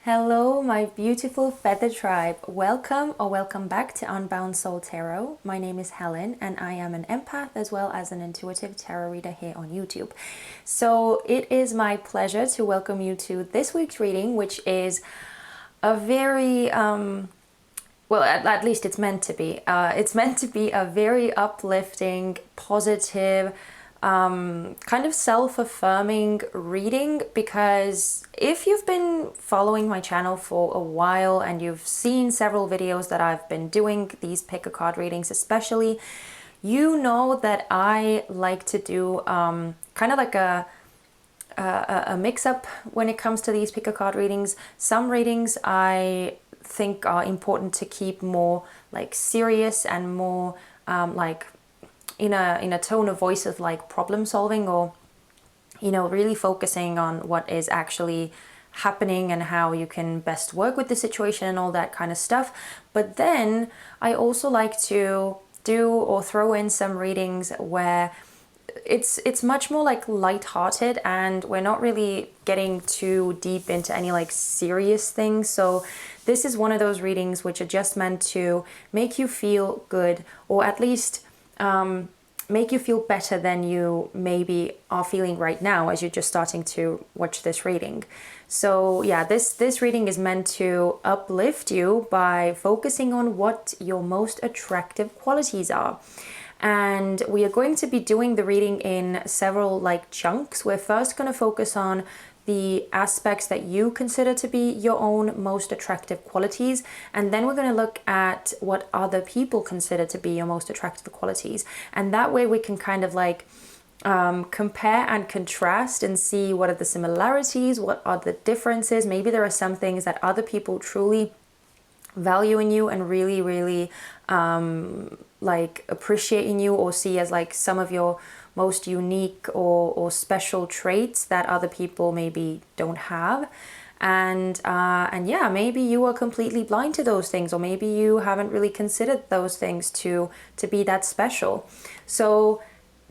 Hello, my beautiful feather tribe. Welcome or welcome back to Unbound Soul Tarot. My name is Helen and I am an empath as well as an intuitive tarot reader here on YouTube. So it is my pleasure to welcome you to this week's reading, which is a very, well, at least it's meant to be. It's meant to be a very uplifting, positive, kind of self-affirming reading, because if you've been following my channel for a while and you've seen several videos that I've been doing, these pick a card readings especially, you know that I like to do kind of like a mix-up when it comes to these pick a card readings. Some readings I think are important to keep more like serious and more like in a tone of voice of like problem solving, or really focusing on what is actually happening and how you can best work with the situation and all that kind of stuff. But then I also like to do or throw in some readings where it's much more like light-hearted and we're not really getting too deep into any like serious things. So this is one of those readings which are just meant to make you feel good, or at least make you feel better than you maybe are feeling right now as you're just starting to watch this reading. So yeah, this reading is meant to uplift you by focusing on what your most attractive qualities are. And we are going to be doing the reading in several like chunks. We're first going to focus on the aspects that you consider to be your own most attractive qualities, and then we're going to look at what other people consider to be your most attractive qualities, and that way we can kind of like compare and contrast and see what are the similarities, what are the differences. Maybe there are some things that other people truly value in you and really like appreciate in you, or see as like some of your most unique or special traits that other people maybe don't have. And yeah, maybe you are completely blind to those things, or maybe you haven't really considered those things to be that special. So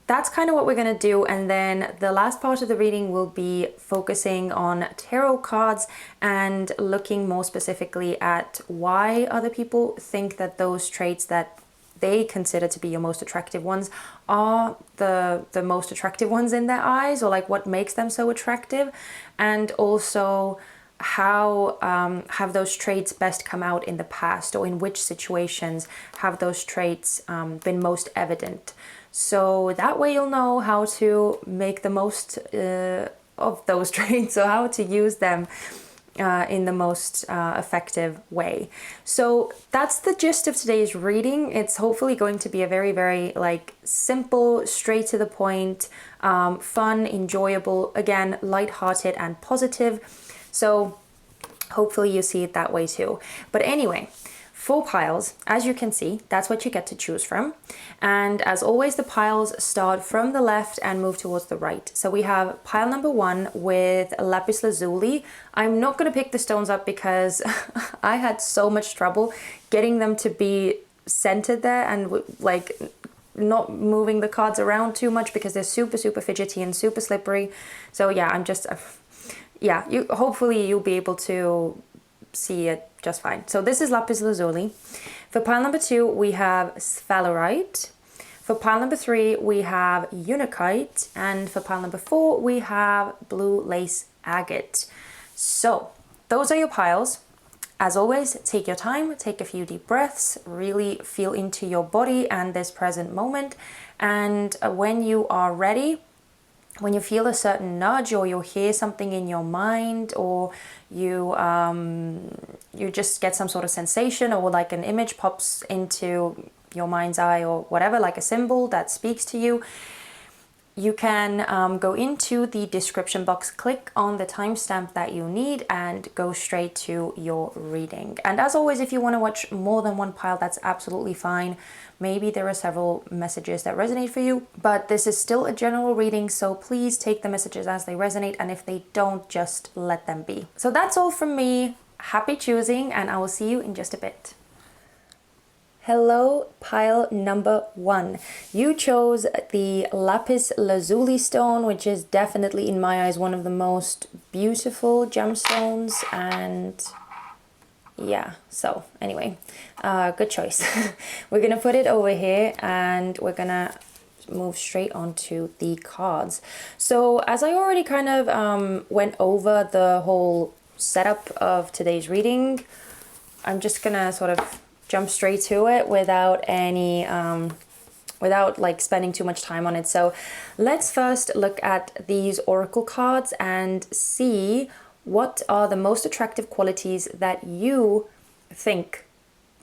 that's kind of what we're going to do. And then the last part of the reading will be focusing on tarot cards and looking more specifically at why other people think that those traits that they consider to be your most attractive ones are the most attractive ones in their eyes, or like what makes them so attractive, and also how have those traits best come out in the past, or in which situations have those traits been most evident. So that way you'll know how to make the most of those traits, or how to use them in the most effective way. So that's the gist of today's reading. It's hopefully going to be a very like simple, straight to the point, fun, enjoyable, again, light-hearted and positive. So hopefully you see it that way too. But anyway, 4 piles, as you can see, that's what you get to choose from. And as always, the piles start from the left and move towards the right. So we have pile number 1 with Lapis Lazuli. I'm not going to pick the stones up because I had so much trouble getting them to be centered there and like not moving the cards around too much, because they're super fidgety and super slippery. So yeah, I'm just, yeah, hopefully you'll be able to see it just fine. So this is Lapis Lazuli. For pile number 2, we have Sphalerite. For pile number 3, we have Unakite. And for pile number 4, we have Blue Lace Agate. So those are your piles. As always, take your time, take a few deep breaths, really feel into your body and this present moment. And when you are ready, when you feel a certain nudge, or you'll hear something in your mind, or you just get some sort of sensation, or like an image pops into your mind's eye, or whatever, like a symbol that speaks to you, you can go into the description box, click on the timestamp that you need, and go straight to your reading. And as always, if you want to watch more than one pile, that's absolutely fine. Maybe there are several messages that resonate for you, but this is still a general reading, so please take the messages as they resonate, and if they don't, just let them be. So that's all from me. Happy choosing, and I will see you in just a bit. Hello, pile number 1. You chose the Lapis Lazuli stone, which is definitely, in my eyes, one of the most beautiful gemstones. And yeah, so anyway, good choice. We're gonna put it over here and we're gonna move straight on to the cards. So as I already kind of went over the whole setup of today's reading, I'm just gonna sort of jump straight to it without any without like spending too much time on it. So let's first look at these oracle cards and see what are the most attractive qualities that you think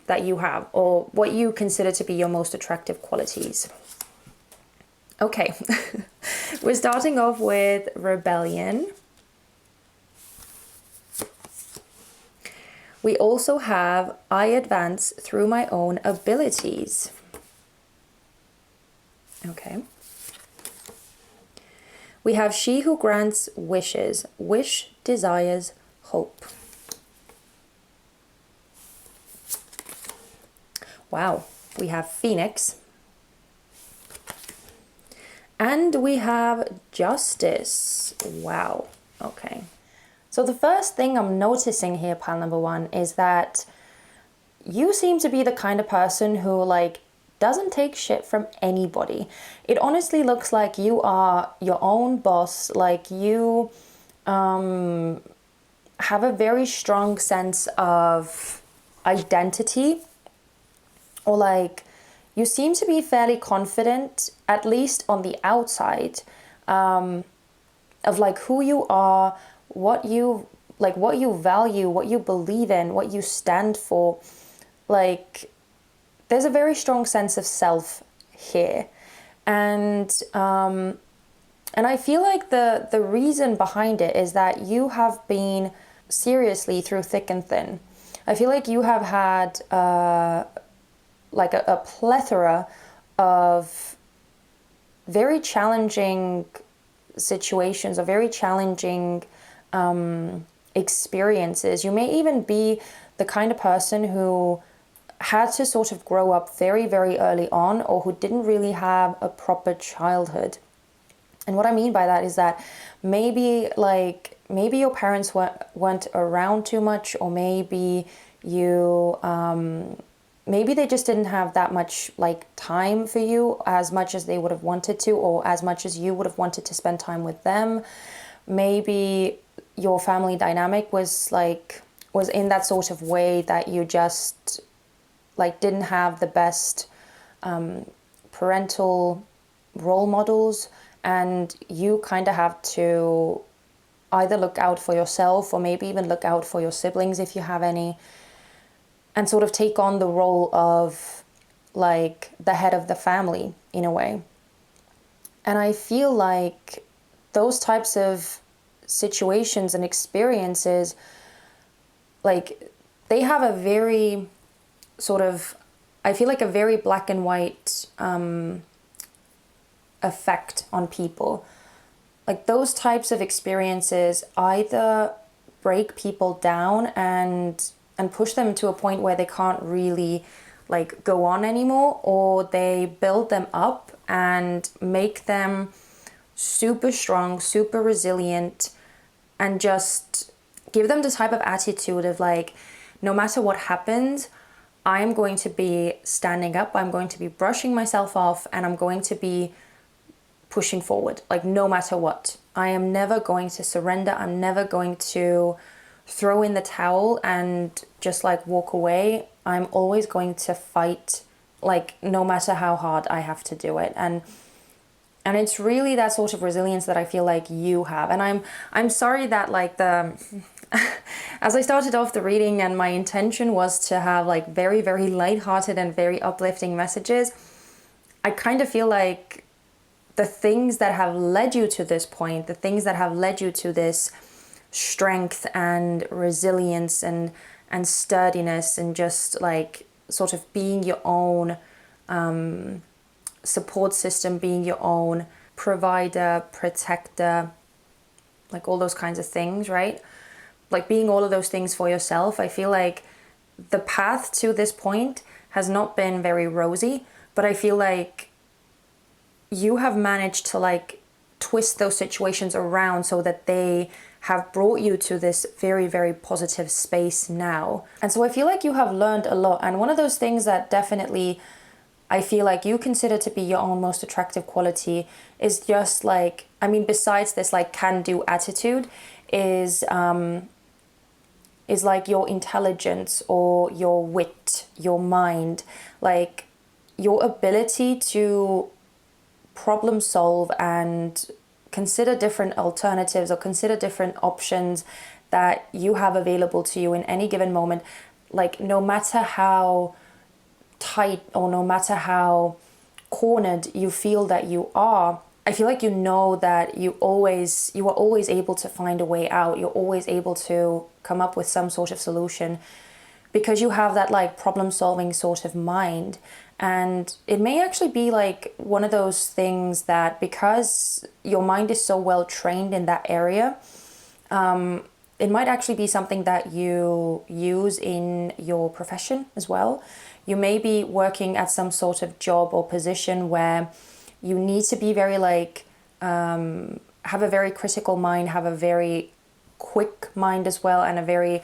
that you have, or what you consider to be your most attractive qualities. Okay, we're starting off with rebellion. We also have I advance through my own abilities. Okay. We have she who grants wishes, wish, desires, hope. Wow, we have Phoenix. And we have justice. Wow, okay. So the first thing I'm noticing here, pile number 1, is that you seem to be the kind of person who like doesn't take shit from anybody. It honestly looks like you are your own boss. Like you have a very strong sense of identity, or like you seem to be fairly confident, at least on the outside, of like who you are, what you value, what you believe in, what you stand for. Like there's a very strong sense of self here. And I feel like the reason behind it is that you have been seriously through thick and thin. I feel like you have had like a plethora of very challenging situations, or very challenging experiences. You may even be the kind of person who had to sort of grow up very, very early on, or who didn't really have a proper childhood. And what I mean by that is that maybe your parents weren't around too much, or maybe you maybe they just didn't have that much like time for you, as much as they would have wanted to, or as much as you would have wanted to spend time with them. Maybe your family dynamic was in that sort of way that you just like didn't have the best parental role models, and you kind of have to either look out for yourself, or maybe even look out for your siblings if you have any, and sort of take on the role of like the head of the family in a way. And I feel like those types of situations and experiences, like they have a very sort of, I feel like a very black and white effect on people. Like those types of experiences either break people down and push them to a point where they can't really like go on anymore, or they build them up and make them super strong, super resilient, and just give them the type of attitude of like, no matter what happens, I'm going to be standing up, I'm going to be brushing myself off, and I'm going to be pushing forward, like no matter what. I am never going to surrender. I'm never going to throw in the towel and just like walk away. I'm always going to fight, like no matter how hard I have to do it. And it's really that sort of resilience that I feel like you have. And I'm sorry that like as I started off the reading and my intention was to have like very, very lighthearted and very uplifting messages, I kind of feel like the things that have led you to this point, the things that have led you to this strength and resilience and sturdiness, and just like sort of being your own support system, being your own provider, protector, like all those kinds of things, right? Like being all of those things for yourself. I feel like the path to this point has not been very rosy, but I feel like you have managed to like twist those situations around so that they have brought you to this very, very positive space now. And so I feel like you have learned a lot. And one of those things that definitely I feel like you consider to be your own most attractive quality is just like, I mean, besides this like can-do attitude, is like your intelligence or your wit, your mind, like your ability to problem solve and consider different alternatives or consider different options that you have available to you in any given moment. Like no matter how tight or no matter how cornered you feel that you are, I feel like you know that you are always able to find a way out. You're always able to come up with some sort of solution because you have that like problem solving sort of mind. And it may actually be like one of those things that because your mind is so well trained in that area, it might actually be something that you use in your profession as well. You may be working at some sort of job or position where you need to be very like, have a very critical mind, have a very quick mind as well, and a very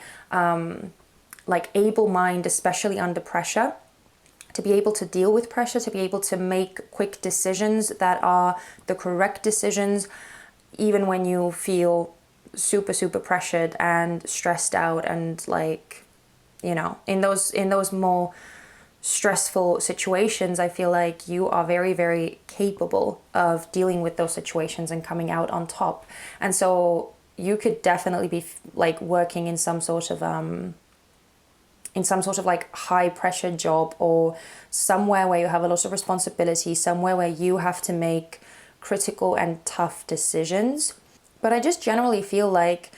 like able mind, especially under pressure, to be able to deal with pressure, to be able to make quick decisions that are the correct decisions, even when you feel super, super pressured and stressed out and like, you know, in those more stressful situations, I feel like you are very, very capable of dealing with those situations and coming out on top. And so you could definitely be like working in some sort of like high pressure job or somewhere where you have a lot of responsibility, somewhere where you have to make critical and tough decisions. But I just generally feel like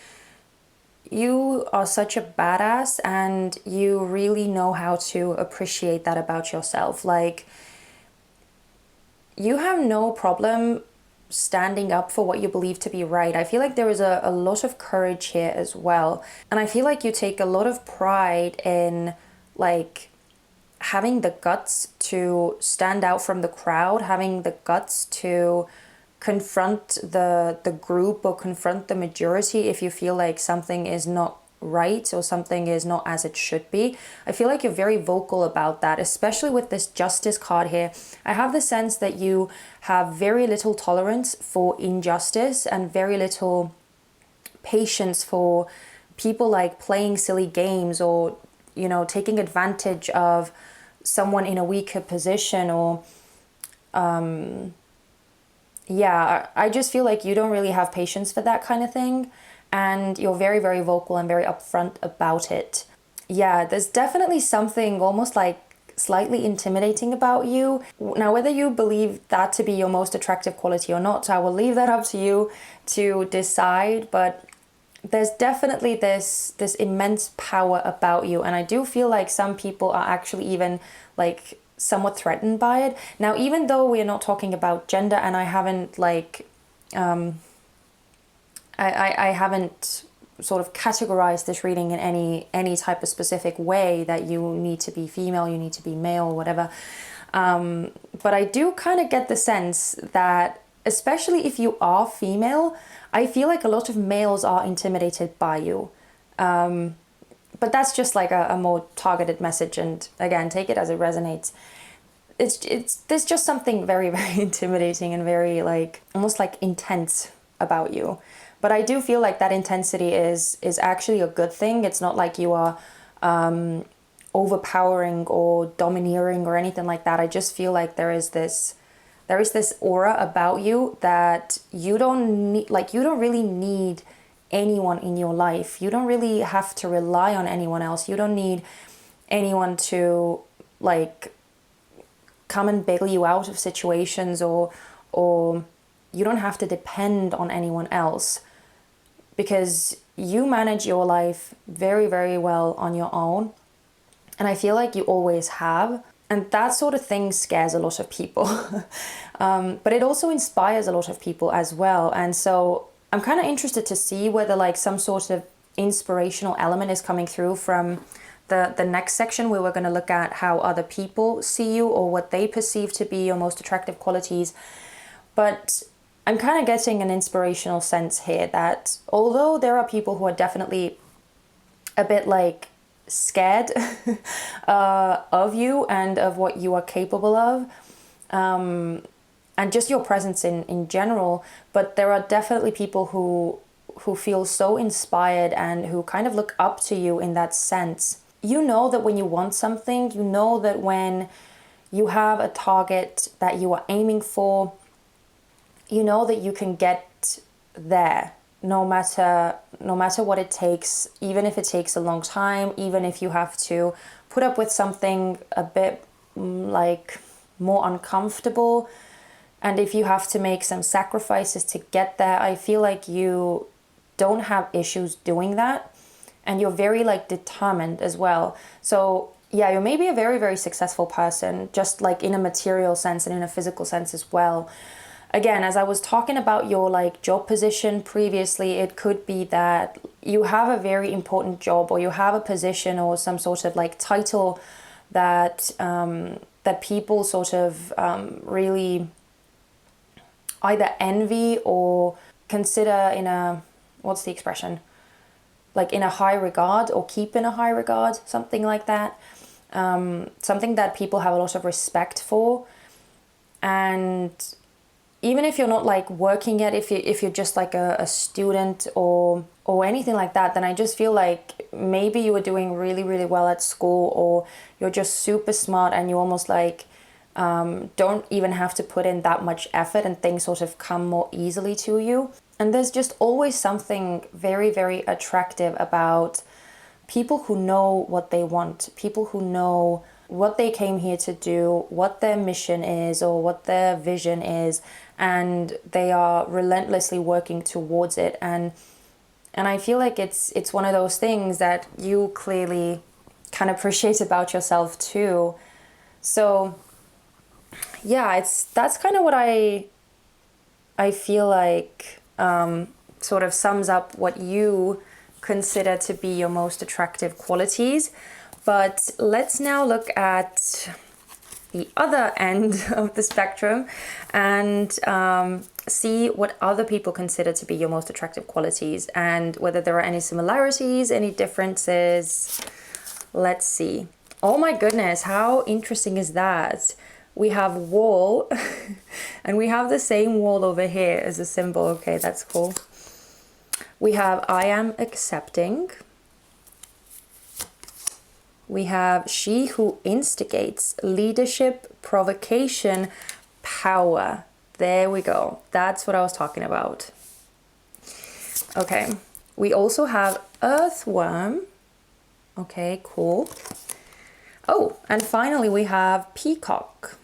you are such a badass and you really know how to appreciate that about yourself. Like, you have no problem standing up for what you believe to be right. I feel like there is a lot of courage here as well. And I feel like you take a lot of pride in like having the guts to stand out from the crowd, having the guts to confront the group or confront the majority if you feel like something is not right or something is not as it should be. I feel like you're very vocal about that, especially with this justice card here. I have the sense that you have very little tolerance for injustice and very little patience for people like playing silly games or, you know, taking advantage of someone in a weaker position or I just feel like you don't really have patience for that kind of thing. And you're very, very vocal and very upfront about it. Yeah, there's definitely something almost like slightly intimidating about you. Now, whether you believe that to be your most attractive quality or not, I will leave that up to you to decide. But there's definitely this immense power about you. And I do feel like some people are actually even like somewhat threatened by it. Now, even though we're not talking about gender and I haven't like... I haven't sort of categorized this reading in any type of specific way that you need to be female, you need to be male, whatever. But I do kind of get the sense that, especially if you are female, I feel like a lot of males are intimidated by you. But that's just like a more targeted message. And again, take it as it resonates. There's just something very, very intimidating and very like almost like intense about you. But I do feel like that intensity is actually a good thing. It's not like you are overpowering or domineering or anything like that. I just feel like there is this aura about you that you don't need, like you don't really need anyone in your life. You don't really have to rely on anyone else. You don't need anyone to like come and bail you out of situations or you don't have to depend on anyone else. Because you manage your life very, very well on your own. And I feel like you always have. And that sort of thing scares a lot of people. But it also inspires a lot of people as well. And so I'm kind of interested to see whether like some sort of inspirational element is coming through from the next section, where we're going to look at how other people see you or what they perceive to be your most attractive qualities. But I'm kind of getting an inspirational sense here that although there are people who are definitely a bit like scared of you and of what you are capable of, and just your presence in general, but there are definitely people who feel so inspired and who kind of look up to you in that sense. You know that when you want something, you know that when you have a target that you are aiming for, you know that you can get there no matter what it takes, even if it takes a long time, even if you have to put up with something a bit like more uncomfortable, and if you have to make some sacrifices to get there. I feel like you don't have issues doing that, and you're very like determined as well. So yeah, you're maybe a very, very successful person, just like in a material sense and in a physical sense as well. Again, as I was talking about your like job position previously, it could be that you have a very important job, or you have a position or some sort of like title that that people sort of really either envy or consider in a, what's the expression? Like in a high regard, or keep in a high regard, something like that. Something that people have a lot of respect for. And even if you're not like working yet, if you're just like a student or anything like that, then I just feel like maybe you were doing really, really well at school, or you're just super smart and you almost like don't even have to put in that much effort, and things sort of come more easily to you. And there's just always something very, very attractive about people who know what they want, people who know what they came here to do, what their mission is or what their vision is, and they are relentlessly working towards it. And I feel like it's one of those things that you clearly can appreciate about yourself too. So yeah, that's kind of what I feel like sort of sums up what you consider to be your most attractive qualities. But let's now look at the other end of the spectrum and see what other people consider to be your most attractive qualities, and whether there are any similarities, any differences. Let's see. Oh my goodness, how interesting is that? We have wall and we have the same wall over here as a symbol. Okay, that's cool. We have I am accepting. We have she who instigates, leadership, provocation, power. There we go. That's what I was talking about. Okay. We also have earthworm. Okay, cool. Oh, and finally we have peacock.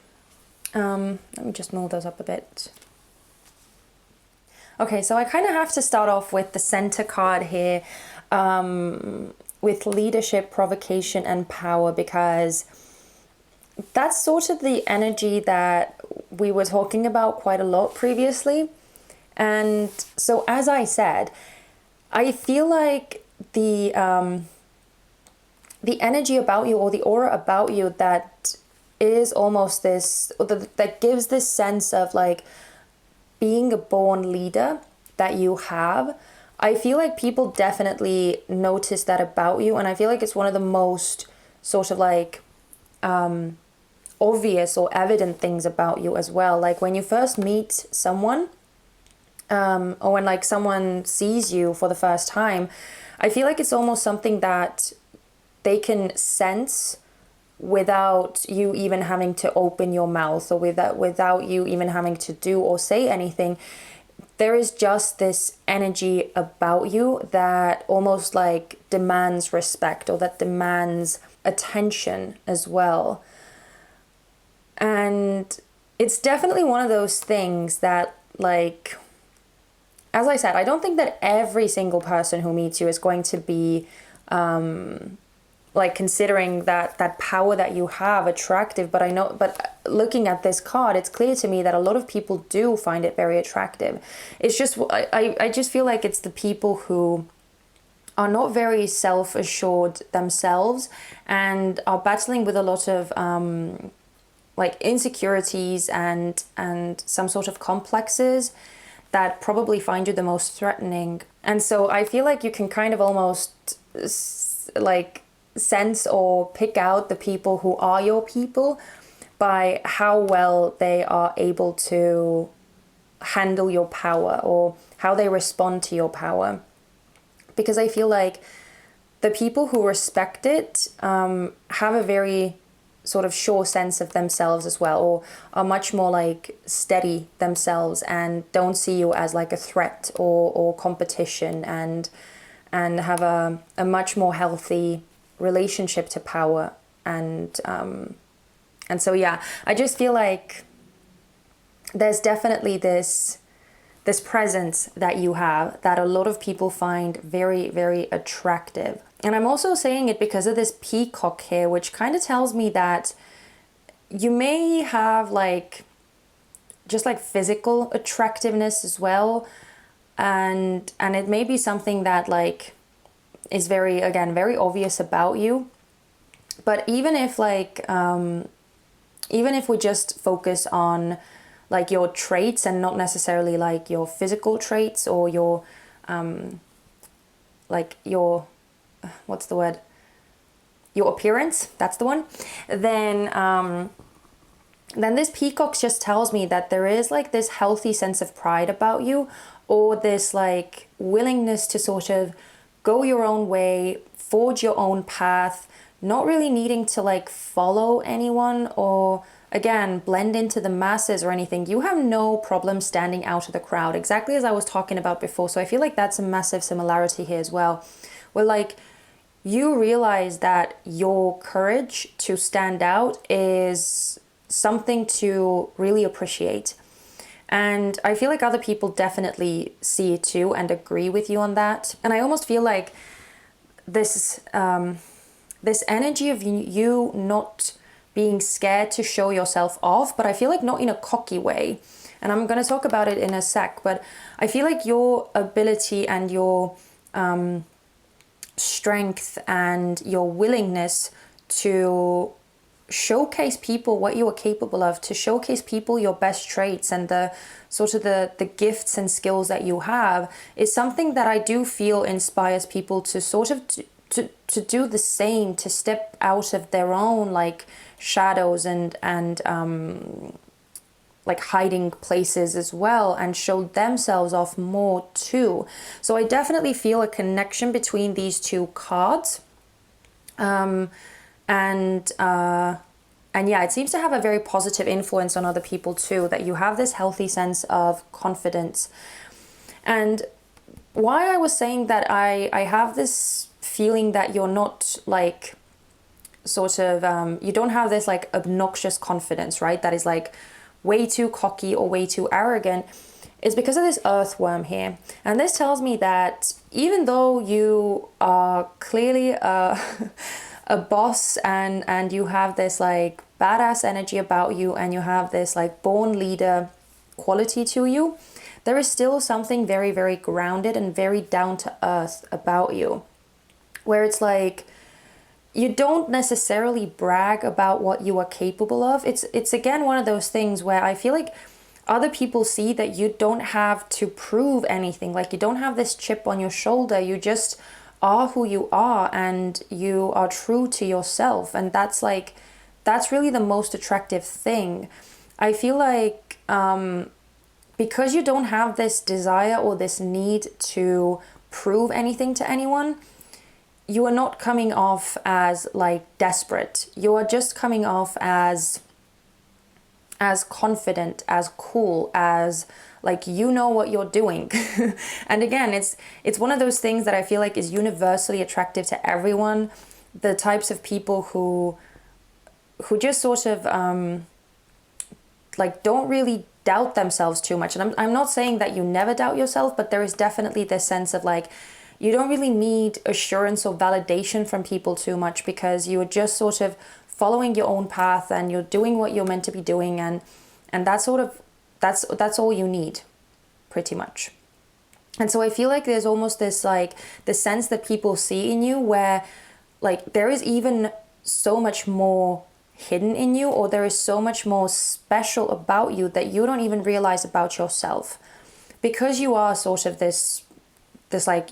Let me just move those up a bit. Okay, so I kind of have to start off with the center card here, with leadership, provocation, and power, because that's sort of the energy that we were talking about quite a lot previously. And so, as I said, I feel like the energy about you, or the aura about you, that is almost this, that gives this sense of like being a born leader that you have. I feel like people definitely notice that about you, and I feel like it's one of the most sort of like obvious or evident things about you as well. Like when you first meet someone, or when like someone sees you for the first time, I feel like it's almost something that they can sense without you even having to open your mouth, or without you even having to do or say anything. There is just this energy about you that almost like demands respect, or that demands attention as well. And it's definitely one of those things that, like, as I said, I don't think that every single person who meets you is going to be like considering that power that you have attractive, but looking at this card, it's clear to me that a lot of people do find it very attractive. It's just, I just feel like it's the people who are not very self-assured themselves and are battling with a lot of like insecurities and some sort of complexes that probably find you the most threatening. And so I feel like you can kind of almost like sense or pick out the people who are your people by how well they are able to handle your power or how they respond to your power. Because I feel like the people who respect it have a very sort of sure sense of themselves as well, or are much more like steady themselves and don't see you as like a threat or competition, and have a much more healthy relationship to power. And so yeah, I just feel like there's definitely this presence that you have that a lot of people find very, very attractive. And I'm also saying it because of this peacock here, which kind of tells me that you may have like just like physical attractiveness as well. And it may be something that like is very, again, very obvious about you. But even if like, even if we just focus on like your traits and not necessarily like your physical traits or your like your what's the word, your appearance, that's the one, then this peacock just tells me that there is like this healthy sense of pride about you, or this like willingness to sort of go your own way, forge your own path, not really needing to like follow anyone or again blend into the masses or anything. You have no problem standing out of the crowd, exactly as I was talking about before. So I feel like that's a massive similarity here as well, where like you realize that your courage to stand out is something to really appreciate. And I feel like other people definitely see it too and agree with you on that. And I almost feel like this this energy of you not being scared to show yourself off, but I feel like not in a cocky way. And I'm going to talk about it in a sec, but I feel like your ability and your strength and your willingness to showcase people what you are capable of, to showcase people your best traits and the sort of the gifts and skills that you have, is something that I do feel inspires people to sort of to do the same, to step out of their own like shadows and like hiding places as well, and show themselves off more too. So I definitely feel a connection between these two cards. And yeah, it seems to have a very positive influence on other people too, that you have this healthy sense of confidence. And why I was saying that I have this feeling that you're not like sort of, you don't have this like obnoxious confidence, right? That is like way too cocky or way too arrogant, is because of this earthworm here. And this tells me that even though you are clearly a boss and you have this like badass energy about you, and you have this like born leader quality to you, there is still something very, very grounded and very down to earth about you, where it's like you don't necessarily brag about what you are capable of. It's again one of those things where I feel like other people see that you don't have to prove anything. Like you don't have this chip on your shoulder. You just are who you are, and you are true to yourself. And that's really the most attractive thing. I feel like because you don't have this desire or this need to prove anything to anyone, you are not coming off as like desperate. You are just coming off as confident, as cool, as like you know what you're doing. And again, it's one of those things that I feel like is universally attractive to everyone. The types of people who just sort of like don't really doubt themselves too much. And I'm not saying that you never doubt yourself, but there is definitely this sense of like, you don't really need assurance or validation from people too much, because you are just sort of following your own path and you're doing what you're meant to be doing, and that's all you need, pretty much. And so I feel like there's almost this like the sense that people see in you where like there is even so much more hidden in you, or there is so much more special about you that you don't even realize about yourself, because you are sort of this like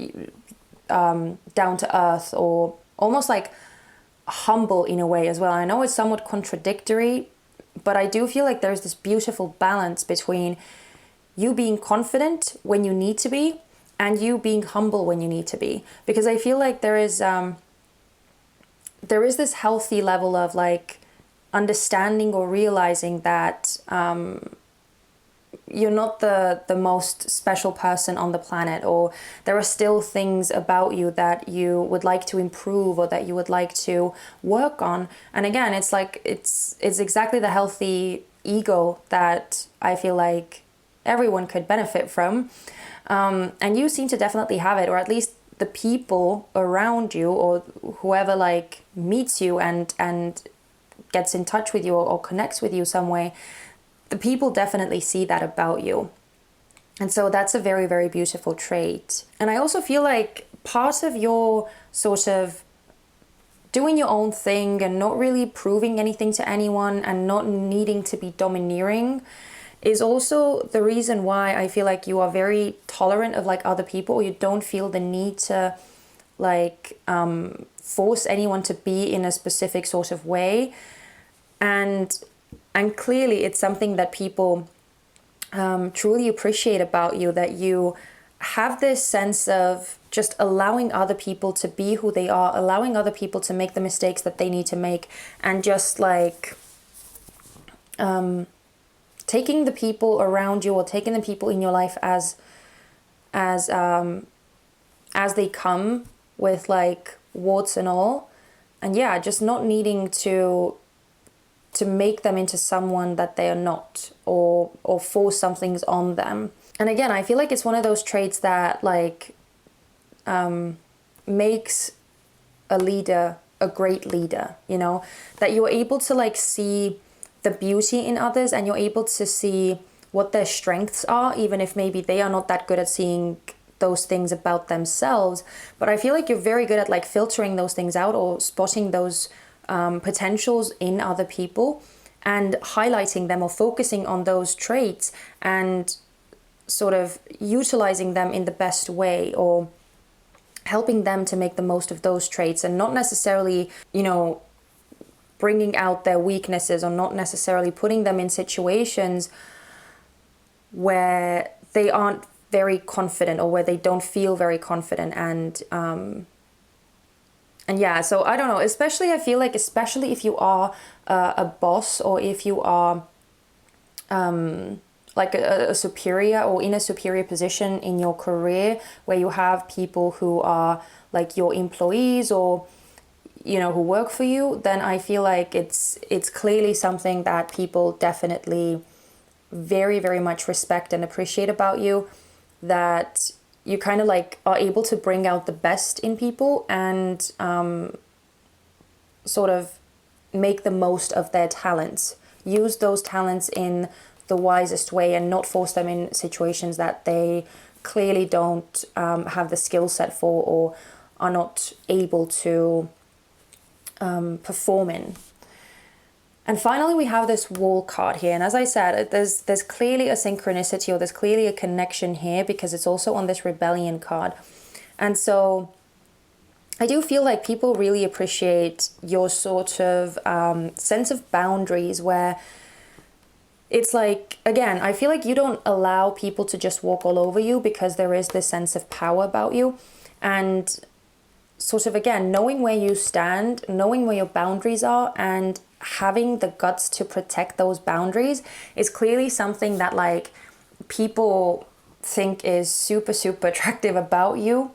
down to earth, or almost like humble in a way as well. I know it's somewhat contradictory, but I do feel like there's this beautiful balance between you being confident when you need to be and you being humble when you need to be, because I feel like there is this healthy level of like understanding or realizing that you're not the most special person on the planet, or there are still things about you that you would like to improve or that you would like to work on. And again, it's like it's exactly the healthy ego that I feel like everyone could benefit from. And you seem to definitely have it, or at least the people around you or whoever like meets you and gets in touch with you or connects with you some way, the people definitely see that about you. And so that's a very, very beautiful trait. And I also feel like part of your sort of doing your own thing and not really proving anything to anyone and not needing to be domineering is also the reason why I feel like you are very tolerant of like other people, or you don't feel the need to like force anyone to be in a specific sort of way. And clearly it's something that people truly appreciate about you, that you have this sense of just allowing other people to be who they are, allowing other people to make the mistakes that they need to make, and just like taking the people around you or taking the people in your life as they come, with like warts and all. And yeah, just not needing to make them into someone that they are not, or force some things on them. And again, I feel like it's one of those traits that like makes a leader a great leader, you know, that you're able to like see the beauty in others, and you're able to see what their strengths are, even if maybe they are not that good at seeing those things about themselves. But I feel like you're very good at like filtering those things out, or spotting those potentials in other people and highlighting them, or focusing on those traits and sort of utilizing them in the best way, or helping them to make the most of those traits, and not necessarily, you know, bringing out their weaknesses, or not necessarily putting them in situations where they aren't very confident, or where they don't feel very confident. And yeah, so I don't know, especially I feel like, especially if you are a boss, or if you are like a superior, or in a superior position in your career, where you have people who are like your employees, or you know, who work for you, then I feel like it's clearly something that people definitely very, very much respect and appreciate about you, that you kind of like are able to bring out the best in people, and sort of make the most of their talents, use those talents in the wisest way, and not force them in situations that they clearly don't have the skill set for, or are not able to perform in. And finally, we have this wall card here. And as I said, there's clearly a synchronicity, or there's clearly a connection here, because it's also on this rebellion card. And so I do feel like people really appreciate your sort of sense of boundaries, where it's like, again, I feel like you don't allow people to just walk all over you, because there is this sense of power about you. And sort of, again, knowing where you stand, knowing where your boundaries are, and having the guts to protect those boundaries is clearly something that like people think is super, super attractive about you.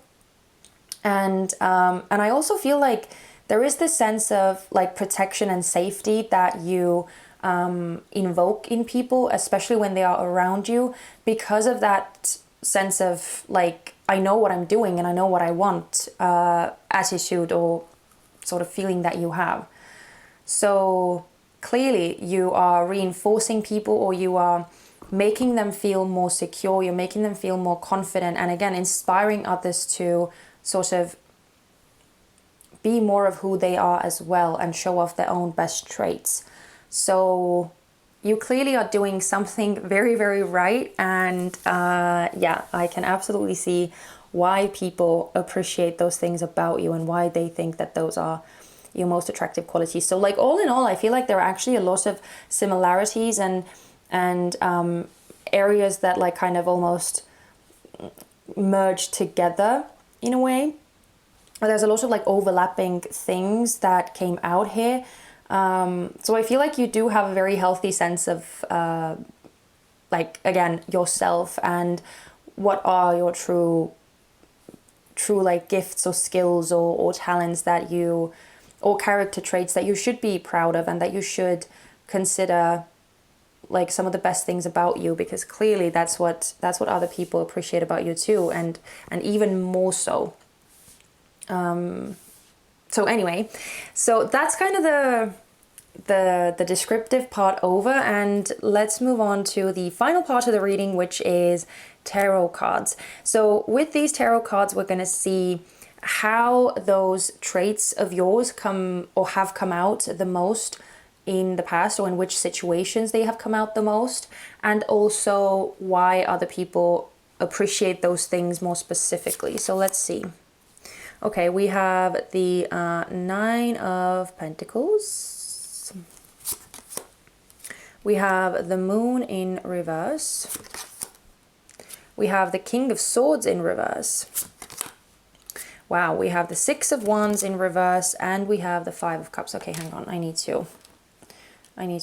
And I also feel like there is this sense of like protection and safety that you invoke in people, especially when they are around you, because of that sense of like, I know what I'm doing and I know what I want attitude, or sort of feeling that you have. So clearly you are reinforcing people, or you are making them feel more secure, you're making them feel more confident, and again, inspiring others to sort of be more of who they are as well and show off their own best traits. So you clearly are doing something very, very right. And yeah, I can absolutely see why people appreciate those things about you and why they think that those are your most attractive qualities. So like all in all, I feel like there are actually a lot of similarities and areas that like kind of almost merge together in a way. There's a lot of like overlapping things that came out here. So I feel like you do have a very healthy sense of like, again, yourself and what are your true like gifts or skills or talents that you, or character traits that you should be proud of and that you should consider like some of the best things about you, because clearly that's what other people appreciate about you too, and even more so. So anyway, so that's kind of the descriptive part over, and let's move on to the final part of the reading, which is tarot cards. So with these tarot cards, we're going to see how those traits of yours come or have come out the most in the past, or in which situations they have come out the most, and also why other people appreciate those things more specifically. So let's see. Okay, we have the Nine of Pentacles. We have the Moon in reverse. We have the King of Swords in reverse. Wow, we have the Six of Wands in reverse, and we have the Five of Cups. Okay, hang on, I need to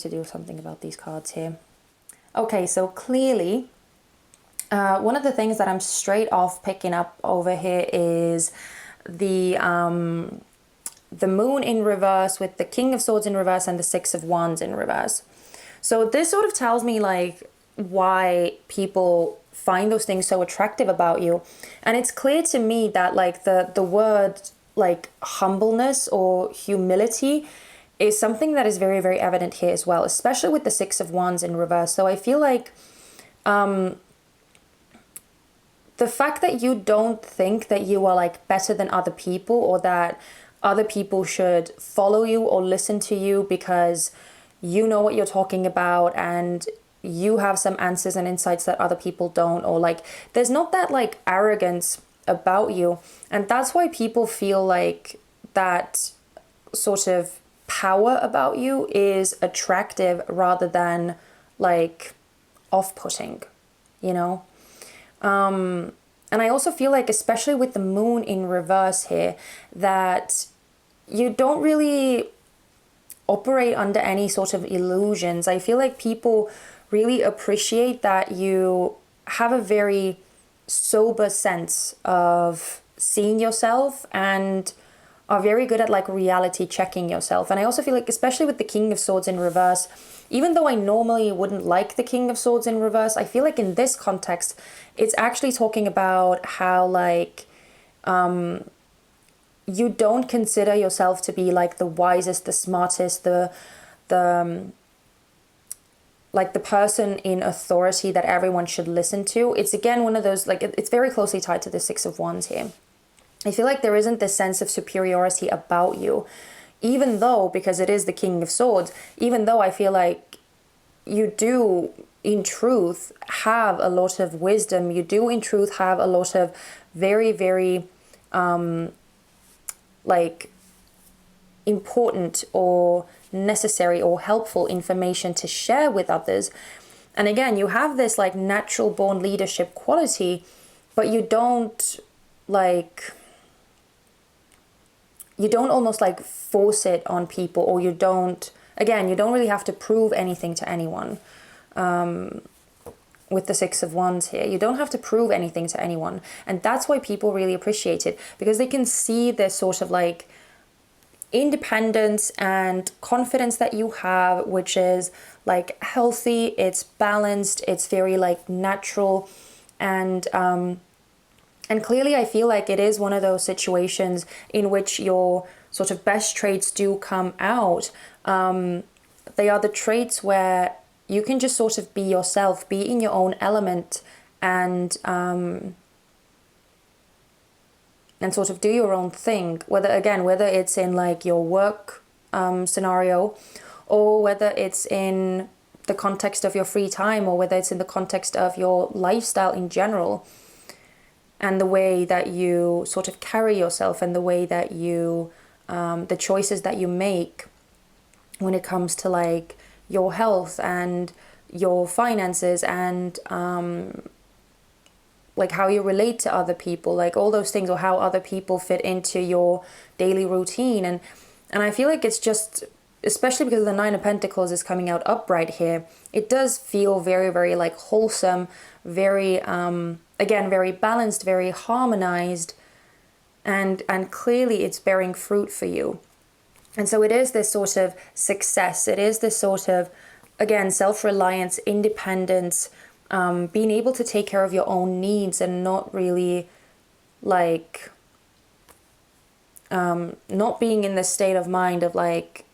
do something about these cards here. Okay, so clearly, one of the things that I'm straight off picking up over here is the Moon in reverse with the King of Swords in reverse and the Six of Wands in reverse. So this sort of tells me like why people find those things so attractive about you. And it's clear to me that like the word like humbleness or humility is something that is very, very evident here as well, especially with the Six of Wands in reverse. So I feel like the fact that you don't think that you are like better than other people, or that other people should follow you or listen to you because you know what you're talking about and you have some answers and insights that other people don't, or like there's not that like arrogance about you. And that's why people feel like that sort of power about you is attractive rather than like off-putting, you know? And I also feel like, especially with the Moon in reverse here, that you don't really operate under any sort of illusions. I feel like people really appreciate that you have a very sober sense of seeing yourself and are very good at like reality checking yourself. And I also feel like, especially with the King of Swords in reverse, even though I normally wouldn't like the King of Swords in reverse, I feel like in this context, it's actually talking about how like you don't consider yourself to be like the wisest, the smartest, the like the person in authority that everyone should listen to. It's again one of those, like it's very closely tied to the Six of Wands here. I feel like there isn't this sense of superiority about you, even though, because it is the King of Swords, even though I feel like you do in truth have a lot of wisdom, you do in truth have a lot of very, very like important or necessary or helpful information to share with others. And again, you have this like natural born leadership quality, but you don't almost like force it on people, or you don't really have to prove anything to anyone. With the Six of Wands here, you don't have to prove anything to anyone. And that's why people really appreciate it, because they can see this sort of like independence and confidence that you have, which is like healthy, it's balanced, it's very like natural. And clearly I feel like it is one of those situations in which your sort of best traits do come out. They are the traits where you can just sort of be yourself, be in your own element, and sort of do your own thing, whether it's in like your work scenario, or whether it's in the context of your free time, or whether it's in the context of your lifestyle in general, and the way that you sort of carry yourself, and the way that you the choices that you make when it comes to like your health and your finances, and like how you relate to other people, like all those things, or how other people fit into your daily routine. And I feel like it's just, especially because the Nine of Pentacles is coming out upright here, it does feel very, very like wholesome, very again, very balanced, very harmonized, and clearly it's bearing fruit for you. And so it is this sort of success, it is this sort of, again, self-reliance, independence, being able to take care of your own needs, and not really like not being in this state of mind of like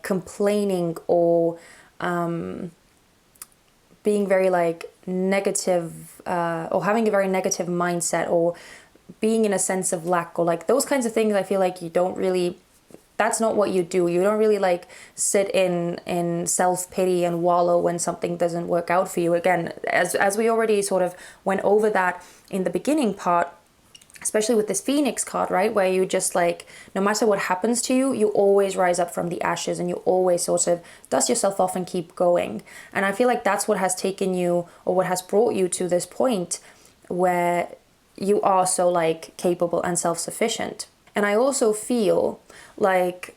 complaining, or being very like negative, or having a very negative mindset, or being in a sense of lack, or like those kinds of things. I feel like you don't really, that's not what you do. You don't really like sit in self-pity and wallow when something doesn't work out for you. Again, as we already sort of went over that in the beginning part, especially with this Phoenix card, right? Where you just like, no matter what happens to you, you always rise up from the ashes, and you always sort of dust yourself off and keep going. And I feel like that's what has taken you, or what has brought you to this point where you are so like capable and self-sufficient. And I also feel like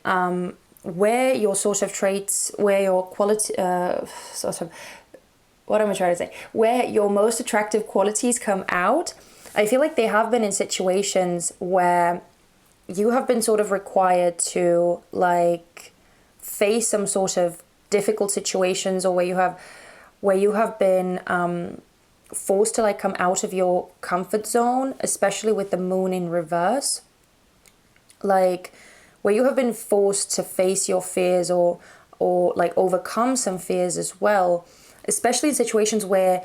where your sort of traits, where your quality, sort of, what am I trying to say? Where your most attractive qualities come out, I feel like they have been in situations where you have been sort of required to like face some sort of difficult situations, or where you have been forced to like come out of your comfort zone, especially with the moon in reverse. Like where you have been forced to face your fears, or like overcome some fears as well, especially in situations where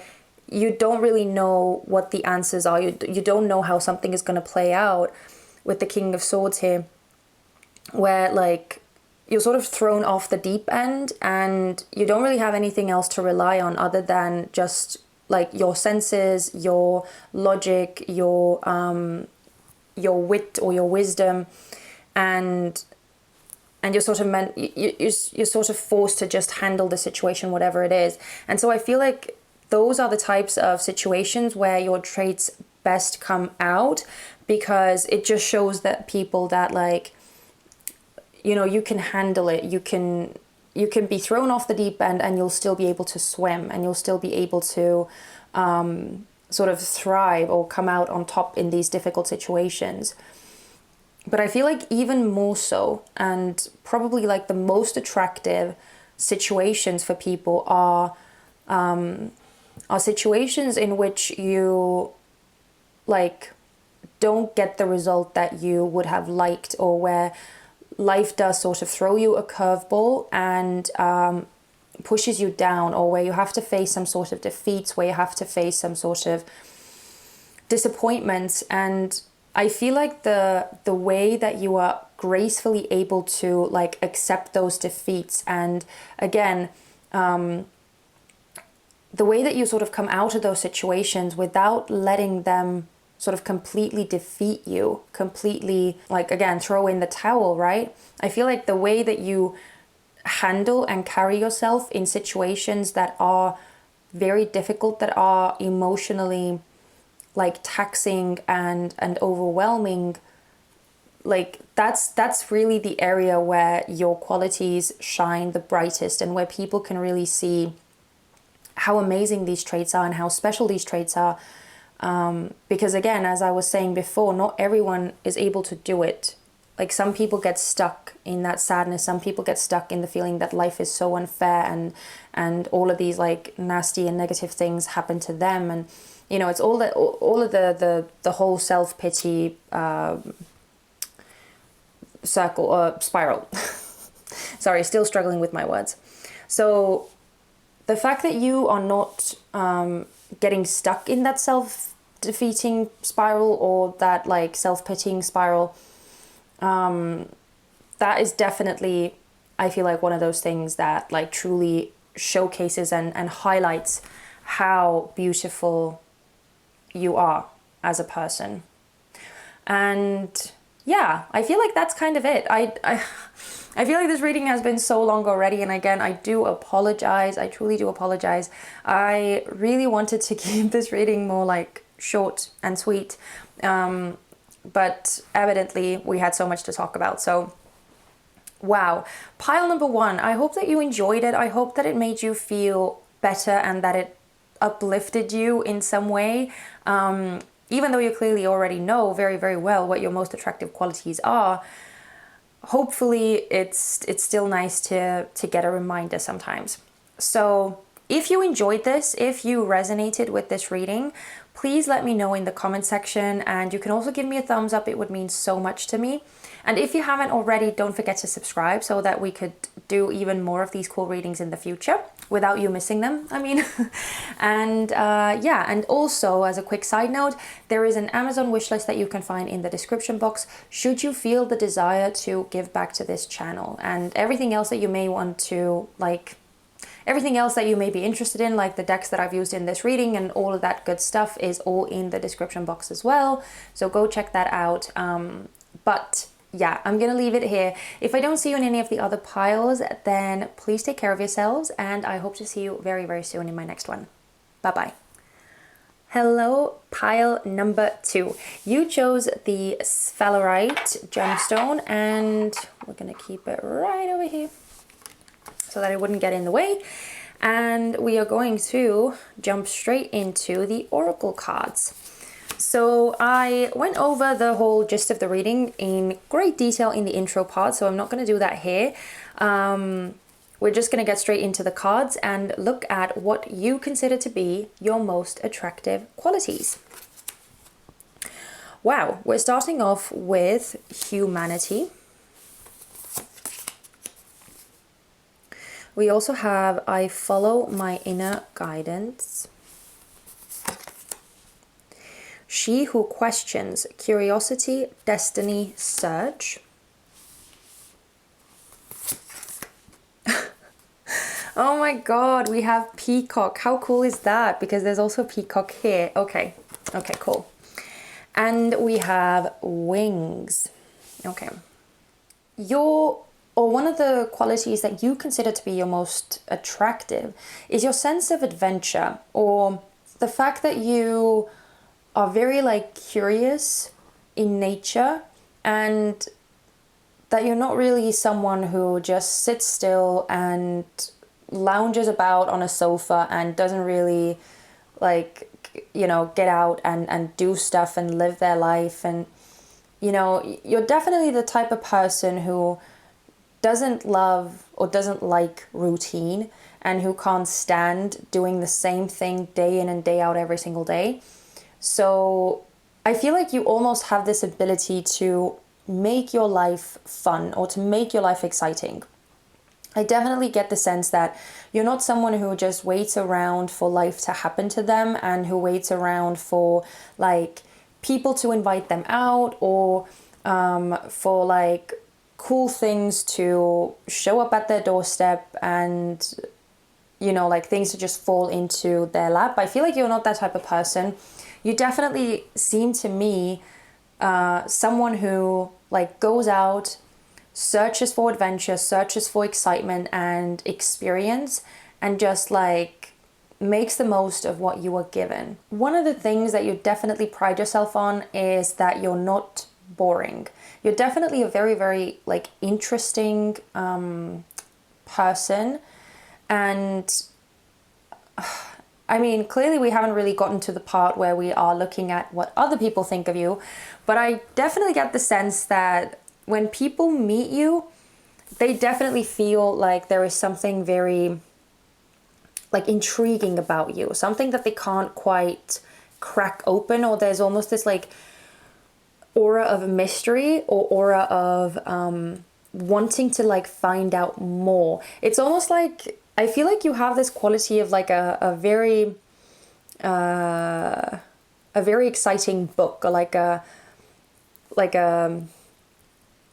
you don't really know what the answers are. You don't know how something is going to play out, with the King of Swords here, where like you're sort of thrown off the deep end, and you don't really have anything else to rely on other than just like your senses, your logic, your wit or your wisdom, and you're sort of you're sort of forced to just handle the situation, whatever it is. And so I feel like those are the types of situations where your traits best come out, because it just shows that people that like, you know, you can handle it. You can be thrown off the deep end, and you'll still be able to swim, and you'll still be able to sort of thrive or come out on top in these difficult situations. But I feel like even more so, and probably like the most attractive situations for people are situations in which you like don't get the result that you would have liked, or where life does sort of throw you a curveball and pushes you down, or where you have to face some sort of defeats, where you have to face some sort of disappointments. And I feel like the way that you are gracefully able to like accept those defeats, and again, the way that you sort of come out of those situations without letting them sort of completely defeat you, completely like, again, throw in the towel, right? I feel like the way that you handle and carry yourself in situations that are very difficult, that are emotionally like taxing and overwhelming, like that's really the area where your qualities shine the brightest, and where people can really see how amazing these traits are and how special these traits are. Because again, as I was saying before, not everyone is able to do it. Like some people get stuck in that sadness. Some people get stuck in the feeling that life is so unfair, and all of these like nasty and negative things happen to them. And you know, it's all of the whole self-pity circle or spiral. Sorry, still struggling with my words. So the fact that you are not getting stuck in that self-defeating spiral or that like self-pitying spiral, that is definitely, I feel like, one of those things that like truly showcases and highlights how beautiful you are as a person. And yeah, I feel like that's kind of it. I feel like this reading has been so long already, and again, I do apologize. I truly do apologize. I really wanted to keep this reading more like short and sweet, but evidently we had so much to talk about. So wow, pile number 1. I hope that you enjoyed it. I hope that it made you feel better and that it uplifted you in some way. Even though you clearly already know very, very well what your most attractive qualities are, hopefully it's still nice to get a reminder sometimes. So if you enjoyed this, if you resonated with this reading, please let me know in the comment section, and you can also give me a thumbs up. It would mean so much to me. And if you haven't already, don't forget to subscribe so that we could do even more of these cool readings in the future without you missing them, I mean. And yeah, and also as a quick side note, there is an Amazon wishlist that you can find in the description box should you feel the desire to give back to this channel, and everything else that you may want to, like, everything else that you may be interested in, like the decks that I've used in this reading and all of that good stuff, is all in the description box as well. So go check that out. But yeah, I'm gonna leave it here. If I don't see you in any of the other piles, then please take care of yourselves, and I hope to see you very, very soon in my next one. Bye-bye. Hello, pile number 2. You chose the Sphalerite gemstone, and we're gonna keep it right over here so that it wouldn't get in the way. And we are going to jump straight into the oracle cards. So I went over the whole gist of the reading in great detail in the intro part, so I'm not going to do that here. We're just going to get straight into the cards and look at what you consider to be your most attractive qualities. Wow, we're starting off with humanity. We also have I follow my inner guidance. She who questions, curiosity, destiny, search. Oh my god, we have peacock. How cool is that? Because there's also peacock here. Okay, cool. And we have wings. Okay. One of the qualities that you consider to be your most attractive is your sense of adventure, or the fact that you are very like curious in nature, and that you're not really someone who just sits still and lounges about on a sofa and doesn't really like, you know, get out and do stuff and live their life. And, you know, you're definitely the type of person who doesn't love or doesn't like routine, and who can't stand doing the same thing day in and day out every single day. So I feel like you almost have this ability to make your life fun, or to make your life exciting. I definitely get the sense that you're not someone who just waits around for life to happen to them, and who waits around for like people to invite them out, or for like cool things to show up at their doorstep, and, you know, like things to just fall into their lap. I feel like you're not that type of person. You definitely seem to me someone who like goes out, searches for adventure, searches for excitement and experience, and just like makes the most of what you are given. One of the things that you definitely pride yourself on is that you're not boring. You're definitely a very, very like interesting person. And I mean, clearly we haven't really gotten to the part where we are looking at what other people think of you, but I definitely get the sense that when people meet you, they definitely feel like there is something very like intriguing about you, something that they can't quite crack open, or there's almost this like aura of mystery, or aura of wanting to like find out more. It's almost like, I feel like you have this quality of like a very exciting book, or like a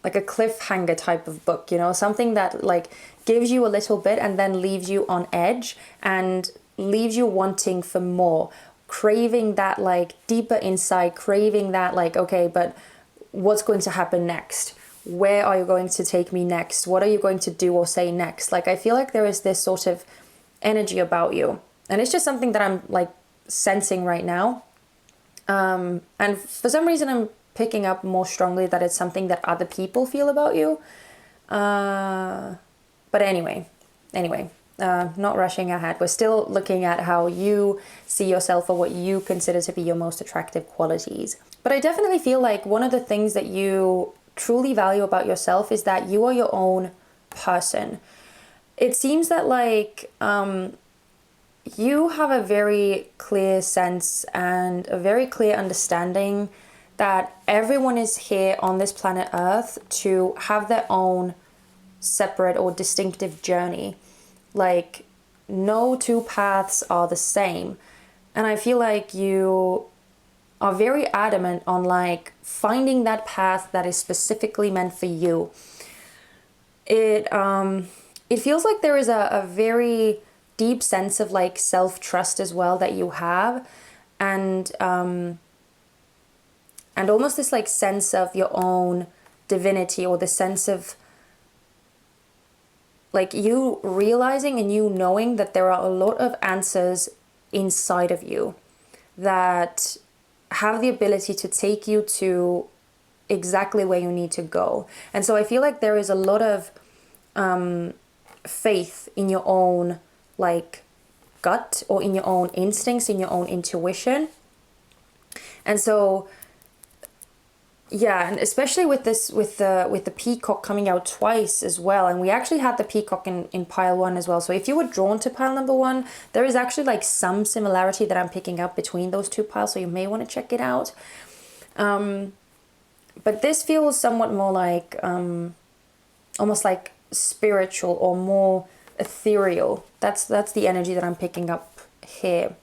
cliffhanger type of book, you know, something that like gives you a little bit and then leaves you on edge and leaves you wanting for more, craving that like deeper insight, craving that like, okay, but what's going to happen next? Where are you going to take me next? What are you going to do or say next? Like, I feel like there is this sort of energy about you, and it's just something that I'm like sensing right now. And for some reason I'm picking up more strongly that it's something that other people feel about you. But anyway, not rushing ahead. We're still looking at how you see yourself, or what you consider to be your most attractive qualities. But I definitely feel like one of the things that you truly value about yourself is that you are your own person. It seems that like you have a very clear sense and a very clear understanding that everyone is here on this planet Earth to have their own separate or distinctive journey. Like, no two paths are the same. And I feel like you are very adamant on like finding that path that is specifically meant for you. It feels like there is a very deep sense of like self-trust as well that you have, and almost this like sense of your own divinity, or the sense of like you realizing and you knowing that there are a lot of answers inside of you that have the ability to take you to exactly where you need to go. And so I feel like there is a lot of faith in your own like gut, or in your own instincts, in your own intuition. And so yeah, and especially with this, with the peacock coming out twice as well, and we actually had the peacock in pile 1 as well. So if you were drawn to pile number 1, there is actually like some similarity that I'm picking up between those two piles, so you may want to check it out. But this feels somewhat more like almost like spiritual, or more ethereal. That's the energy that I'm picking up here.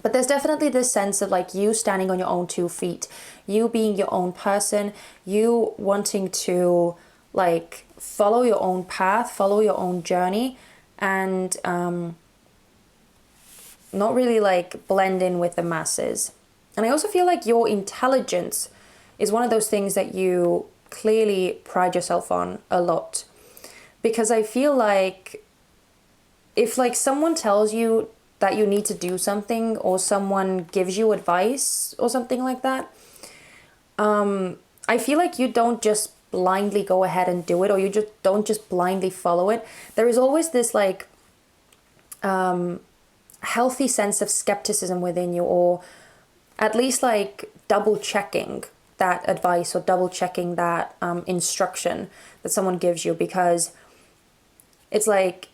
But there's definitely this sense of like you standing on your own 2 feet, you being your own person, you wanting to like follow your own path, follow your own journey, and not really like blend in with the masses. And I also feel like your intelligence is one of those things that you clearly pride yourself on a lot. Because I feel like if like someone tells you that you need to do something, or someone gives you advice or something like that, I feel like you don't just blindly go ahead and do it, or you just don't just blindly follow it. There is always this like healthy sense of skepticism within you, or at least like double checking that advice, or double checking that instruction that someone gives you, because it's like,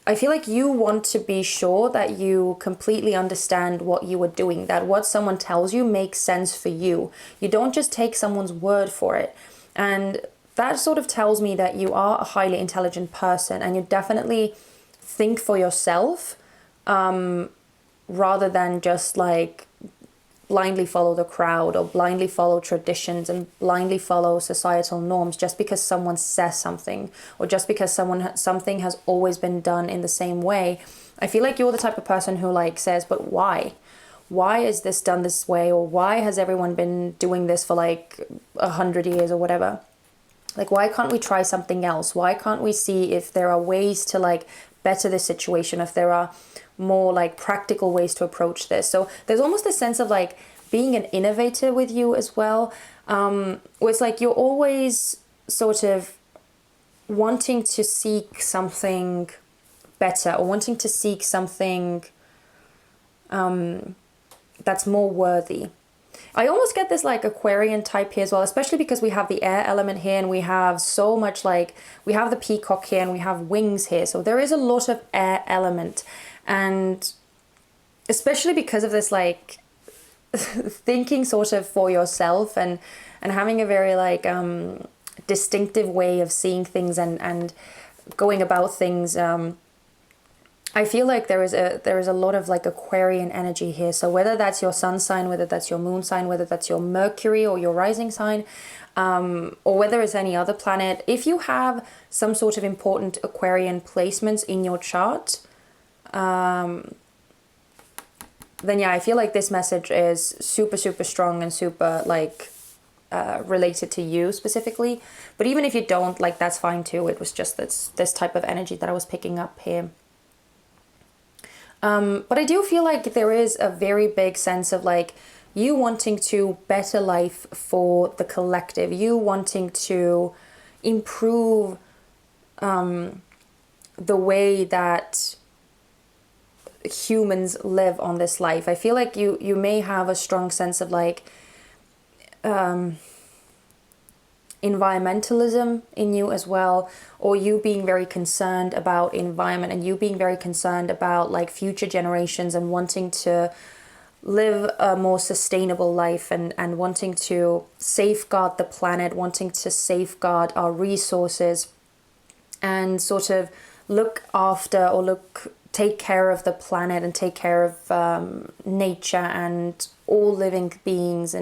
I feel like you want to be sure that you completely understand what you are doing, that what someone tells you makes sense for you. You don't just take someone's word for it. And that sort of tells me that you are a highly intelligent person, and you definitely think for yourself, rather than just like blindly follow the crowd, or blindly follow traditions, and blindly follow societal norms just because someone says something, or just because something has always been done in the same way. I feel like you're the type of person who like says, but why? Why is this done this way? Or why has everyone been doing this for like 100 years or whatever? Like, why can't we try something else? Why can't we see if there are ways to like better this situation, if there are more like practical ways to approach this? So there's almost a sense of like being an innovator with you as well. Where it's like you're always sort of wanting to seek something better, or wanting to seek something that's more worthy. I almost get this like Aquarian type here as well, especially because we have the air element here, and we have so much like, we have the peacock here, and we have wings here. So there is a lot of air element. And especially because of this like thinking sort of for yourself, and having a very like distinctive way of seeing things and going about things. I feel like there is a lot of like Aquarian energy here. So whether that's your sun sign, whether that's your moon sign, whether that's your Mercury or your rising sign, or whether it's any other planet, if you have some sort of important Aquarian placements in your chart, then yeah, I feel like this message is super, super strong and super like related to you specifically. But even if you don't, like, that's fine too. It was just this type of energy that I was picking up here. But I do feel like there is a very big sense of like you wanting to better life for the collective, you wanting to improve the way that humans live on this life. I feel like you may have a strong sense of like environmentalism in you as well, or you being very concerned about environment and you being very concerned about like future generations and wanting to live a more sustainable life and wanting to safeguard the planet, wanting to safeguard our resources and sort of look after or take care of the planet and take care of nature and all living beings.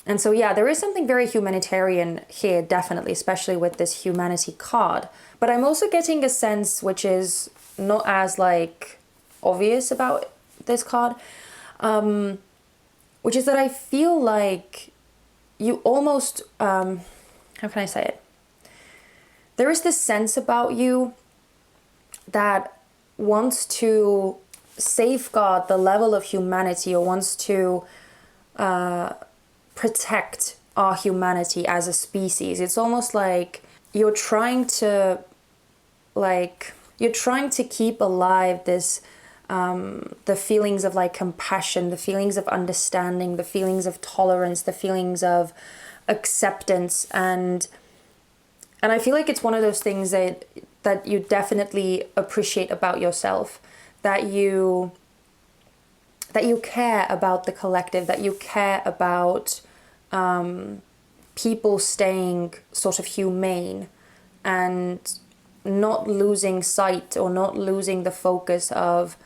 And so, yeah, there is something very humanitarian here, definitely, especially with this humanity card. But I'm also getting a sense, which is not as like obvious about this card, which is that I feel like you almost, how can I say it? There is this sense about you that wants to safeguard the level of humanity or wants to protect our humanity as a species. It's almost like you're trying to keep alive this the feelings of like compassion, the feelings of understanding, the feelings of tolerance, the feelings of acceptance, and I feel like it's one of those things that you definitely appreciate about yourself, that you care about the collective, that you care about people staying sort of humane and not losing sight or not losing the focus of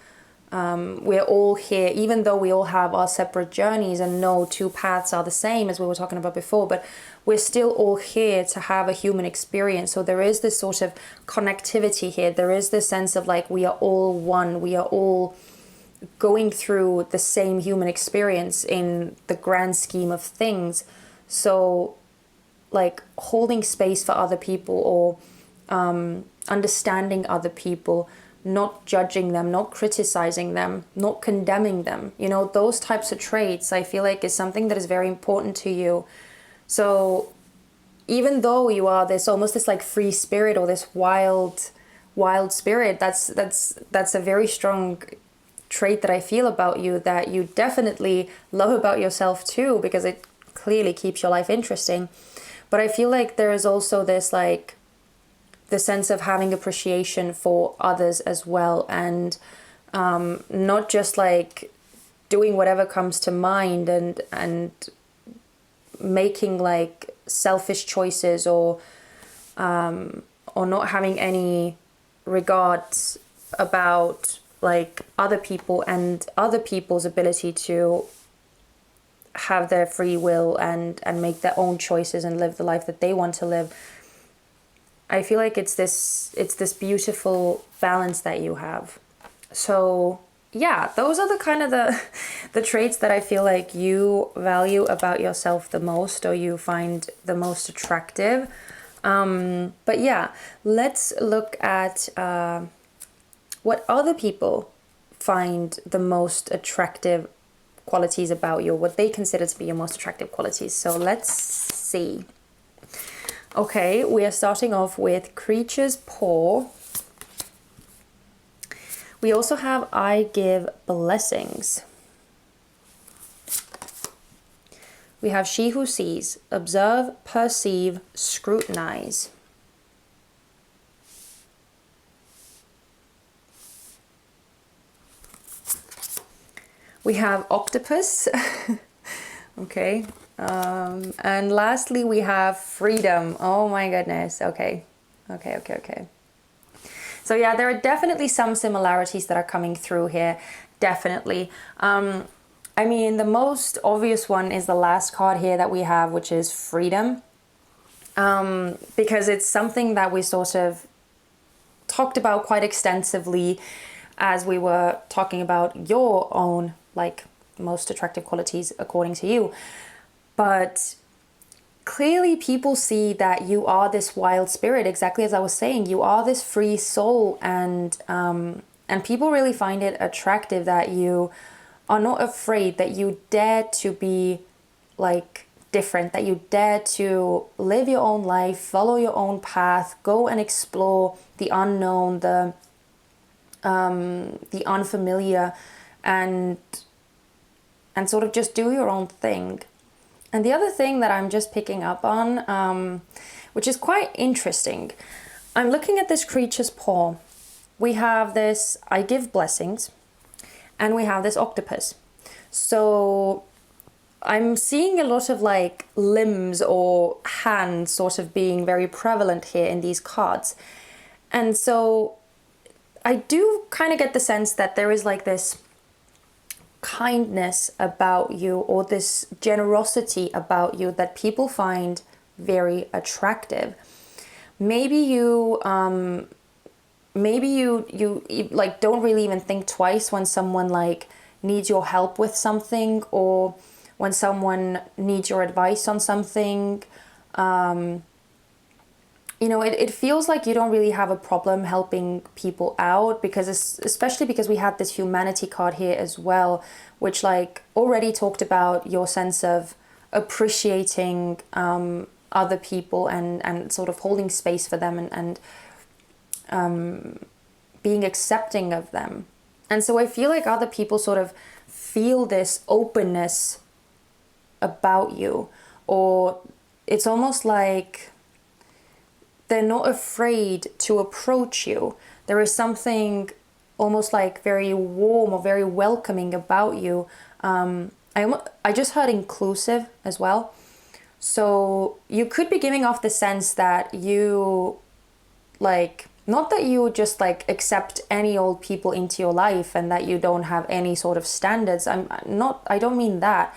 we're all here, even though we all have our separate journeys and no two paths are the same, as we were talking about before, but we're still all here to have a human experience. So there is this sort of connectivity here. There is this sense of like we are all one, we are all going through the same human experience in the grand scheme of things. So like holding space for other people or understanding other people, not judging them, not criticizing them, not condemning them, you know, those types of traits I feel like is something that is very important to you. So even though you are this almost this like free spirit or this wild spirit, that's a very strong trait that I feel about you, that you definitely love about yourself too, because it clearly keeps your life interesting. But I feel like there is also this like the sense of having appreciation for others as well, and not just like doing whatever comes to mind and making like selfish choices or not having any regards about like other people and other people's ability to have their free will and make their own choices and live the life that they want to live. I feel like it's this beautiful balance that you have. So yeah, those are the kind of the traits that I feel like you value about yourself the most, or you find the most attractive. But yeah, let's look at what other people find the most attractive qualities about you, what they consider to be your most attractive qualities. So let's see. Okay, we are starting off with Creature's Paw. We also have I Give Blessings. We have She Who Sees, Observe, Perceive, Scrutinize. We have Octopus. Okay. And lastly, we have freedom. Oh my goodness. Okay. So yeah, there are definitely some similarities that are coming through here. Definitely. I mean, the most obvious one is the last card here that we have, which is freedom. Because it's something that we sort of talked about quite extensively as we were talking about your own, like, most attractive qualities according to you. But clearly people see that you are this wild spirit, exactly as I was saying. You are this free soul, and people really find it attractive that you are not afraid, that you dare to be like different, that you dare to live your own life, follow your own path, go and explore the unknown, the unfamiliar, and sort of just do your own thing. And the other thing that I'm just picking up on, which is quite interesting, I'm looking at this creature's paw. We have this I give blessings, and we have this octopus. So I'm seeing a lot of like limbs or hands sort of being very prevalent here in these cards. And so I do kind of get the sense that there is like this kindness about you, or this generosity about you, that people find very attractive. Maybe you like don't really even think twice when someone like needs your help with something, or when someone needs your advice on something. You know, it feels like you don't really have a problem helping people out, because especially because we have this humanity card here as well, which like already talked about your sense of appreciating other people, and sort of holding space for them, and being accepting of them. And so I feel like other people sort of feel this openness about you, or it's almost like they're not afraid to approach you. There is something almost like very warm or very welcoming about you. I just heard inclusive as well. So you could be giving off the sense that you like, not that you just like accept any old people into your life and that you don't have any sort of standards. I don't mean that,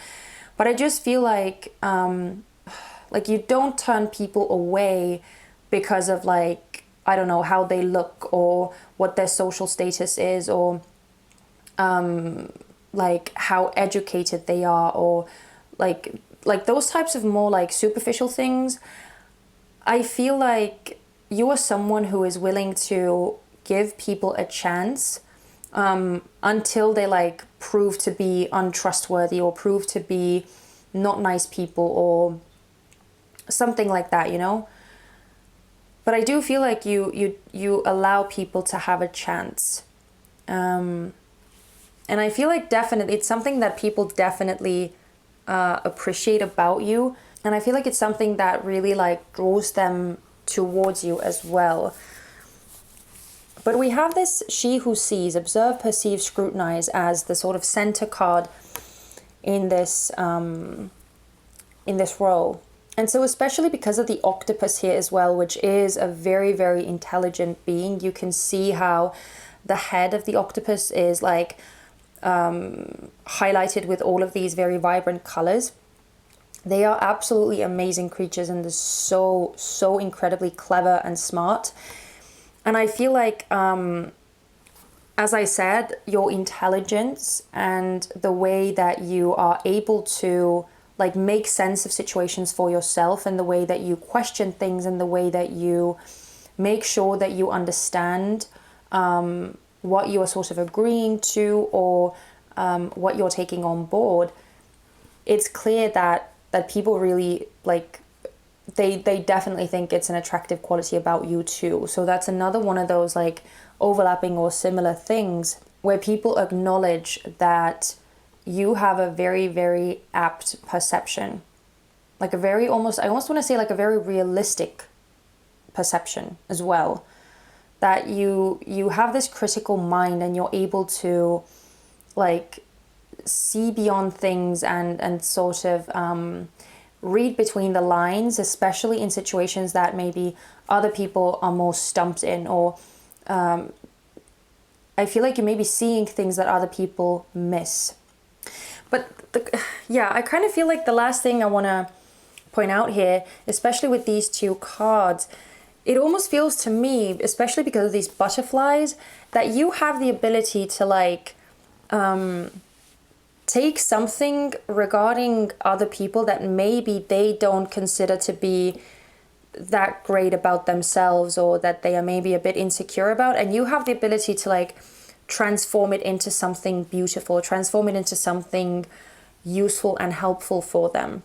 but I just feel like you don't turn people away because of like, I don't know, how they look or what their social status is, or like how educated they are, or like those types of more like superficial things. I feel like you are someone who is willing to give people a chance until they like prove to be untrustworthy, or prove to be not nice people, or something like that, you know? But I do feel like you allow people to have a chance. And I feel like definitely it's something that people definitely appreciate about you. And I feel like it's something that really like draws them towards you as well. But we have this she who sees, observe, perceive, scrutinize as the sort of center card in this row. And so especially because of the octopus here as well, which is a very, very intelligent being, you can see how the head of the octopus is like highlighted with all of these very vibrant colors. They are absolutely amazing creatures, and they're so, so incredibly clever and smart. And I feel like, as I said, your intelligence and the way that you are able to like make sense of situations for yourself, and the way that you question things, and the way that you make sure that you understand what you are sort of agreeing to, or what you're taking on board. It's clear that people really like, they definitely think it's an attractive quality about you too. So that's another one of those like overlapping or similar things where people acknowledge that you have a very, very apt perception. Like a very I almost want to say like a very realistic perception as well. That you have this critical mind, and you're able to like see beyond things, and sort of read between the lines, especially in situations that maybe other people are more stumped in, or I feel like you may be seeing things that other people miss. But yeah, I kind of feel like the last thing I want to point out here, especially with these two cards, it almost feels to me, especially because of these butterflies, that you have the ability to like take something regarding other people that maybe they don't consider to be that great about themselves, or that they are maybe a bit insecure about, and you have the ability to like transform it into something beautiful, transform it into something useful and helpful for them.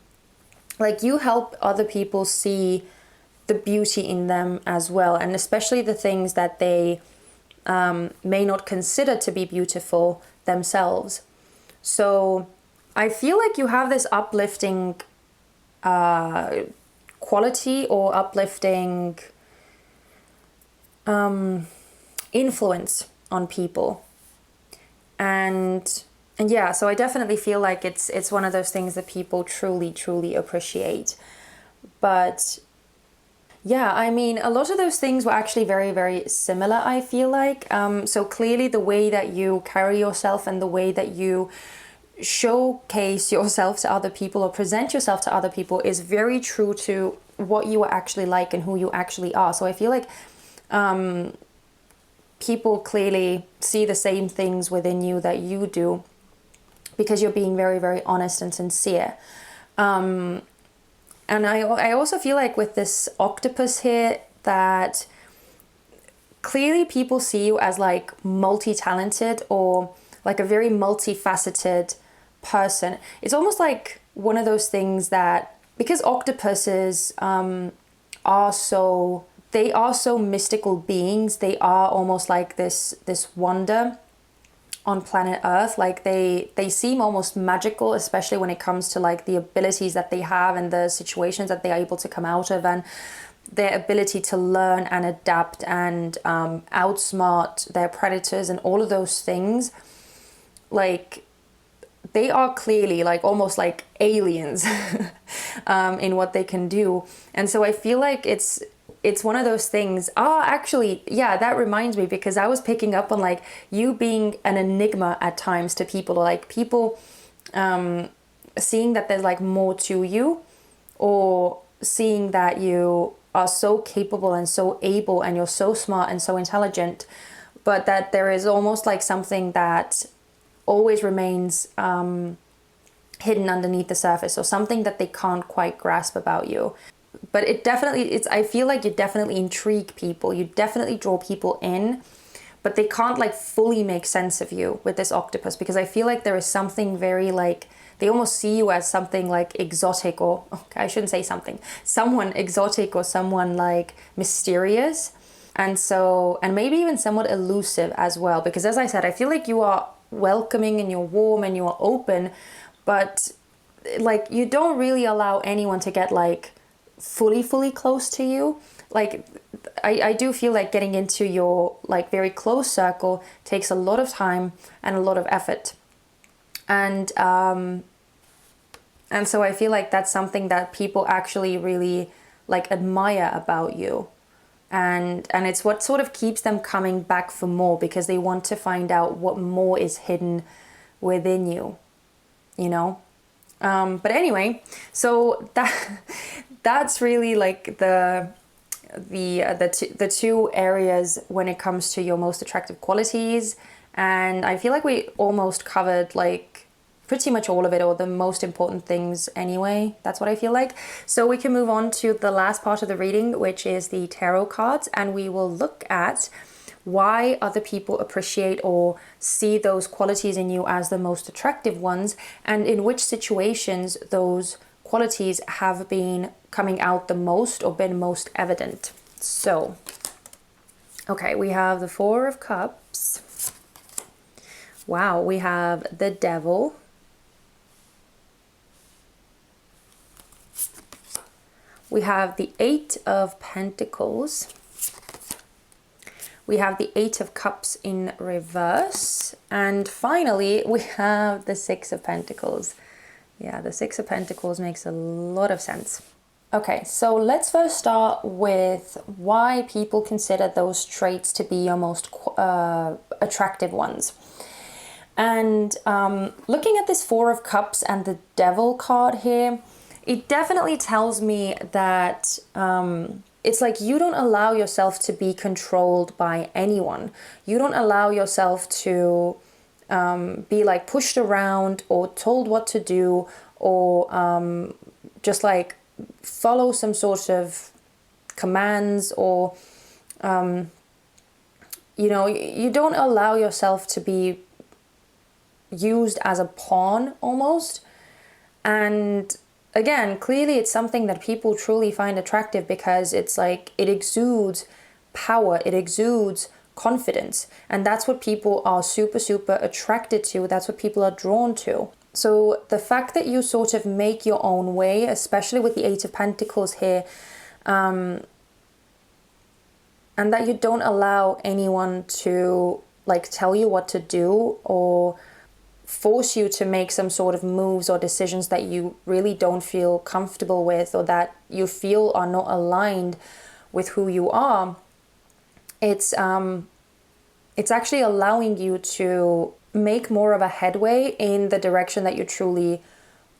Like you help other people see the beauty in them as well, and especially the things that they may not consider to be beautiful themselves. So I feel like you have this uplifting quality, or uplifting influence on people. And yeah, so I definitely feel like it's one of those things that people truly appreciate. But yeah, I mean, a lot of those things were actually very similar, I feel like. So clearly the way that you carry yourself and the way that you showcase yourself to other people or present yourself to other people is very true to what you are actually like and who you actually are. So I feel like people clearly see the same things within you that you do, because you're being very honest and sincere. And I also feel like with this octopus here, that clearly people see you as like multi-talented, or like a very multifaceted person. It's almost like one of those things that, because octopuses are so mystical beings, they are almost like this wonder on planet Earth. Like they seem almost magical, especially when it comes to like the abilities that they have and the situations that they are able to come out of, and their ability to learn and adapt and outsmart their predators and all of those things. Like they are clearly like almost like aliens in what they can do. And so I feel like it's one of those things. Actually, yeah, that reminds me, because I was picking up on like you being an enigma at times to people, or like people seeing that there's like more to you, or seeing that you are so capable and so able and you're so smart and so intelligent, but that there is almost like something that always remains hidden underneath the surface, or something that they can't quite grasp about you. But I feel like you definitely intrigue people, you definitely draw people in, but they can't like fully make sense of you with this octopus, because I feel like there is something very like, they almost see you as something like exotic, or okay, I shouldn't say someone exotic, or someone like mysterious, and maybe even somewhat elusive as well, because as I said, I feel like you are welcoming and you're warm and you are open, but like you don't really allow anyone to get like fully close to you. Like I do feel like getting into your like very close circle takes a lot of time and a lot of effort, and so I feel like that's something that people actually really like admire about you, and it's what sort of keeps them coming back for more, because they want to find out what more is hidden within you, you know. But anyway, so that's really like the two areas when it comes to your most attractive qualities, and I feel like we almost covered like pretty much all of it, or the most important things anyway. That's what I feel like. So we can move on to the last part of the reading, which is the tarot cards, and we will look at why other people appreciate or see those qualities in you as the most attractive ones, and in which situations those qualities have been coming out the most or been most evident. So, okay, we have the Four of Cups. Wow, we have the Devil. We have the Eight of Pentacles. We have the Eight of Cups in reverse. And finally, we have the Six of Pentacles Yeah, the Six of Pentacles makes a lot of sense. Okay, so let's first start with why people consider those traits to be your most attractive ones. And looking at this Four of Cups and the Devil card here, it definitely tells me that it's like you don't allow yourself to be controlled by anyone. You don't allow yourself to be like pushed around or told what to do, or just like follow some sort of commands, or you don't allow yourself to be used as a pawn almost. And again, clearly it's something that people truly find attractive, because it's like it exudes power, it exudes confidence, and that's what people are super attracted to. That's what people are drawn to. So the fact that you sort of make your own way, especially with the Eight of Pentacles here, and that you don't allow anyone to like tell you what to do or force you to make some sort of moves or decisions that you really don't feel comfortable with, or that you feel are not aligned with who you are. It's actually allowing you to make more of a headway in the direction that you truly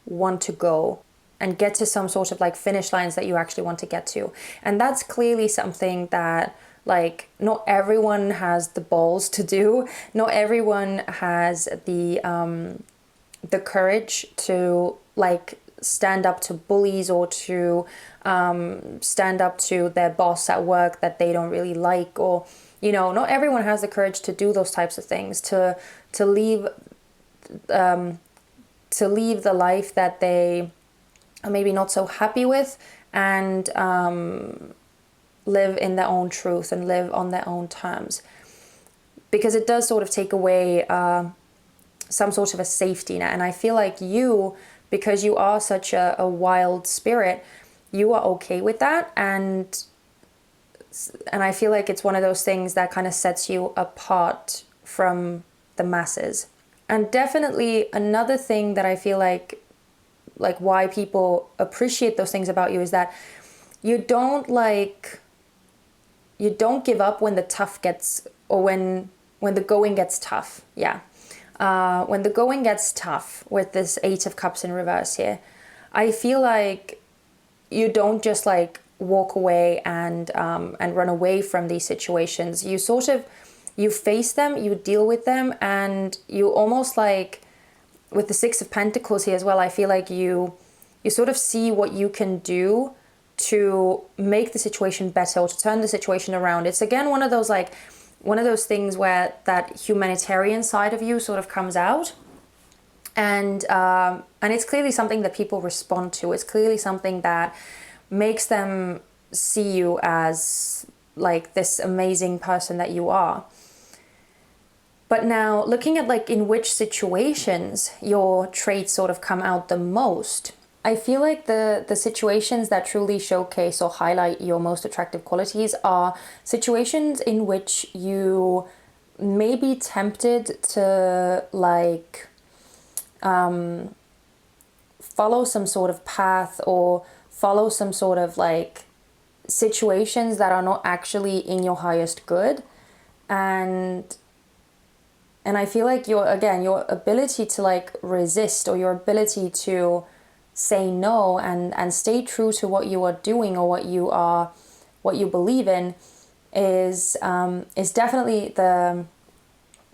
want to go, and get to some sort of like finish lines that you actually want to get to. And that's clearly something that like not everyone has the balls to do. Not everyone has the courage to like stand up to bullies, or to stand up to their boss at work that they don't really like, or not everyone has the courage to do those types of things, to leave the life that they are maybe not so happy with, and live in their own truth and live on their own terms, because it does sort of take away some sort of a safety net. And I feel like you, because you are such a wild spirit, you are okay with that, and I feel like it's one of those things that kind of sets you apart from the masses. And definitely another thing that I feel like why people appreciate those things about you is that you don't give up when the tough gets, or when the going gets tough. Yeah. When the going gets tough with this Eight of Cups in reverse here, I feel like you don't just like walk away and run away from these situations. You face them, you deal with them, and you almost like, with the Six of Pentacles here as well, I feel like you sort of see what you can do to make the situation better, or to turn the situation around. It's again one of those things where that humanitarian side of you sort of comes out, and it's clearly something that people respond to. It's clearly something that makes them see you as like this amazing person that you are. But now looking at like in which situations your traits sort of come out the most, I feel like the situations that truly showcase or highlight your most attractive qualities are situations in which you may be tempted to like follow some sort of path, or follow some sort of like situations that are not actually in your highest good. And I feel like your ability to like resist, or your ability to say no and stay true to what you are doing, or what you believe in, is definitely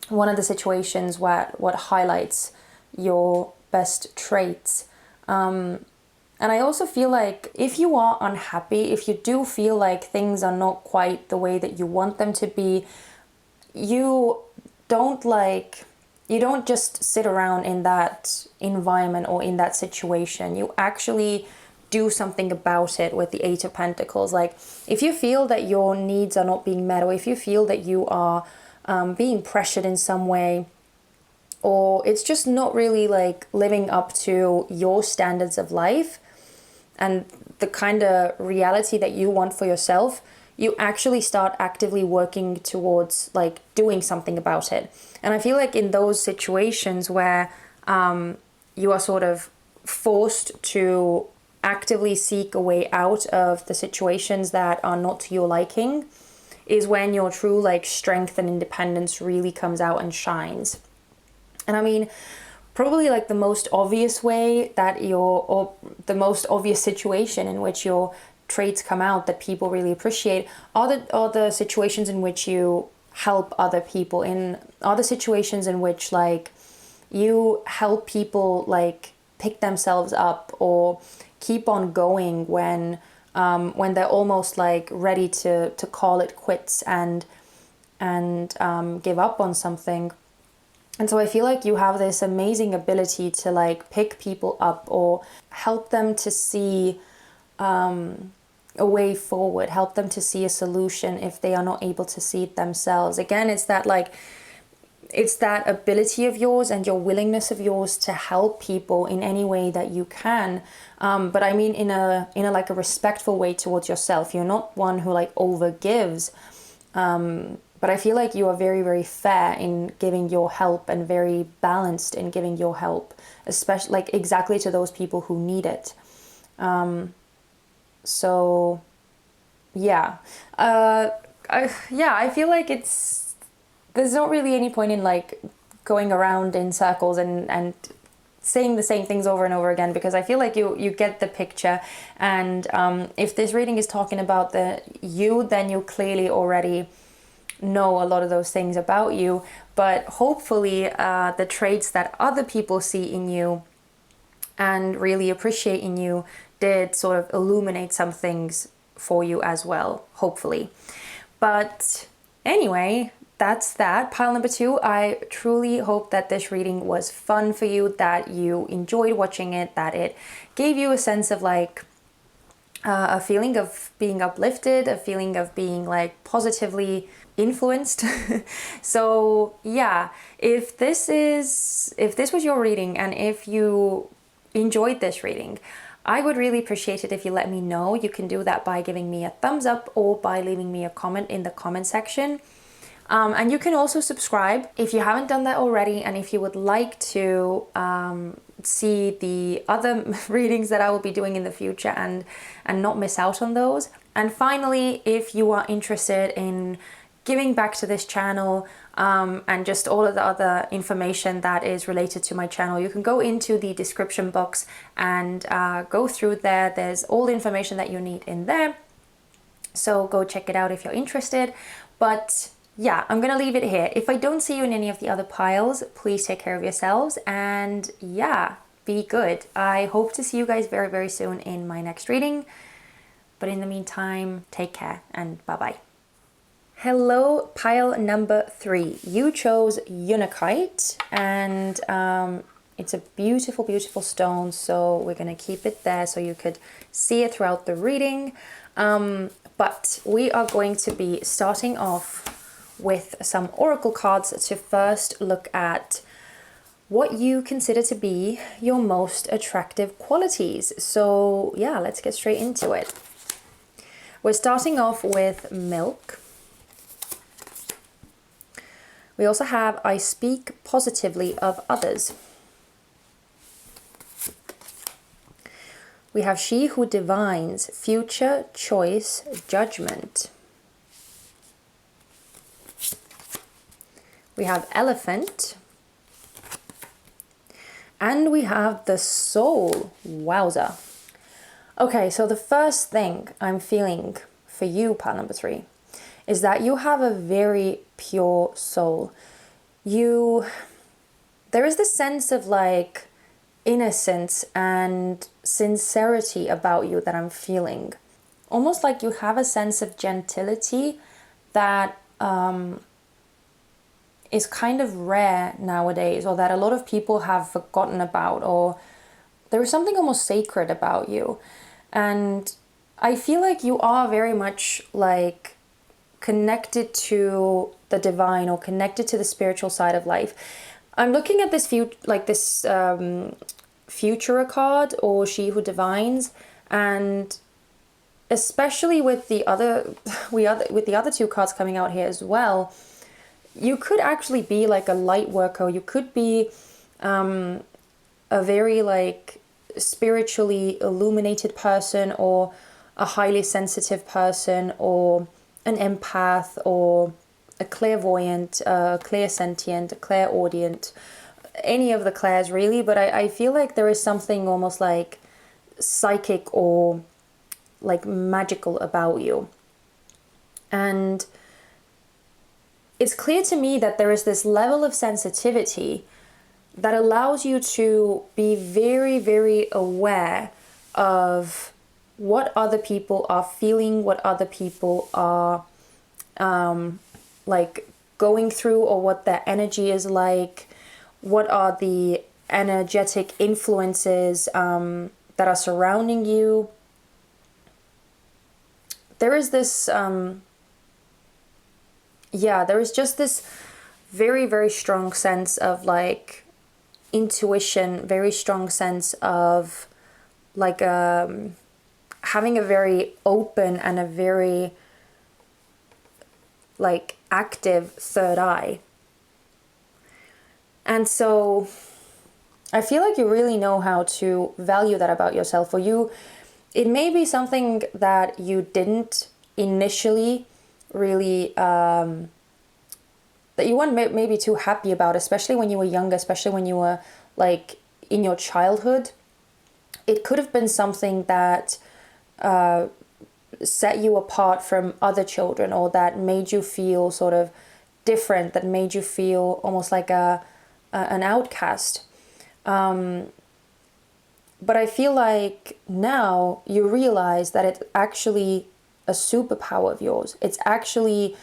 one of the situations what highlights your best traits. And I also feel like if you are unhappy, if you do feel like things are not quite the way that you want them to be, you don't just sit around in that environment or in that situation. You actually do something about it with the Eight of Pentacles. Like if you feel that your needs are not being met, or if you feel that you are being pressured in some way, or it's just not really like living up to your standards of life and the kind of reality that you want for yourself, you actually start actively working towards like doing something about it. And I feel like in those situations where you are sort of forced to actively seek a way out of the situations that are not to your liking is when your true like strength and independence really comes out and shines. And I mean, probably like the most obvious way that or the most obvious situation in which your traits come out that people really appreciate are the situations in which you help other people, are the situations in which like you help people like pick themselves up or keep on going when they're almost like ready to call it quits and give up on something. And so I feel like you have this amazing ability to like pick people up or help them to see a way forward, help them to see a solution if they are not able to see it themselves. Again, it's that ability of yours and your willingness of yours to help people in any way that you can. But I mean in a like a respectful way towards yourself. You're not one who like over gives. But I feel like you are very, very fair in giving your help and very balanced in giving your help, especially like exactly to those people who need it. So yeah, I feel like there's not really any point in like going around in circles and saying the same things over and over again, because I feel like you get the picture. And if this reading is talking about then you clearly already know a lot of those things about you. But hopefully the traits that other people see in you and really appreciate in you did sort of illuminate some things for you as well, hopefully. But anyway, that's that. Pile number 2. I truly hope that this reading was fun for you, that you enjoyed watching it, that it gave you a sense of like a feeling of being uplifted, a feeling of being like positively influenced. So yeah, if this was your reading and if you enjoyed this reading, I would really appreciate it if you let me know. You can do that by giving me a thumbs up or by leaving me a comment in the comment section. And you can also subscribe if you haven't done that already, and if you would like to see the other readings that I will be doing in the future and not miss out on those. And finally, if you are interested in giving back to this channel and just all of the other information that is related to my channel, you can go into the description box and go through there. There's all the information that you need in there, so go check it out if you're interested. But yeah, I'm gonna leave it here. If I don't see you in any of the other piles, please take care of yourselves, and yeah, be good. I hope to see you guys very, very soon in my next reading. But in the meantime, take care and bye-bye. Hello, pile number 3. You chose Unakite, and it's a beautiful, beautiful stone, so we're gonna keep it there so you could see it throughout the reading. But we are going to be starting off with some oracle cards to first look at what you consider to be your most attractive qualities. So yeah, let's get straight into it. We're starting off with milk. We also have I speak positively of others. We have she who divines, future, choice, judgment. We have elephant. And we have the soul. Wowza. Okay, so the first thing I'm feeling for you, pile number 3, is that you have a very pure soul. There is this sense of like innocence and sincerity about you that I'm feeling. Almost like you have a sense of gentility that is kind of rare nowadays, or that a lot of people have forgotten about, or there is something almost sacred about you. And I feel like you are very much like connected to the divine or connected to the spiritual side of life. I'm looking at this Futura card, or she who divines, and especially with the other 2 cards coming out here as well, you could actually be like a light worker. You could be a very like spiritually illuminated person, or a highly sensitive person, or an empath, or a clairvoyant, a clairsentient, a clairaudient, any of the clairs really. But I feel like there is something almost like psychic or like magical about you. And it's clear to me that there is this level of sensitivity that allows you to be very, very aware of what other people are feeling, what other people are like going through, or what their energy is like, what are the energetic influences that are surrounding you. There is this, there is just this very, very strong sense of like intuition, very strong sense of like having a very open and a very like active third eye. And so I feel like you really know how to value that about yourself. For you, it may be something that you didn't initially really that you weren't maybe too happy about, especially when you were younger, especially when you were like in your childhood. It could have been something that set you apart from other children, or that made you feel sort of different, that made you feel almost like an outcast. But I feel like now you realize that it's actually a superpower of yours. It's actually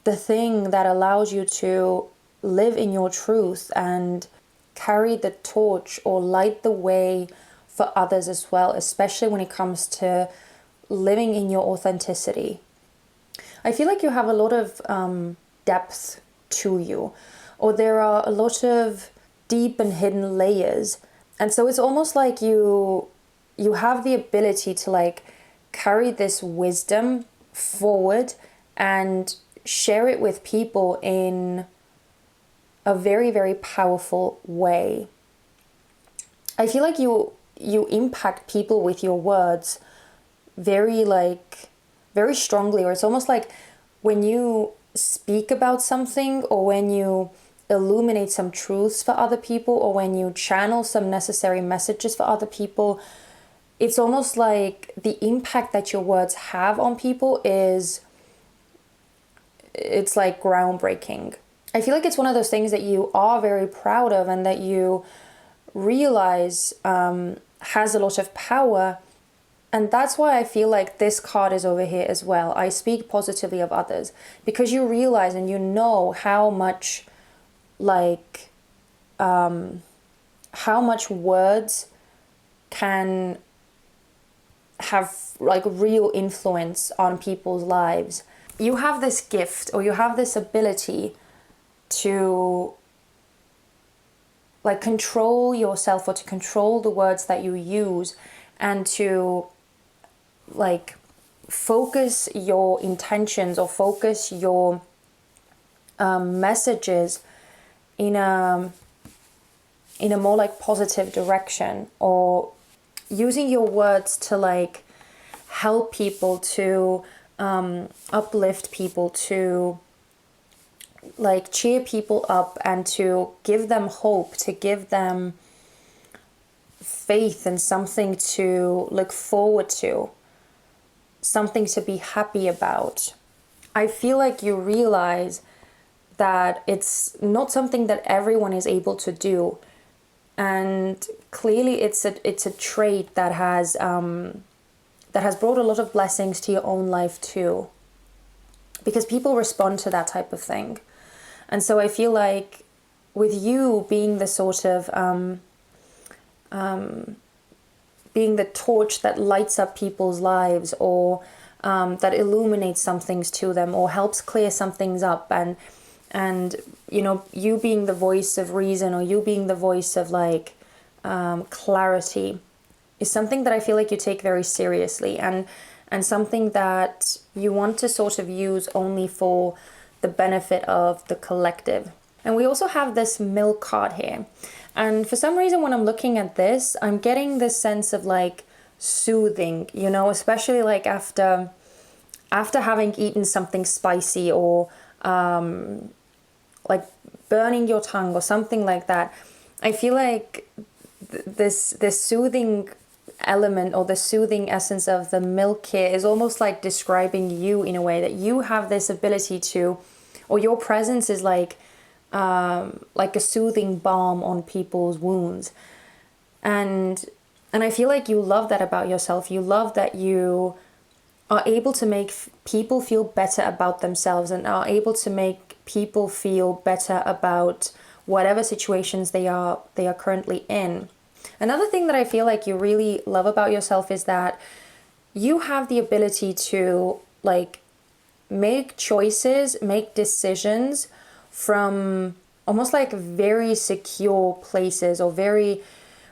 the thing that allows you to live in your truth and carry the torch or light the way for others as well, especially when it comes to living in your authenticity. I feel like you have a lot of depth to you, or there are a lot of deep and hidden layers. And so it's almost like you have the ability to like carry this wisdom forward and share it with people in a very, very powerful way. I feel like you impact people with your words very strongly, or it's almost like when you speak about something, or when you illuminate some truths for other people, or when you channel some necessary messages for other people, it's almost like the impact that your words have on people it's like groundbreaking. I feel like it's one of those things that you are very proud of, and that you realize has a lot of power. And that's why I feel like this card is over here as well. I speak positively of others, because you realize and you know how much how much words can have like real influence on people's lives. You have this gift, or you have this ability to like control yourself, or to control the words that you use, and to like focus your intentions, or focus your messages in a more like positive direction, or using your words to like help people, to uplift people, to like cheer people up, and to give them hope, to give them faith and something to look forward to, something to be happy about. I feel like you realize that it's not something that everyone is able to do, and clearly it's a trait that has brought a lot of blessings to your own life too, because people respond to that type of thing. And so I feel like with you being the sort of being the torch that lights up people's lives, or that illuminates some things to them, or helps clear some things up, and you know, you being the voice of reason, or you being the voice of like clarity, is something that I feel like you take very seriously, and something that you want to sort of use only for the benefit of the collective. And we also have this milk card here. And for some reason, when I'm looking at this, I'm getting this sense of like soothing, you know, especially like after having eaten something spicy, or like burning your tongue or something like that. I feel like this soothing element, or the soothing essence of the milk here, is almost like describing you in a way, that you have this ability to, or your presence is like a soothing balm on people's wounds. And I feel like you love that about yourself. You love that you are able to make people feel better about themselves, and are able to make people feel better about whatever situations they are currently in. Another thing that I feel like you really love about yourself is that you have the ability to like make choices, make decisions from almost like very secure places, or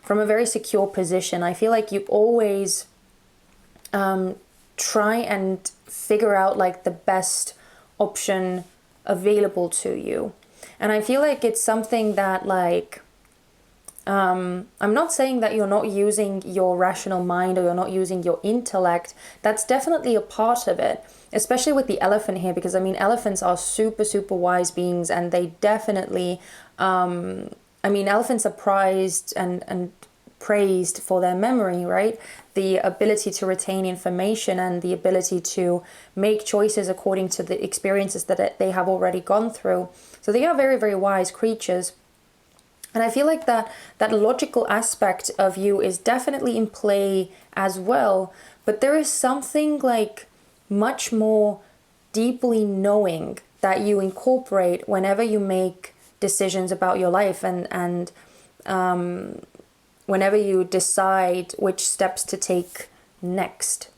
from a very secure position. I feel like you always try and figure out like the best option available to you. And I feel like it's something that like, I'm not saying that you're not using your rational mind, or you're not using your intellect. That's definitely a part of it, especially with the elephant here, because I mean, elephants are super, super wise beings, and they definitely, elephants are prized and praised for their memory, right? The ability to retain information, and the ability to make choices according to the experiences that they have already gone through. So they are very, very wise creatures. And I feel like that logical aspect of you is definitely in play as well. But there is something like much more deeply knowing that you incorporate whenever you make decisions about your life, and whenever you decide which steps to take next.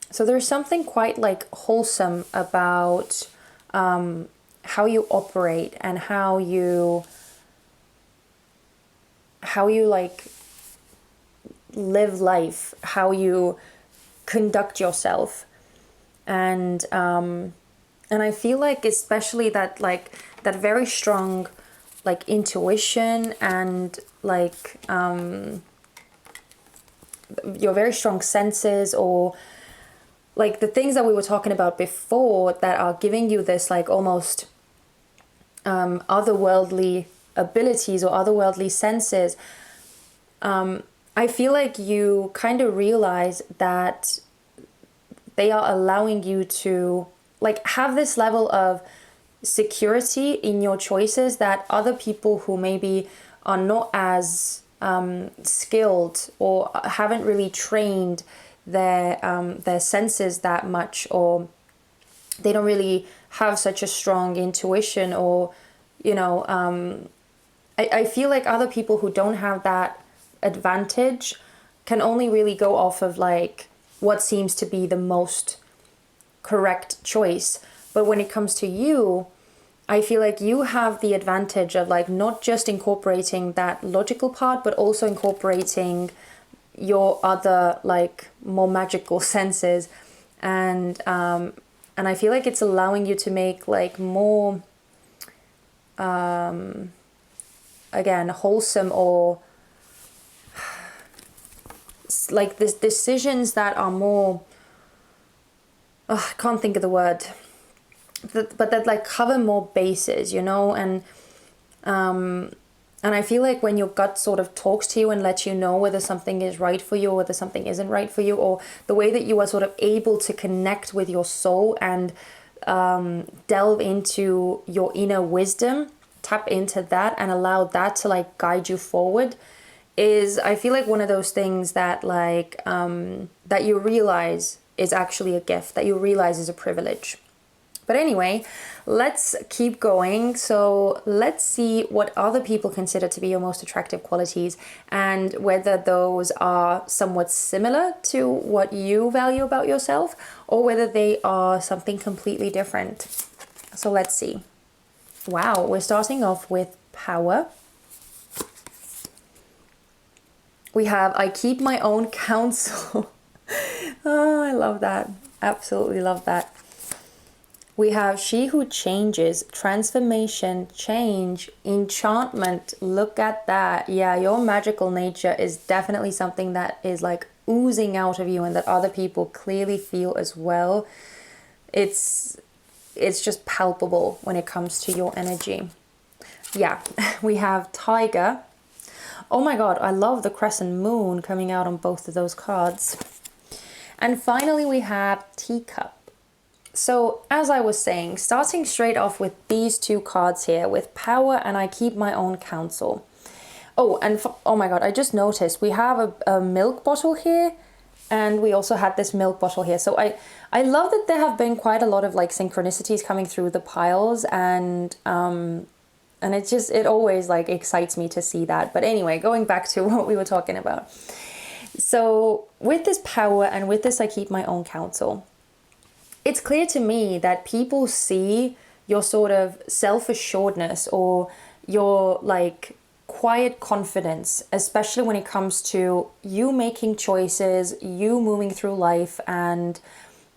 So there's something quite like wholesome about how you operate, and how you like live life, how you conduct yourself. And I feel like especially that very strong like intuition, and like your very strong senses, or like the things that we were talking about before, that are giving you this like almost otherworldly abilities, or otherworldly senses. I feel like you kind of realize that they are allowing you to like have this level of security in your choices, that other people who maybe are not as skilled, or haven't really trained their senses that much, or they don't really have such a strong intuition, or you know, I feel like other people who don't have that advantage can only really go off of like what seems to be the most correct choice. But when it comes to you, I feel like you have the advantage of like not just incorporating that logical part, but also incorporating your other like more magical senses. And I feel like it's allowing you to make like more again wholesome, or like this decisions that are more I can't think of the word, but that like cover more bases, you know. And I feel like when your gut sort of talks to you and lets you know whether something is right for you, or whether something isn't right for you, or the way that you are sort of able to connect with your soul and delve into your inner wisdom, tap into that and allow that to like guide you forward, is I feel like one of those things that like that you realize is actually a gift, that you realize is a privilege. But anyway, let's keep going. So let's see what other people consider to be your most attractive qualities, and whether those are somewhat similar to what you value about yourself, or whether they are something completely different. So let's see. Wow, we're starting off with power. We have, I keep my own counsel. Oh, I love that. Absolutely love that. We have she who changes, transformation, change, enchantment. Look at that. Yeah, your magical nature is definitely something that is like oozing out of you and that other people clearly feel as well. It's just palpable when it comes to your energy. Yeah, we have tiger. Oh my god, I love the crescent moon coming out on both of those cards. And finally we have teacup. So as I was saying, starting straight off with these two cards here, with power and I keep my own counsel. Oh, and oh my god, I just noticed we have a milk bottle here, and we also had this milk bottle here. So I love that there have been quite a lot of like synchronicities coming through the piles, and it always like excites me to see that. But anyway, going back to what we were talking about. So with this power and with this I keep my own counsel, it's clear to me that people see your sort of self-assuredness or your like quiet confidence, especially when it comes to you making choices, you moving through life and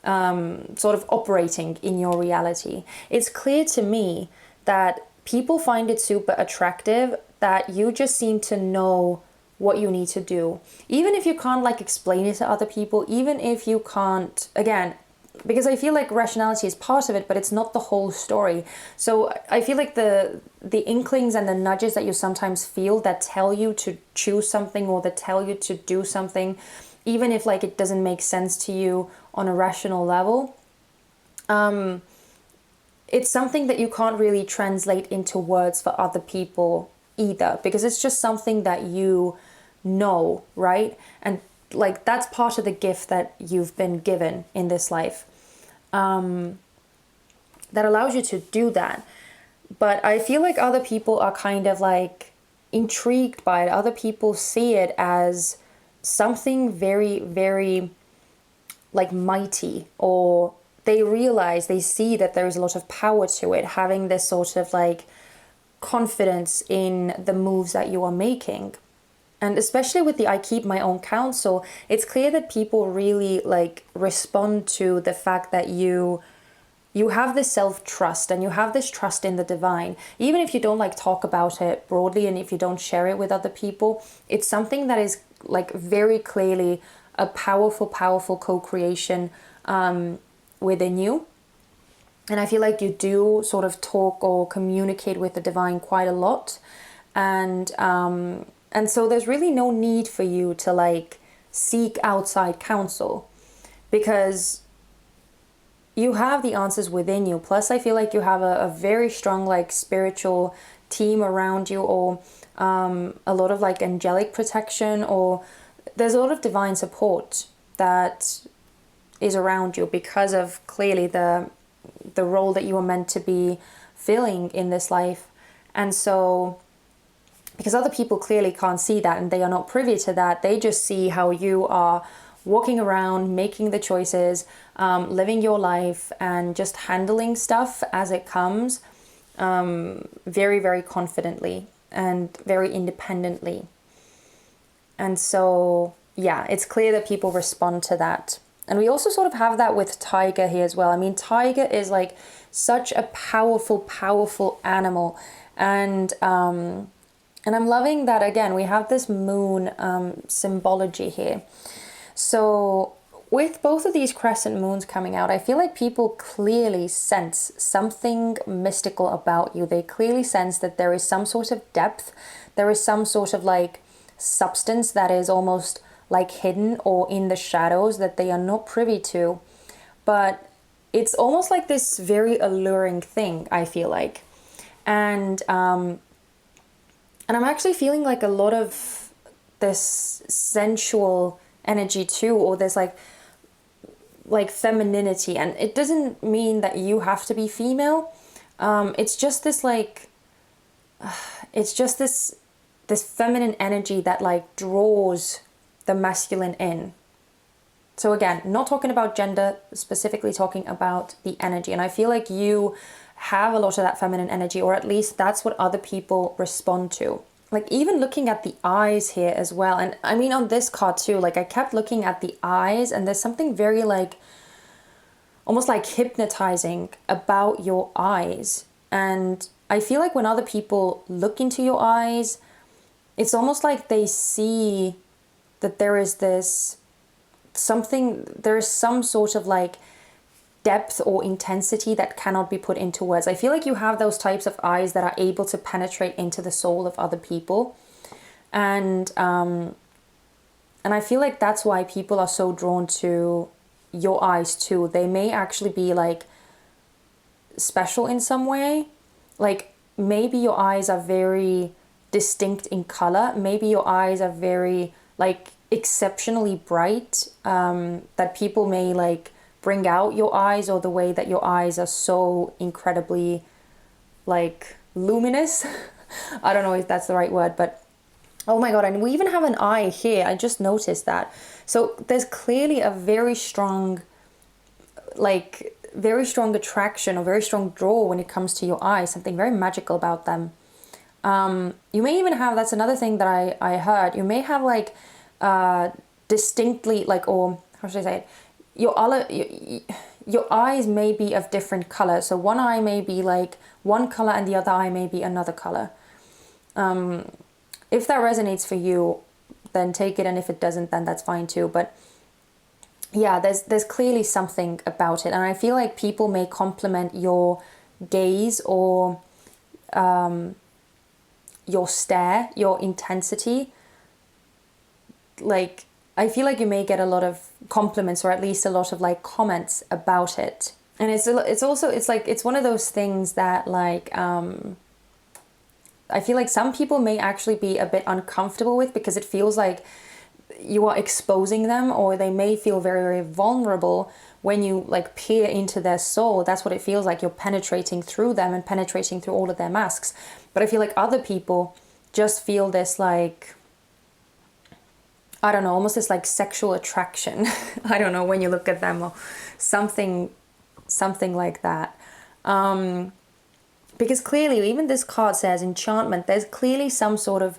sort of operating in your reality. It's clear to me that people find it super attractive that you just seem to know what you need to do. Even if you can't like explain it to other people, even if you can't, again, because I feel like rationality is part of it, but it's not the whole story. So I feel like the inklings and the nudges that you sometimes feel that tell you to choose something or that tell you to do something, even if like it doesn't make sense to you on a rational level, it's something that you can't really translate into words for other people either, because it's just something that you know, right? And like that's part of the gift that you've been given in this life, that allows you to do that. But I feel like other people are kind of like intrigued by it. Other people see it as something very, very like mighty, or they realize, they see that there's a lot of power to it, having this sort of like confidence in the moves that you are making. And especially with the I keep my own counsel, it's clear that people really like respond to the fact that you have this self-trust and you have this trust in the divine. Even if you don't like talk about it broadly and if you don't share it with other people, it's something that is like very clearly a powerful, powerful co-creation within you. And I feel like you do sort of talk or communicate with the divine quite a lot. And so there's really no need for you to like seek outside counsel, because you have the answers within you. Plus I feel like you have a very strong like spiritual team around you, or a lot of like angelic protection, or there's a lot of divine support that is around you because of clearly the role that you are meant to be filling in this life. And so because other people clearly can't see that and they are not privy to that, they just see how you are walking around, making the choices, living your life and just handling stuff as it comes, very, very confidently and very independently. And so, yeah, it's clear that people respond to that. And we also sort of have that with tiger here as well. I mean, tiger is like such a powerful, powerful animal. And I'm loving that, again, we have this moon symbology here. So with both of these crescent moons coming out, I feel like people clearly sense something mystical about you. They clearly sense that there is some sort of depth. There is some sort of like substance that is almost like hidden or in the shadows that they are not privy to. But it's almost like this very alluring thing, I feel like. And I'm actually feeling like a lot of this sensual energy too, or there's like femininity. And it doesn't mean that you have to be female. It's just this like, it's just this feminine energy that like draws the masculine in. So again, not talking about gender, specifically talking about the energy. And I feel like you have a lot of that feminine energy, or at least that's what other people respond to. Like even looking at the eyes here as well. And I mean on this card too, like I kept looking at the eyes and there's something very like, almost like hypnotizing about your eyes. And I feel like when other people look into your eyes, it's almost like they see that there is some sort of like depth or intensity that cannot be put into words. I feel like you have those types of eyes that are able to penetrate into the soul of other people. And I feel like that's why people are so drawn to your eyes too. They may actually be like special in some way. Like maybe your eyes are very distinct in color. Maybe your eyes are very like exceptionally bright, that people may like bring out your eyes, or the way that your eyes are so incredibly like luminous. I don't know if that's the right word, but oh my god, and we even have an eye here. I just noticed that. So there's clearly a very strong attraction or very strong draw when it comes to your eyes, something very magical about them. You may even have, that's another thing that I heard, you may have like distinctly like, or how should I say it, your eyes may be of different colors. So one eye may be like one color and the other eye may be another color. If that resonates for you, then take it, and if it doesn't, then that's fine too. But yeah, there's clearly something about it, and I feel like people may compliment your gaze or your stare, your intensity. Like I feel like you may get a lot of compliments, or at least a lot of like comments about it. And it's one of those things that like I feel like some people may actually be a bit uncomfortable with, because it feels like you are exposing them, or they may feel very, very vulnerable when you like peer into their soul. That's what it feels like. You're penetrating through them and penetrating through all of their masks. But I feel like other people just feel this like, I don't know, almost this like sexual attraction. I don't know, when you look at them, or something like that. Because clearly, even this card says enchantment. There's clearly some sort of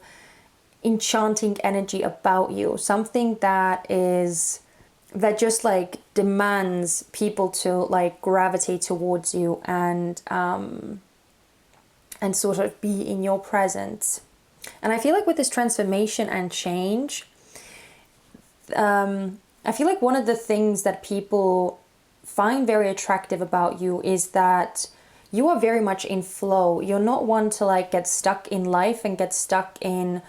enchanting energy about you. Something that just like demands people to like gravitate towards you and sort of be in your presence. And I feel like with this transformation and change, I feel like one of the things that people find very attractive about you is that you are very much in flow. You're not one to like get stuck in life and get stuck in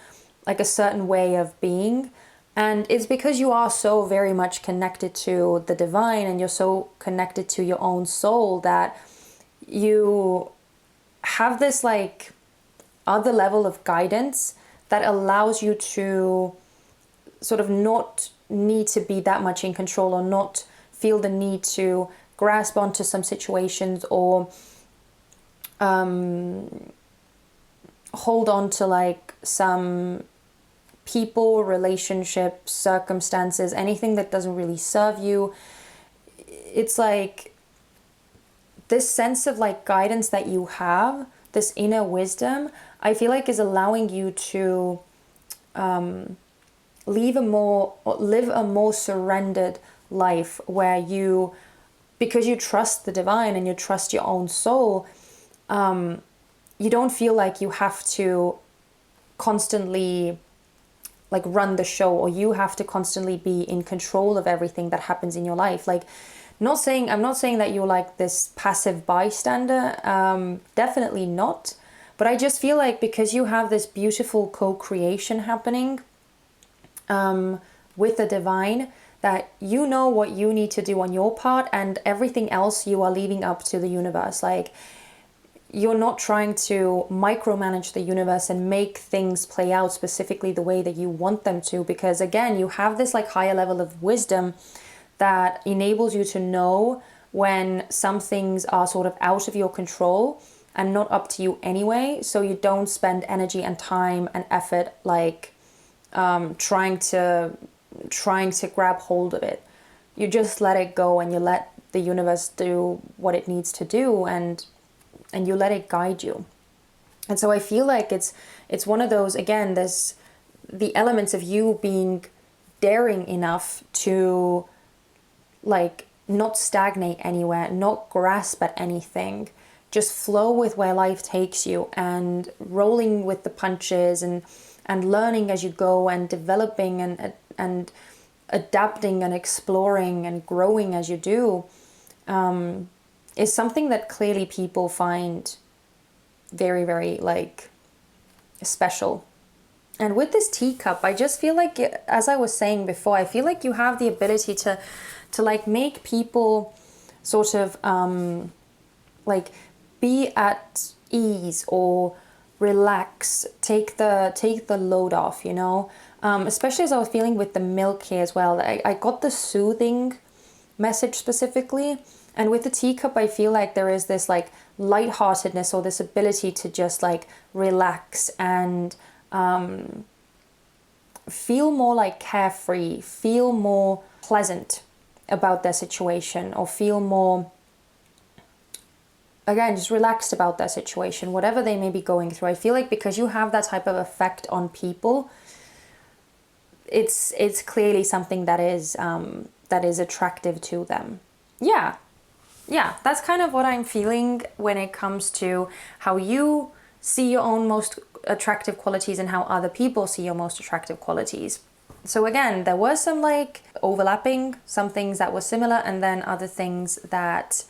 like a certain way of being. And it's because you are so very much connected to the divine, and you're so connected to your own soul, that you have this like other level of guidance that allows you to sort of not need to be that much in control, or not feel the need to grasp onto some situations, or hold on to like some people, relationships, circumstances, anything that doesn't really serve you. It's like this sense of like guidance that you have, this inner wisdom, I feel like is allowing you to live a more surrendered life, where you, because you trust the divine and you trust your own soul, you don't feel like you have to constantly like run the show, or you have to constantly be in control of everything that happens in your life. Like, I'm not saying that you're like this passive bystander, definitely not. But I just feel like because you have this beautiful co-creation happening with the divine, that you know what you need to do on your part, and everything else you are leaving up to the universe. Like, you're not trying to micromanage the universe and make things play out specifically the way that you want them to, because again, you have this like higher level of wisdom that enables you to know when some things are sort of out of your control and not up to you anyway, so you don't spend energy and time and effort like trying to grab hold of it. You just let it go, and you let the universe do what it needs to do, and you let it guide you. And so I feel like it's one of those, again, there's the elements of you being daring enough to like not stagnate anywhere, not grasp at anything, just flow with where life takes you and rolling with the punches and learning as you go and developing and adapting and exploring and growing as you do, is something that clearly people find very, very like special. And with this teacup, I just feel like, as I was saying before, I feel like you have the ability to like make people sort of like be at ease or relax, take the load off, you know. Especially as I was feeling with the milk here as well. I got the soothing message specifically. And with the teacup, I feel like there is this like lightheartedness or this ability to just like relax and feel more like carefree, feel more pleasant about their situation, or feel more, again, just relaxed about their situation, whatever they may be going through. I feel like because you have that type of effect on people, it's clearly something that is attractive to them. Yeah, that's kind of what I'm feeling when it comes to how you see your own most attractive qualities and how other people see your most attractive qualities. So again, there was some like overlapping, some things that were similar, and then other things that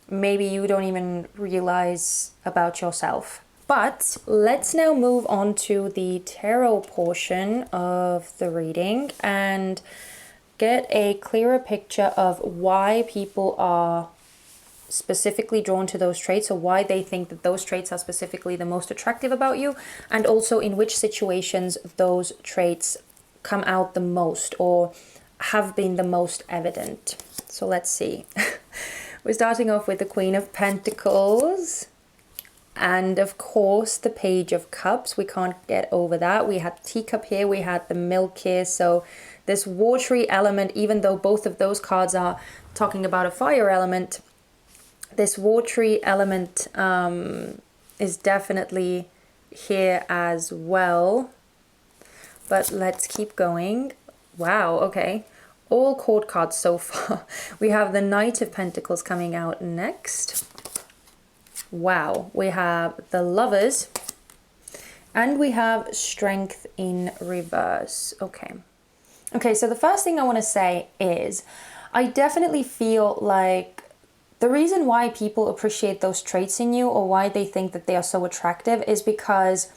maybe you don't even realize about yourself. But let's now move on to the tarot portion of the reading and get a clearer picture of why people are specifically drawn to those traits, or why they think that those traits are specifically the most attractive about you, and also in which situations those traits come out the most or have been the most evident. So let's see. We're starting off with the Queen of Pentacles. And of course, the Page of Cups. We can't get over that. We had teacup here. We had the milk here. So this watery element, even though both of those cards are talking about a fire element, this watery element is definitely here as well. But let's keep going. Wow, okay. All court cards so far. We have the Knight of Pentacles coming out next. Wow, we have the Lovers, and we have Strength in reverse. Okay, so the first thing I want to say is I definitely feel like the reason why people appreciate those traits in you, or why they think that they are so attractive, is because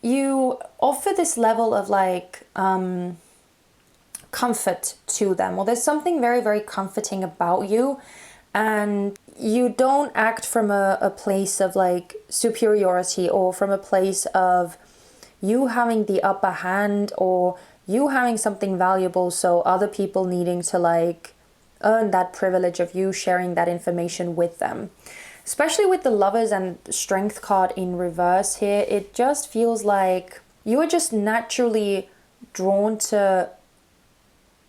you offer this level of like comfort to them, or there's something very, very comforting about you. And you don't act from a place of like superiority, or from a place of you having the upper hand, or you having something valuable, so other people needing to like earn that privilege of you sharing that information with them. Especially with the Lovers and Strength card in reverse here, it just feels like you are just naturally drawn to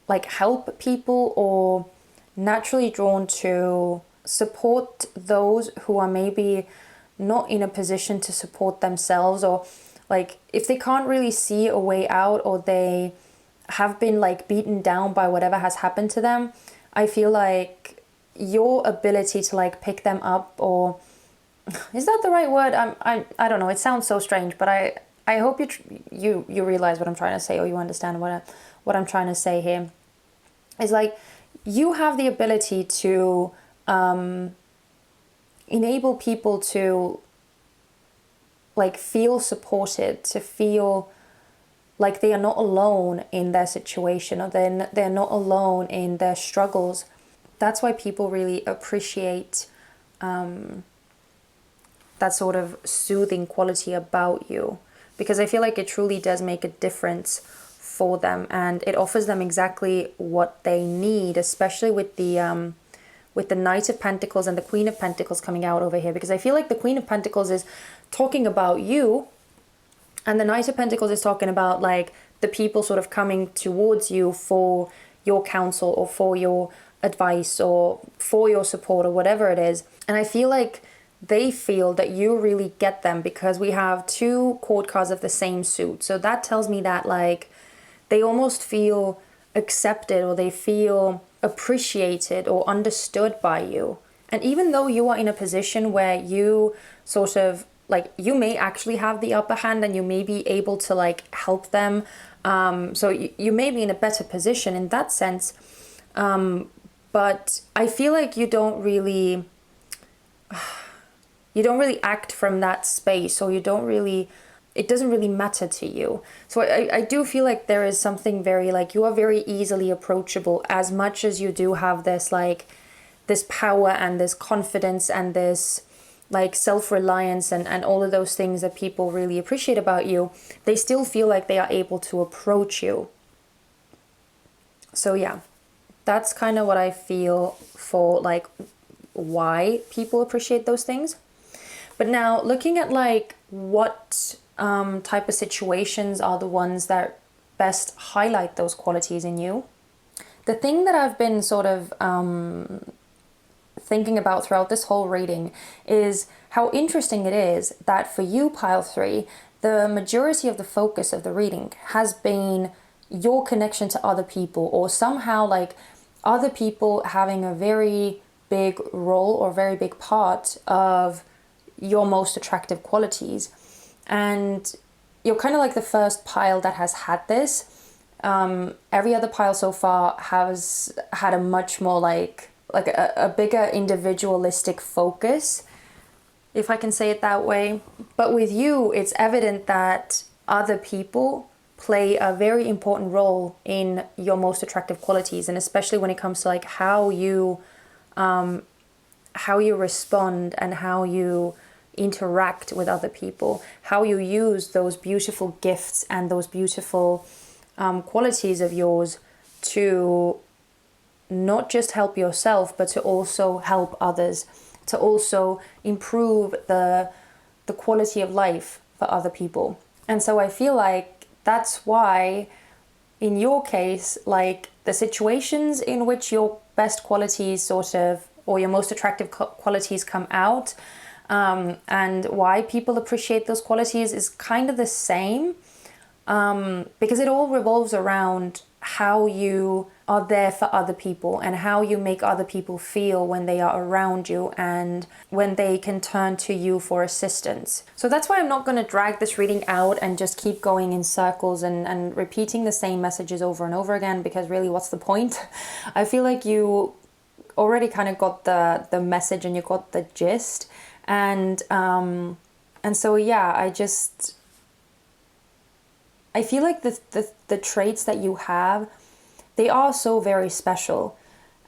like help people, or naturally drawn to support those who are maybe not in a position to support themselves, or like if they can't really see a way out, or they have been like beaten down by whatever has happened to them. I feel like your ability to like pick them up, or is that the right word? I don't know. It sounds so strange, but I hope you realize what I'm trying to say, or you understand what I'm trying to say here. Is like you have the ability to enable people to like feel supported, to feel like they are not alone in their situation, or they're not alone in their struggles. That's why people really appreciate that sort of soothing quality about you, because I feel like it truly does make a difference for them, and it offers them exactly what they need, especially with the Knight of Pentacles and the Queen of Pentacles coming out over here, because I feel like the Queen of Pentacles is talking about you, and the Knight of Pentacles is talking about like the people sort of coming towards you for your counsel, or for your advice, or for your support, or whatever it is. And I feel like they feel that you really get them, because we have two court cards of the same suit. So that tells me that like they almost feel accepted, or they feel appreciated or understood by you. And even though you are in a position where you sort of like, you may actually have the upper hand and you may be able to like help them. So you may be in a better position in that sense. But I feel like you don't really act from that space, or it doesn't really matter to you. So I do feel like there is something very like, you are very easily approachable, as much as you do have this like this power and this confidence and this like self-reliance and all of those things that people really appreciate about you. They still feel like they are able to approach you. So yeah, that's kind of what I feel for like why people appreciate those things. But now looking at like what type of situations are the ones that best highlight those qualities in you. The thing that I've been sort of thinking about throughout this whole reading is how interesting it is that for you, pile 3, the majority of the focus of the reading has been your connection to other people, or somehow like other people having a very big role or very big part of your most attractive qualities. And you're kind of like the first pile that has had this. Every other pile so far has had a much more like a bigger individualistic focus, if I can say it that way. But with you, it's evident that other people play a very important role in your most attractive qualities, and especially when it comes to like how you respond and how you interact with other people, how you use those beautiful gifts and those beautiful qualities of yours to not just help yourself, but to also help others, to also improve the quality of life for other people. And so I feel like that's why, in your case, like the situations in which your best qualities sort of, or your most attractive qualities come out, and why people appreciate those qualities is kind of the same, because it all revolves around how you are there for other people and how you make other people feel when they are around you and when they can turn to you for assistance. So that's why I'm not going to drag this reading out and just keep going in circles and repeating the same messages over and over again, because really, what's the point? I feel like you already kind of got the message and you got the gist. And so yeah, I feel like the traits that you have, they are so very special.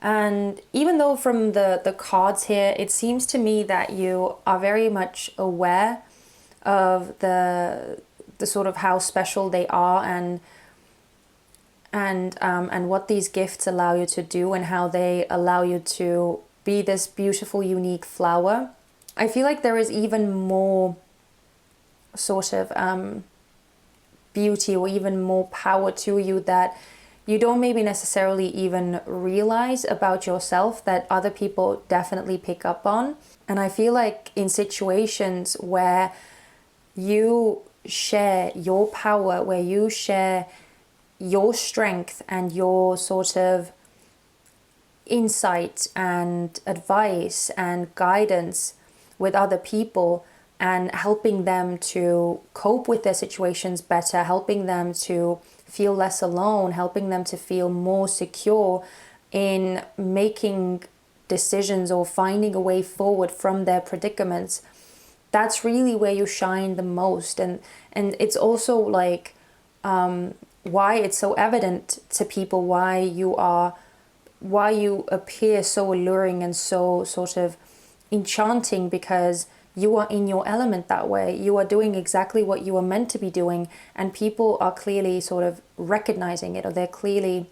And even though from the cards here, it seems to me that you are very much aware of the sort of how special they are and what these gifts allow you to do and how they allow you to be this beautiful, unique flower. I feel like there is even more sort of beauty or even more power to you that you don't maybe necessarily even realize about yourself, that other people definitely pick up on. And I feel like in situations where you share your power, where you share your strength and your sort of insight and advice and guidance with other people, and helping them to cope with their situations better, helping them to feel less alone, helping them to feel more secure in making decisions or finding a way forward from their predicaments, that's really where you shine the most. And it's also like why it's so evident to people why you appear so alluring and so sort of enchanting, because you are in your element that way. You are doing exactly what you are meant to be doing, and people are clearly sort of recognizing it, or they're clearly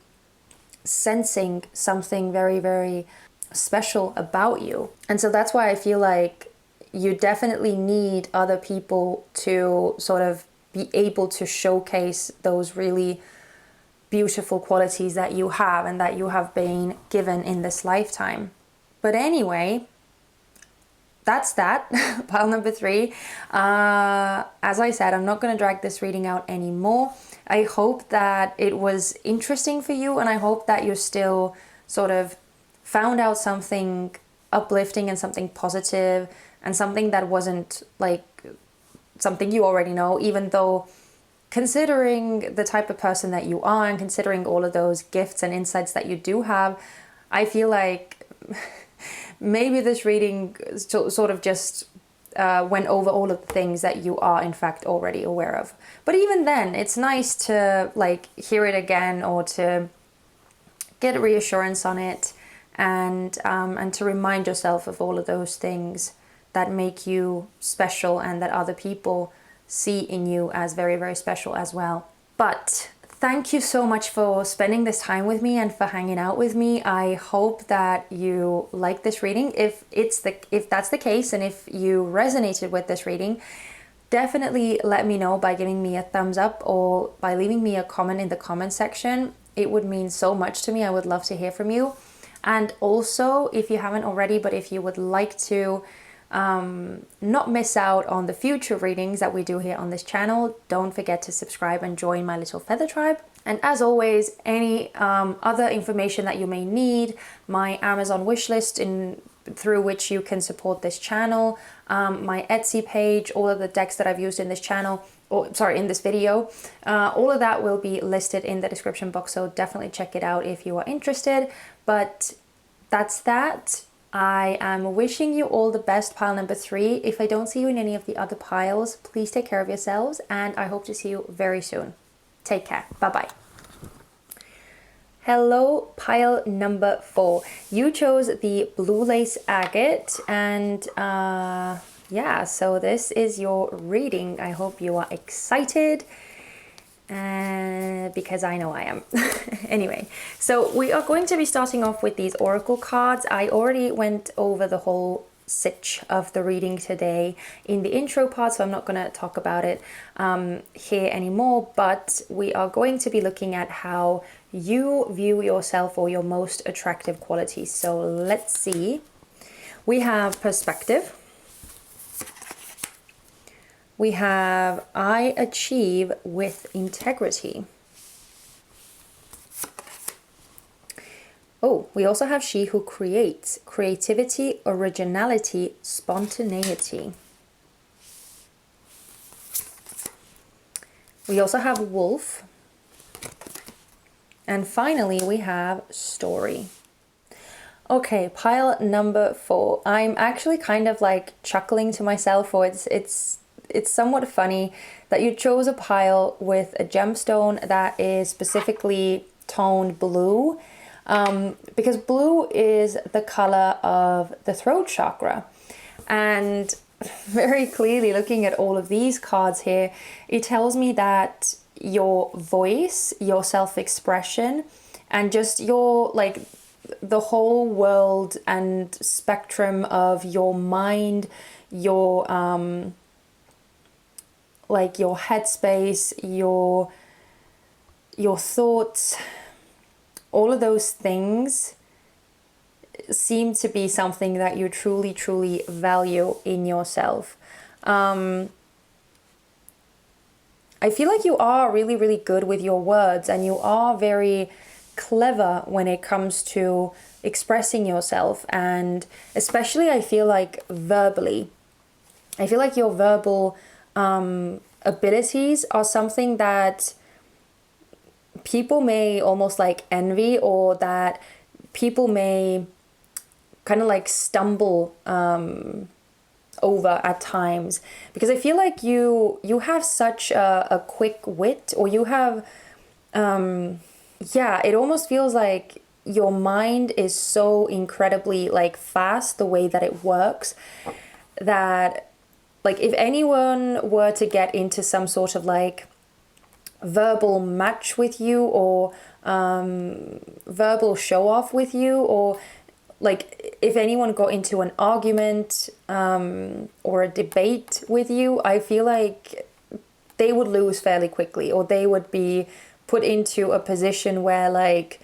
sensing something very, very special about you. And so that's why I feel like you definitely need other people to sort of be able to showcase those really beautiful qualities that you have and that you have been given in this lifetime. But anyway, that's that. Pile number 3. As I said, I'm not going to drag this reading out anymore. I hope that it was interesting for you, and I hope that you're still sort of found out something uplifting and something positive and something that wasn't like something you already know, even though considering the type of person that you are and considering all of those gifts and insights that you do have, I feel like maybe this reading sort of just went over all of the things that you are in fact already aware of. But even then, it's nice to like hear it again or to get reassurance on it, and to remind yourself of all of those things that make you special and that other people see in you as very, very special as well. But thank you so much for spending this time with me and for hanging out with me. I hope that you like this reading. If that's the case, and if you resonated with this reading, definitely let me know by giving me a thumbs up or by leaving me a comment in the comment section. It would mean so much to me. I would love to hear from you. And also, if you haven't already, but if you would like to not miss out on the future readings that we do here on this channel, don't forget to subscribe and join my little feather tribe. And as always, any other information that you may need, my Amazon wishlist through which you can support this channel, my Etsy page, all of the decks that I've used in this channel, in this video, all of that will be listed in the description box, so definitely check it out if you are interested. But that's that. I am wishing you all the best, pile number 3. If I don't see you in any of the other piles, please take care of yourselves, and I hope to see you very soon. Take care. Bye-bye. Hello, pile number 4. You chose the blue lace agate, and yeah, so this is your reading. I hope you are excited, because I know I am. Anyway, so we are going to be starting off with these oracle cards. I already went over the whole sitch of the reading today in the intro part, so I'm not going to talk about it here anymore, but we are going to be looking at how you view yourself or your most attractive qualities. So let's see. We have perspective. We have I achieve with integrity. Oh, we also have she who creates, creativity, originality, spontaneity. We also have wolf. And finally, we have story. Okay, pile number 4. I'm actually kind of like chuckling to myself, or it's somewhat funny that you chose a pile with a gemstone that is specifically toned blue, because blue is the color of the throat chakra. And very clearly, looking at all of these cards here, it tells me that your voice, your self-expression, and just your like the whole world and spectrum of your mind, your like your headspace, your thoughts, all of those things seem to be something that you truly, truly value in yourself. I feel like you are really, really good with your words, and you are very clever when it comes to expressing yourself, and especially I feel like verbally. I feel like your verbal abilities are something that people may almost like envy, or that people may kind of like stumble over at times, because I feel like you have such a quick wit, or you have yeah, it almost feels like your mind is so incredibly like fast, the way that it works, that like if anyone were to get into some sort of like verbal match with you, or verbal show off with you, or like if anyone got into an argument or a debate with you, I feel like they would lose fairly quickly, or they would be put into a position where like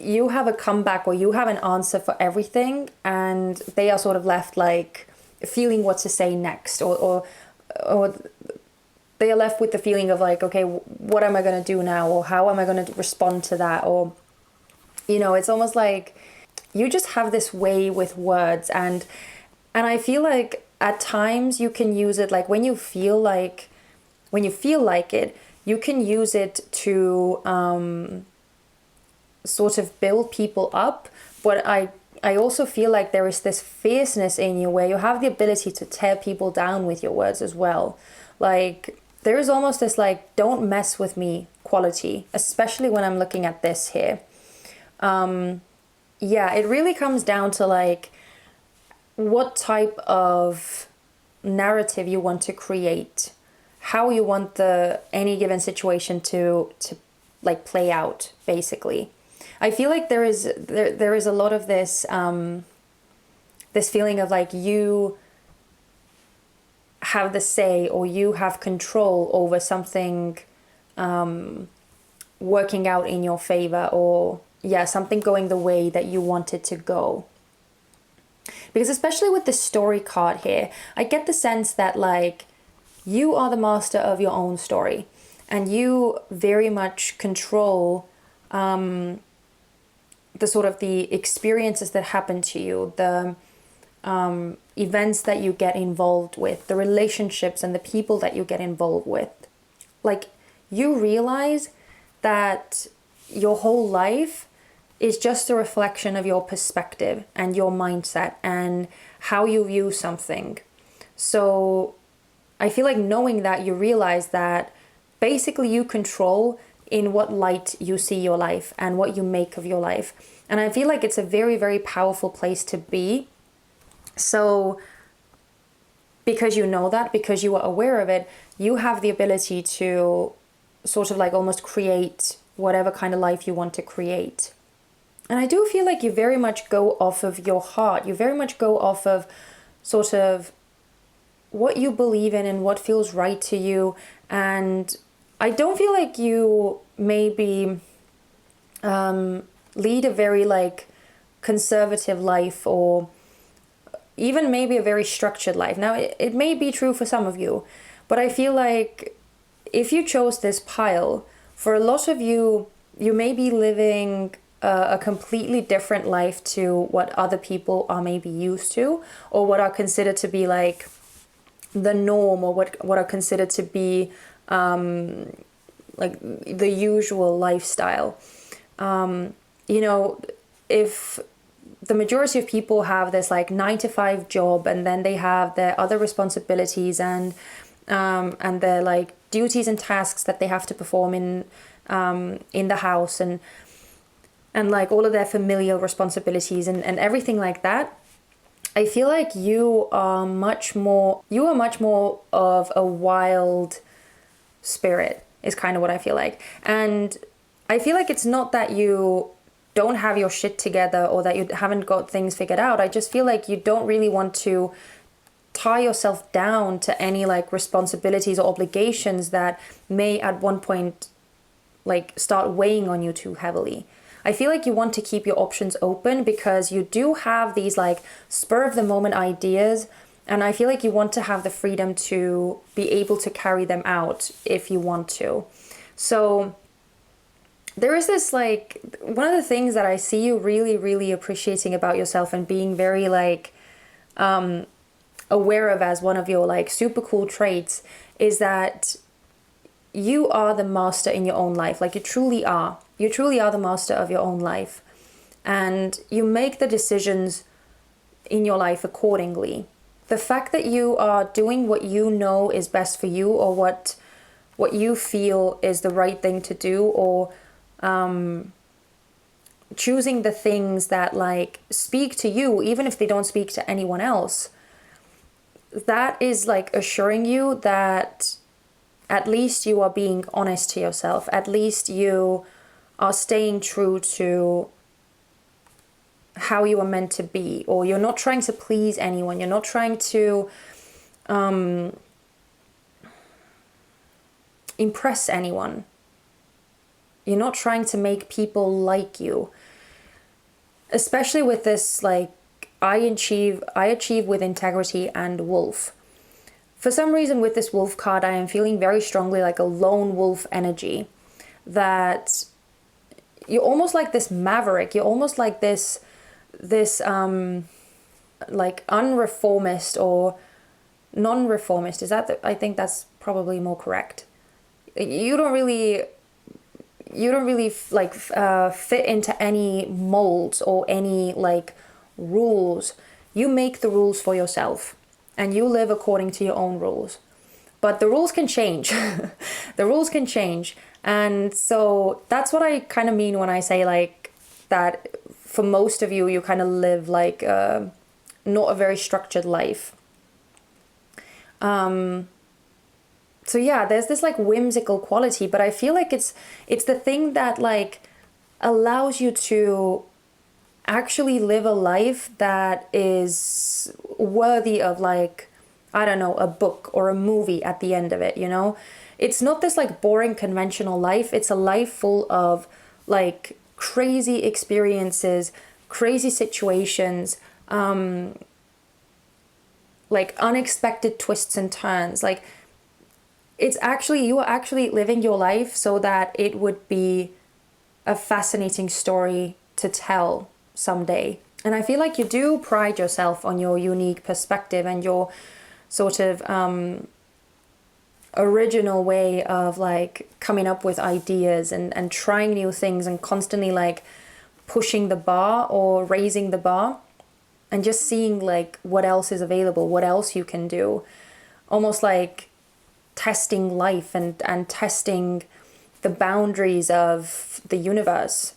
you have a comeback or you have an answer for everything, and they are sort of left like feeling what to say next, or they are left with the feeling of like, okay, what am I going to do now, or how am I going to respond to that, or it's almost like you just have this way with words, and I feel like at times you can use it, like when you feel like it, you can use it to sort of build people up. But I also feel like there is this fierceness in you where you have the ability to tear people down with your words as well. Like there is almost this like, don't mess with me quality, especially when I'm looking at this here. Yeah, it really comes down to like what type of narrative you want to create, how you want any given situation to like play out, basically. I feel like there is a lot of this this feeling of like you have the say, or you have control over something working out in your favor, or something going the way that you want it to go. Because especially with the story card here, I get the sense that like you are the master of your own story, and you very much control the sort of the experiences that happen to you, the events that you get involved with, the relationships and the people that you get involved with. Like you realize that your whole life is just a reflection of your perspective and your mindset and how you view something. So I feel like knowing that, you realize that basically you control in what light you see your life and what you make of your life. And I feel like it's a very, very powerful place to be. So because you know that, because you are aware of it, you have the ability to sort of like almost create whatever kind of life you want to create. And I do feel like you very much go off of your heart. You very much go off of sort of what you believe in and what feels right to you. And I don't feel like you maybe lead a very like conservative life, or even maybe a very structured life. Now, it may be true for some of you, but I feel like if you chose this pile, for a lot of you, you may be living a completely different life to what other people are maybe used to, or what are considered to be like the norm, or what are considered to be like the usual lifestyle. If the majority of people have this like 9-to-5 job, and then they have their other responsibilities and their like duties and tasks that they have to perform in the house, and like all of their familial responsibilities and everything like that, I feel like you are much more of a wild spirit, is kind of what I feel like. And I feel like it's not that you don't have your shit together or that you haven't got things figured out. I just feel like you don't really want to tie yourself down to any like responsibilities or obligations that may at one point like start weighing on you too heavily. I feel like you want to keep your options open, because you do have these like spur of the moment ideas, and I feel like you want to have the freedom to be able to carry them out if you want to. So there is this like, one of the things that I see you really, really appreciating about yourself and being very like aware of as one of your like super cool traits, is that you are the master in your own life. Like you truly are. You truly are the master of your own life. And you make the decisions in your life accordingly. The fact that you are doing what you know is best for you, or what you feel is the right thing to do, or choosing the things that like speak to you, even if they don't speak to anyone else, that is like assuring you that at least you are being honest to yourself. At least you are staying true to how you are meant to be, or you're not trying to please anyone. You're not trying to impress anyone. You're not trying to make people like you. Especially with this, like, I achieve with integrity and wolf. For some reason with this wolf card, I am feeling very strongly like a lone wolf energy. That you're almost like this maverick. You're almost like this like unreformist or non-reformist. Is that I think that's probably more correct. You don't really like fit into any molds or any like rules. You make the rules for yourself and you live according to your own rules. But the rules can change. The rules can change. And so that's what I kind of mean when I say like that for most of you, you kind of live like not a very structured life. So yeah, there's this like whimsical quality, but I feel like it's the thing that like allows you to actually live a life that is worthy of like, I don't know, a book or a movie at the end of it, you know? It's not this like boring conventional life. It's a life full of like crazy experiences, crazy situations, like unexpected twists and turns. Like it's actually, you are actually living your life so that it would be a fascinating story to tell someday. And I feel like you do pride yourself on your unique perspective and your sort of original way of like coming up with ideas and trying new things and constantly like pushing the bar or raising the bar and just seeing like what else is available, what else you can do. Almost like testing life and testing the boundaries of the universe,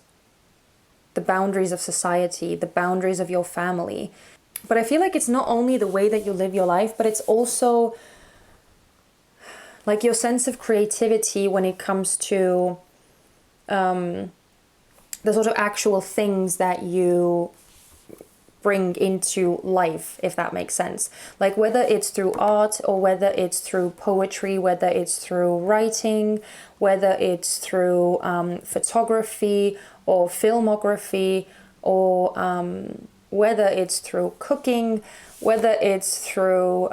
the boundaries of society, the boundaries of your family. But I feel like it's not only the way that you live your life, but it's also like your sense of creativity when it comes to the sort of actual things that you bring into life, if that makes sense. Like whether it's through art or whether it's through poetry, whether it's through writing, whether it's through photography or filmography, or whether it's through cooking, whether it's through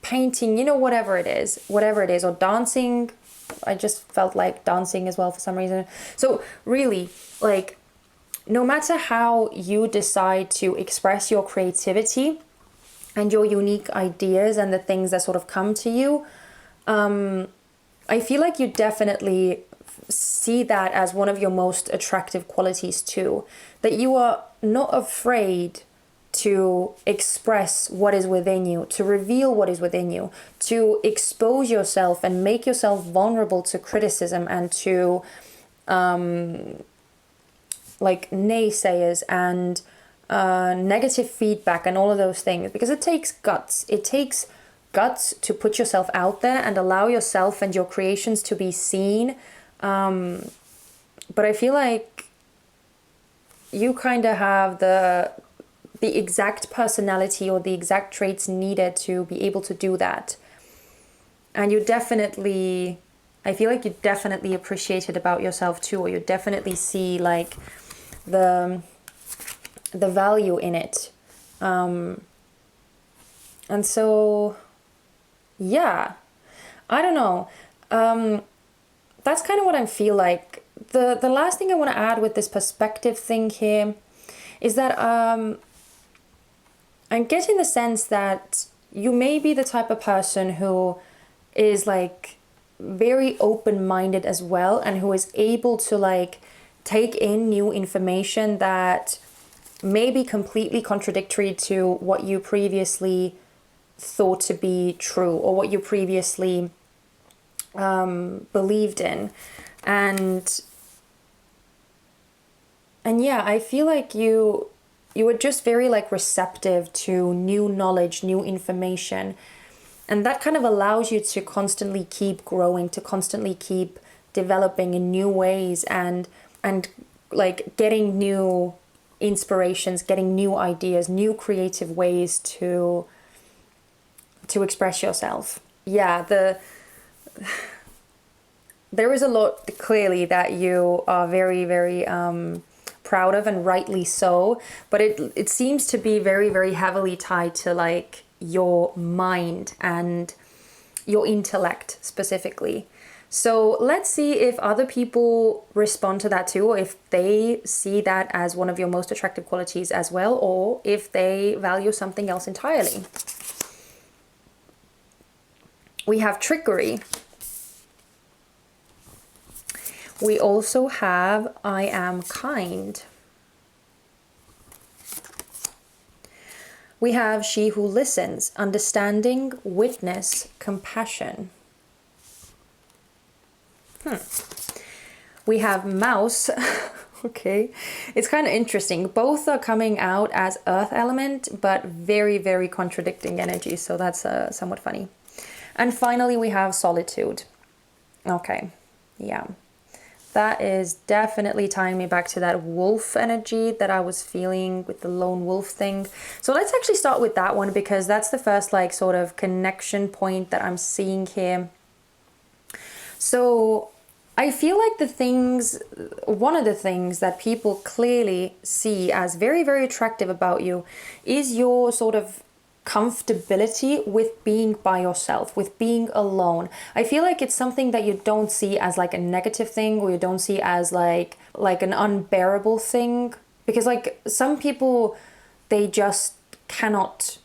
painting, you know, whatever it is, or dancing. I just felt like dancing as well for some reason. So really, like, no matter how you decide to express your creativity and your unique ideas and the things that sort of come to you, I feel like you definitely see that as one of your most attractive qualities too. That you are not afraid to express what is within you, to reveal what is within you, to expose yourself and make yourself vulnerable to criticism and to like naysayers and negative feedback and all of those things, because it takes guts. It takes guts to put yourself out there and allow yourself and your creations to be seen. But I feel like you kind of have the exact personality or the exact traits needed to be able to do that. And you definitely, I feel like you definitely appreciate it about yourself too, or you definitely see like the value in it. And so, yeah, I don't know. That's kind of what I feel like. The last thing I want to add with this perspective thing here is that I'm getting the sense that you may be the type of person who is like very open-minded as well, and who is able to like take in new information that may be completely contradictory to what you previously thought to be true or what you previously believed in. And yeah, I feel like you are just very like receptive to new knowledge, new information. And that kind of allows you to constantly keep growing, to constantly keep developing in new ways and like getting new inspirations, getting new ideas, new creative ways to express yourself. Yeah, there is a lot clearly that you are very, very proud of, and rightly so, but it seems to be very, very heavily tied to like your mind and your intellect specifically. So let's see if other people respond to that too, or if they see that as one of your most attractive qualities as well, or if they value something else entirely. We have trickery. We also have I am kind. We have she who listens, understanding, witness, compassion. We have mouse. Okay, it's kind of interesting. Both are coming out as earth element, but very, very contradicting energy. So that's somewhat funny. And finally, we have solitude. Okay, yeah. That is definitely tying me back to that wolf energy that I was feeling with the lone wolf thing. So let's actually start with that one, because that's the first like sort of connection point that I'm seeing here. So I feel like one of the things that people clearly see as very, very attractive about you is your sort of comfortability with being by yourself, with being alone. I feel like it's something that you don't see as like a negative thing, or you don't see as like an unbearable thing, because like some people, they just cannot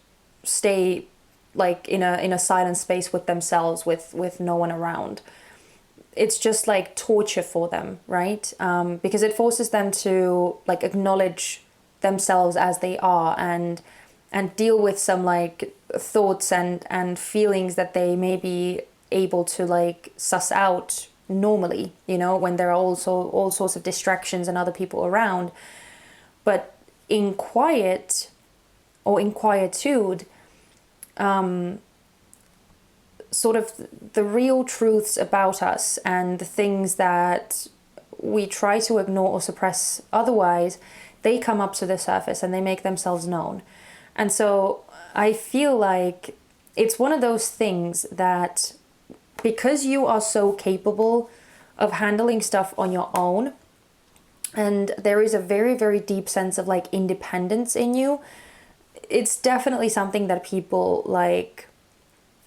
stay like in a silent space with themselves, with no one around. It's just like torture for them, right? Because it forces them to like acknowledge themselves as they are, and deal with some like thoughts and feelings that they may be able to like suss out normally, you know, when there are also all sorts of distractions and other people around. But in quiet or in quietude, sort of the real truths about us and the things that we try to ignore or suppress otherwise, they come up to the surface and they make themselves known. And so I feel like it's one of those things that, because you are so capable of handling stuff on your own, and there is a very, very deep sense of like independence in you, it's definitely something that people like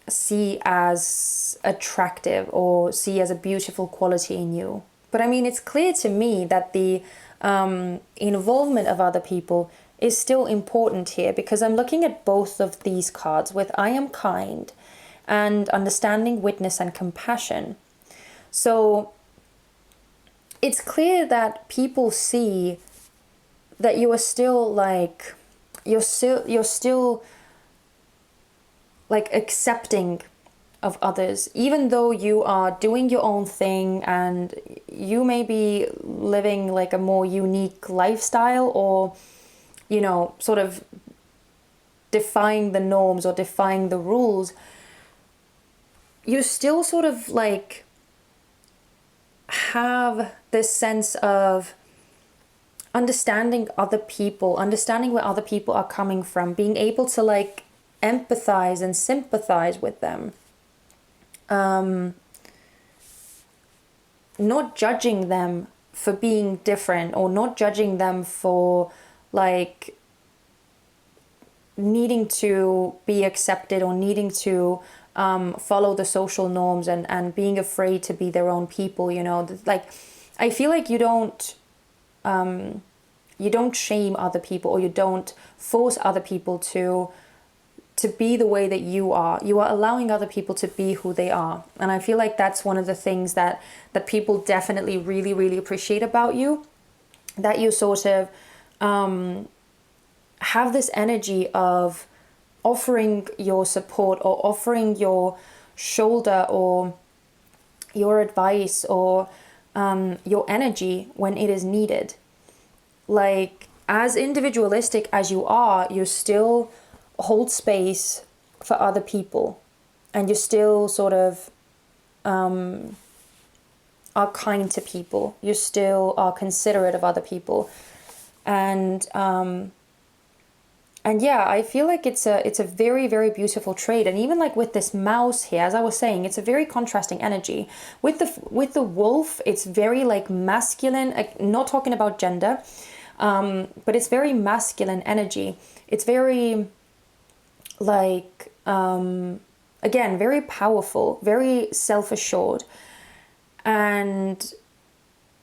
see as attractive or see as a beautiful quality in you. But I mean, it's clear to me that the involvement of other people is still important here, because I'm looking at both of these cards with I am kind and understanding, witness, and compassion. So it's clear that people see that you are still like, you're still like accepting of others, even though you are doing your own thing and you may be living like a more unique lifestyle, or you know, sort of defying the norms or defying the rules. You still sort of like have this sense of understanding other people, understanding where other people are coming from, being able to like empathize and sympathize with them. Not judging them for being different, or not judging them for like needing to be accepted, or needing to follow the social norms, and being afraid to be their own people, you know. Like, I feel like you don't shame other people, or you don't force other people to be the way that you are. You are allowing other people to be who they are. And I feel like that's one of the things that people definitely really, really appreciate about you, that you sort of have this energy of offering your support, or offering your shoulder, or your advice, or your energy when it is needed. Like, as individualistic as you are, you still hold space for other people, and you still sort of are kind to people. You still are considerate of other people. And yeah, I feel like it's a very, very beautiful trait. And even like with this mouse here, as I was saying, it's a very contrasting energy. With the wolf, it's very like masculine, not talking about gender, but it's very masculine energy. It's very like, again, very powerful, very self-assured. And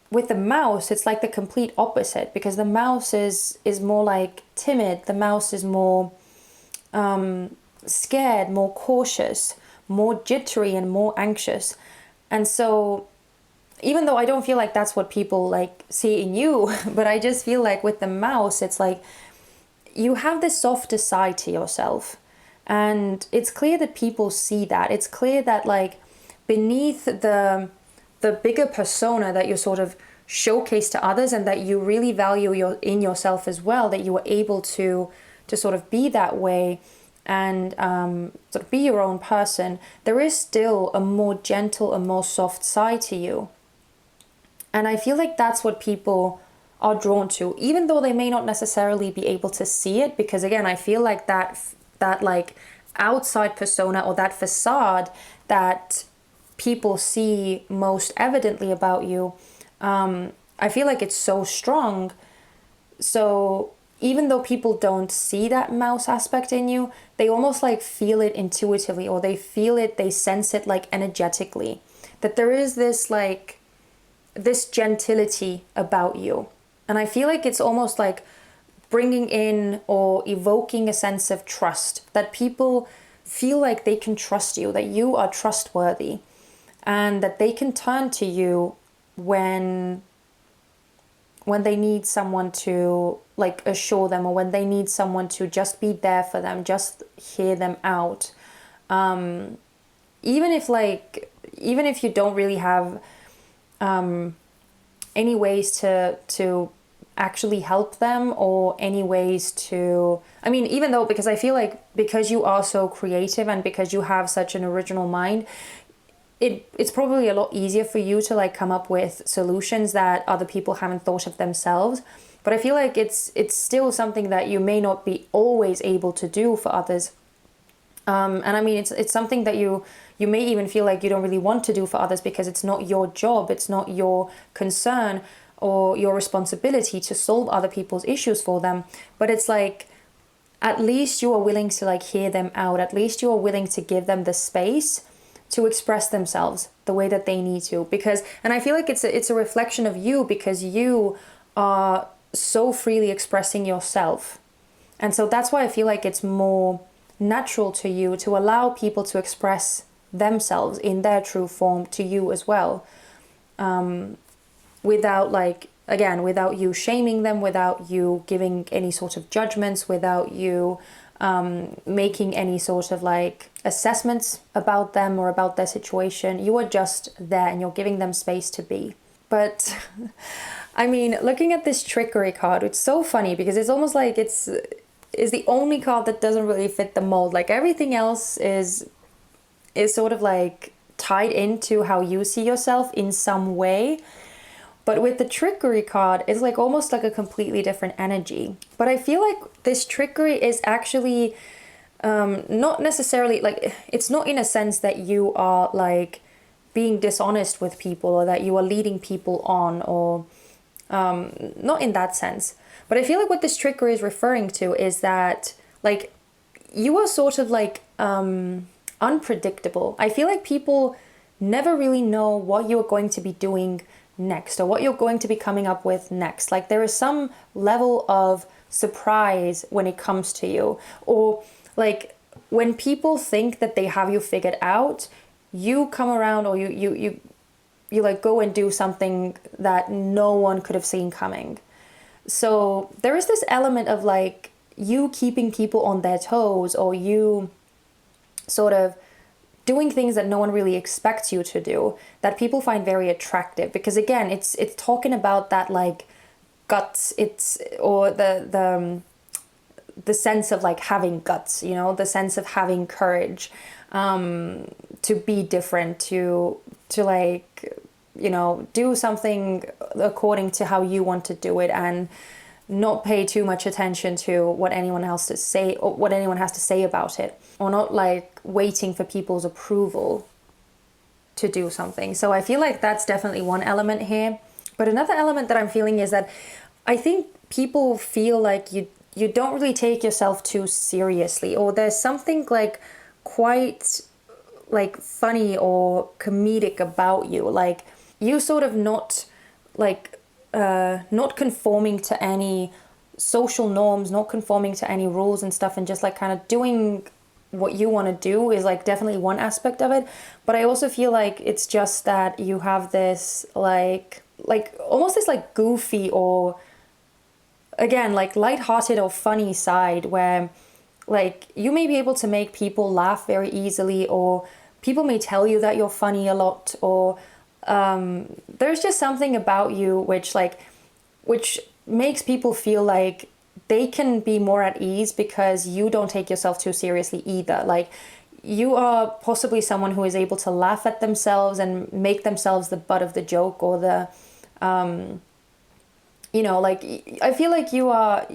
with the mouse, it's like the complete opposite, because the mouse is more like timid. The mouse is more scared, more cautious, more jittery, and more anxious. And so even though I don't feel like that's what people like see in you, but I just feel like with the mouse, it's like you have this softer side to yourself. And it's clear that people see that. It's clear that like beneath the bigger persona that you sort of showcase to others, and that you really value in yourself as well, that you are able to sort of be that way and sort of be your own person, there is still a more gentle and more soft side to you. And I feel like that's what people are drawn to, even though they may not necessarily be able to see it, because again, I feel like that like outside persona, or that facade that people see most evidently about you, I feel like it's so strong. So even though people don't see that mouse aspect in you, they almost like feel it intuitively, or they feel it, they sense it like energetically, that there is this like this gentility about you. And I feel like it's almost like bringing in or evoking a sense of trust, that people feel like they can trust you, that you are trustworthy, and that they can turn to you when they need someone to like assure them, or when they need someone to just be there for them, just hear them out. Even if you don't really have any ways to actually help them, or any ways to, I mean, even though, because I feel like because you are so creative and because you have such an original mind, it's probably a lot easier for you to like come up with solutions that other people haven't thought of themselves. But I feel like it's still something that you may not be always able to do for others. And I mean, it's something that you may even feel like you don't really want to do for others, because it's not your job, it's not your concern or your responsibility to solve other people's issues for them. But it's like, at least you are willing to like hear them out. At least you are willing to give them the space to express themselves the way that they need to. Because, and I feel like it's a reflection of you, because you are so freely expressing yourself. And so that's why I feel like it's more natural to you to allow people to express themselves in their true form to you as well. Without like, again, without you shaming them, without you giving any sort of judgments, without you making any sort of like assessments about them or about their situation. You are just there and you're giving them space to be. But I mean, looking at this trickery card, it's so funny, because it's almost like it's the only card that doesn't really fit the mold. Like everything else is sort of like tied into how you see yourself in some way. But with the trickery card, it's like almost like a completely different energy. But I feel like this trickery is actually not necessarily like, it's not in a sense that you are like being dishonest with people, or that you are leading people on, or not in that sense. But I feel like what this trickery is referring to is that like you are sort of like unpredictable. I feel like people never really know what you're going to be doing next, or what you're going to be coming up with next. Like there is some level of surprise when it comes to you, or like when people think that they have you figured out, you come around, or you like go and do something that no one could have seen coming. So there is this element of like you keeping people on their toes, or you sort of doing things that no one really expects you to do, that people find very attractive. Because again, it's talking about that like guts, or the sense of like having guts, you know, the sense of having courage, to be different, to like, you know, do something according to how you want to do it, and not pay too much attention to what anyone else to say, or what anyone has to say about it, or not like waiting for people's approval to do something. So I feel like that's definitely one element here. But another element that I'm feeling is that I think people feel like you don't really take yourself too seriously, or there's something like quite like funny or comedic about you. Like you sort of not like not conforming to any social norms, not conforming to any rules and stuff, and just like kind of doing what you want to do is like definitely one aspect of it. But I also feel like it's just that you have this like almost this like goofy, or again like lighthearted or funny side, where like you may be able to make people laugh very easily, or people may tell you that you're funny a lot, or there's just something about you which makes people feel like they can be more at ease because you don't take yourself too seriously either. Like, you are possibly someone who is able to laugh at themselves and make themselves the butt of the joke, or the you know, like, I feel like you're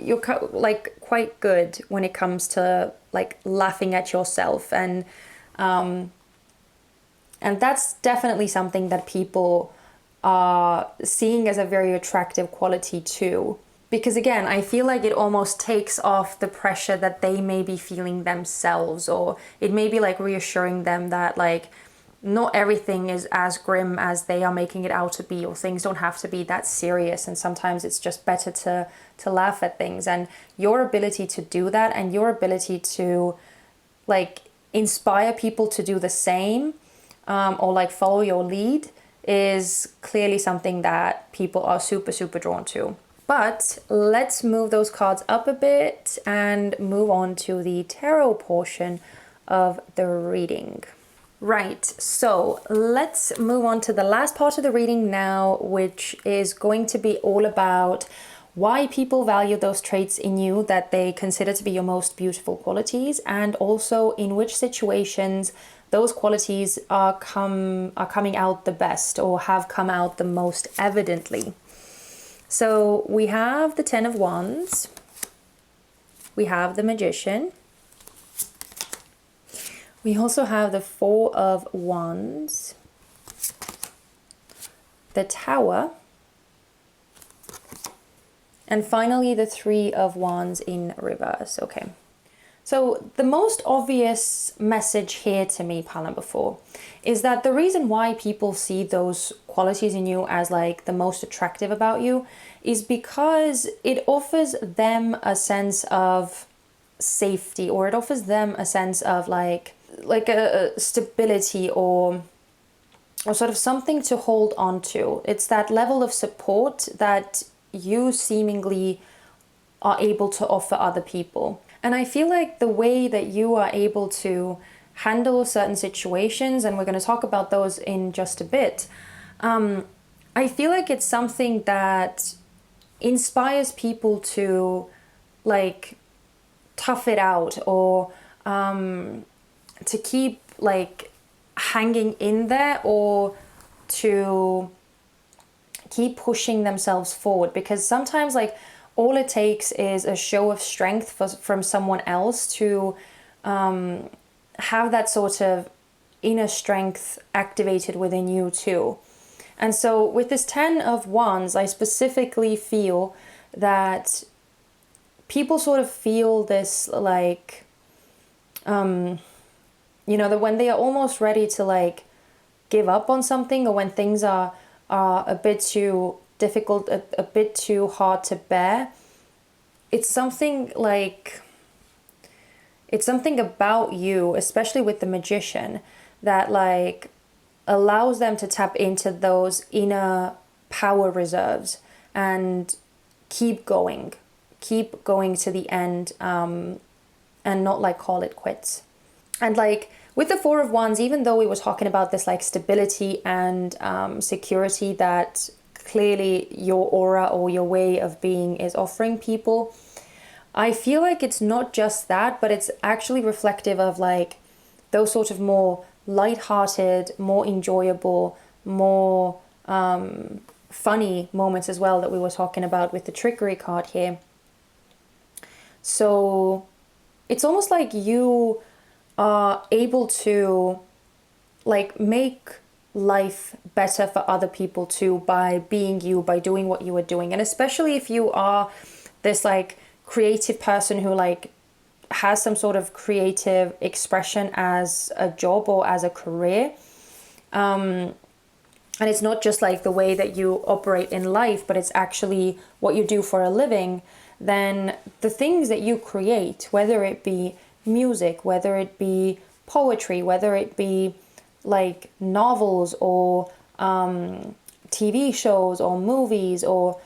like quite good when it comes to like laughing at yourself, and that's definitely something that people are seeing as a very attractive quality too. Because again, I feel like it almost takes off the pressure that they may be feeling themselves, or it may be like reassuring them that like not everything is as grim as they are making it out to be, or things don't have to be that serious, and sometimes it's just better to laugh at things. And your ability to do that, and your ability to like inspire people to do the same, or like follow your lead, is clearly something that people are super drawn to. But let's move those cards up a bit and move on to the tarot portion of the reading. Right, so let's move on to the last part of the reading now, which is going to be all about why people value those traits in you that they consider to be your most beautiful qualities, and also in which situations those qualities are coming out the best, or have come out the most evidently. So we have the Ten of Wands, we have the Magician, we also have the Four of Wands, the Tower, and finally the Three of Wands in reverse. Okay. So the most obvious message here to me, Palambafor, is that the reason why people see those qualities in you as like the most attractive about you is because it offers them a sense of safety, or it offers them a sense of like a stability, or sort of something to hold on to. It's that level of support that you seemingly are able to offer other people. And I feel like the way that you are able to handle certain situations, and we're going to talk about those in just a bit, I feel like it's something that inspires people to like tough it out, or to keep like hanging in there, or to keep pushing themselves forward. Because sometimes like all it takes is a show of strength from someone else to have that sort of inner strength activated within you too. And so with this Ten of Wands, I specifically feel that people sort of feel this like, you know, that when they are almost ready to like give up on something, or when things are a bit too difficult, a bit too hard to bear, it's something about you, especially with the Magician, that like allows them to tap into those inner power reserves and keep going to the end, and not like call it quits. And like with the Four of Wands, even though we were talking about this like stability and security that clearly your aura or your way of being is offering people, I feel like it's not just that, but it's actually reflective of like those sort of more light-hearted, more enjoyable, more funny moments as well that we were talking about with the trickery card here. So it's almost like you are able to like make life better for other people too, by being you, by doing what you are doing. And especially if you are this like creative person who like has some sort of creative expression as a job or as a career, and it's not just like the way that you operate in life, but it's actually what you do for a living, then the things that you create, whether it be music, whether it be poetry, whether it be like novels or TV shows or movies or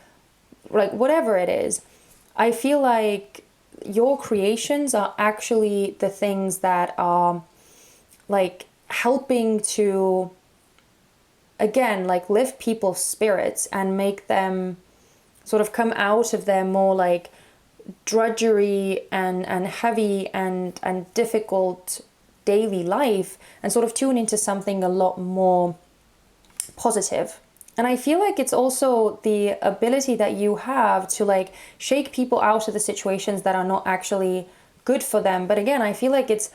like whatever it is, I feel like your creations are actually the things that are like helping to, again, like lift people's spirits and make them sort of come out of their more like drudgery and heavy and difficult daily life and sort of tune into something a lot more positive. And I feel like it's also the ability that you have to like shake people out of the situations that are not actually good for them. But again, I feel like it's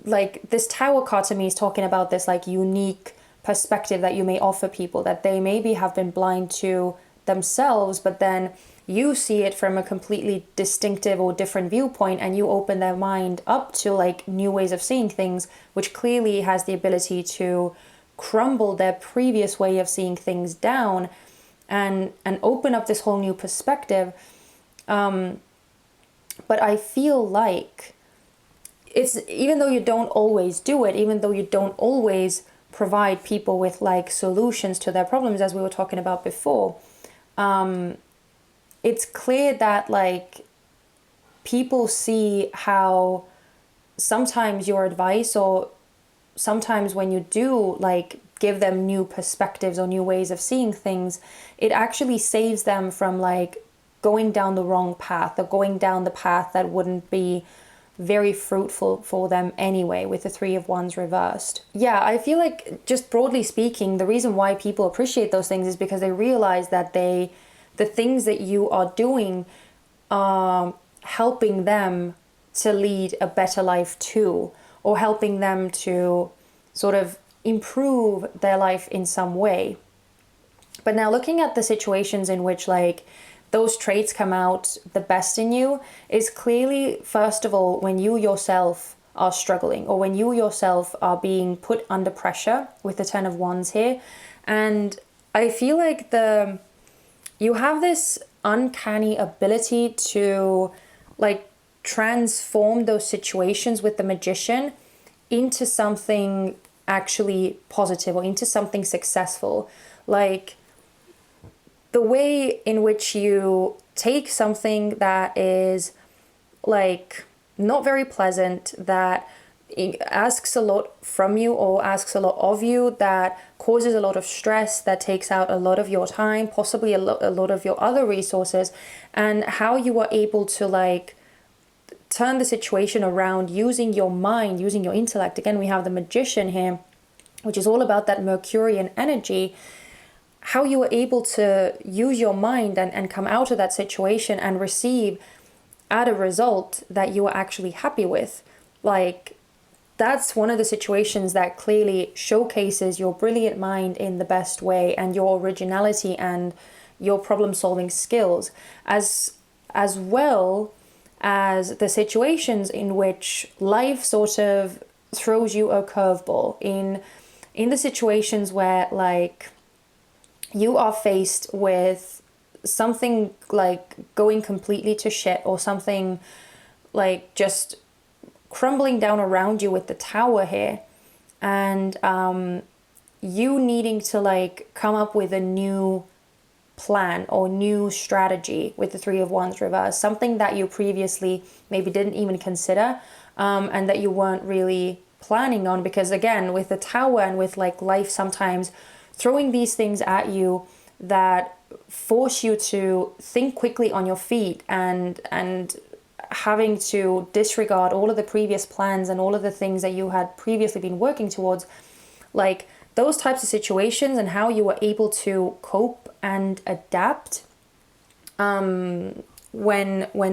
like this tower card to me is talking about this like unique perspective that you may offer people, that they maybe have been blind to themselves, but then you see it from a completely distinctive or different viewpoint, and you open their mind up to like new ways of seeing things, which clearly has the ability to crumble their previous way of seeing things down and open up this whole new perspective. But I feel like it's, even though you don't always do it, even though you don't always provide people with like solutions to their problems, as we were talking about before, it's clear that like people see how sometimes your advice, or sometimes when you do like give them new perspectives or new ways of seeing things, it actually saves them from like going down the wrong path or going down the path that wouldn't be very fruitful for them anyway, with the Three of Wands reversed. Yeah, I feel like, just broadly speaking, the reason why people appreciate those things is because they realize that the things that you are doing are helping them to lead a better life too, or helping them to sort of improve their life in some way. But now looking at the situations in which like those traits come out the best in you is clearly, first of all, when you yourself are struggling, or when you yourself are being put under pressure, with the Ten of Wands here. And I feel like you have this uncanny ability to like transform those situations with the Magician into something actually positive, or into something successful. Like the way in which you take something that is like not very pleasant, that asks a lot from you or asks a lot of you, that causes a lot of stress, that takes out a lot of your time, possibly a lot of your other resources, and how you are able to like turn the situation around using your mind, using your intellect. Again, we have the Magician here, which is all about that Mercurian energy. How you are able to use your mind and come out of that situation and receive at a result that you are actually happy with. Like, that's one of the situations that clearly showcases your brilliant mind in the best way, and your originality and your problem-solving skills, as well as the situations in which life sort of throws you a curveball. In the situations where like you are faced with something like going completely to shit, or something like just crumbling down around you with the Tower here, and you needing to like come up with a new plan or new strategy with the Three of Wands reverse, something that you previously maybe didn't even consider, and that you weren't really planning on, because again, with the Tower and with like life sometimes throwing these things at you that force you to think quickly on your feet, and having to disregard all of the previous plans and all of the things that you had previously been working towards, like those types of situations, and how you were able to cope and adapt when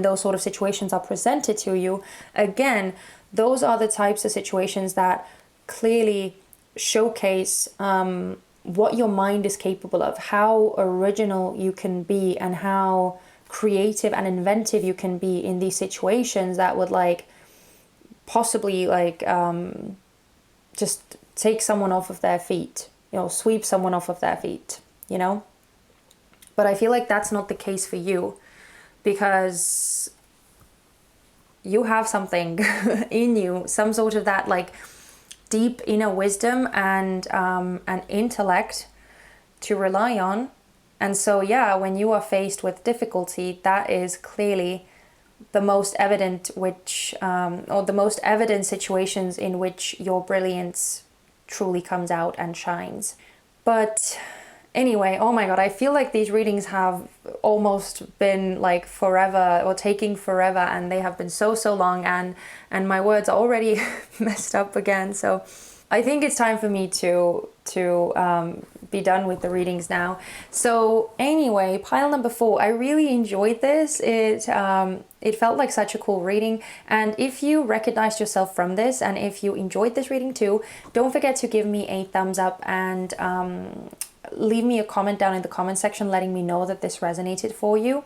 those sort of situations are presented to you. Again, those are the types of situations that clearly showcase what your mind is capable of, how original you can be, and how creative and inventive you can be in these situations that would like possibly like just take someone off of their feet, you know, sweep someone off of their feet, you know. But I feel like that's not the case for you, because you have something in you, some sort of that like deep inner wisdom and intellect to rely on. And so, yeah, when you are faced with difficulty, that is clearly the most evident or the most evident situations in which your brilliance truly comes out and shines. But anyway, oh my god, I feel like these readings have almost been like forever, or taking forever, and they have been so long, and my words are already messed up again. So I think it's time for me to be done with the readings now. So anyway, pile number 4, I really enjoyed this. It felt like such a cool reading, and if you recognized yourself from this, and if you enjoyed this reading too, don't forget to give me a thumbs up and leave me a comment down in the comment section letting me know that this resonated for you.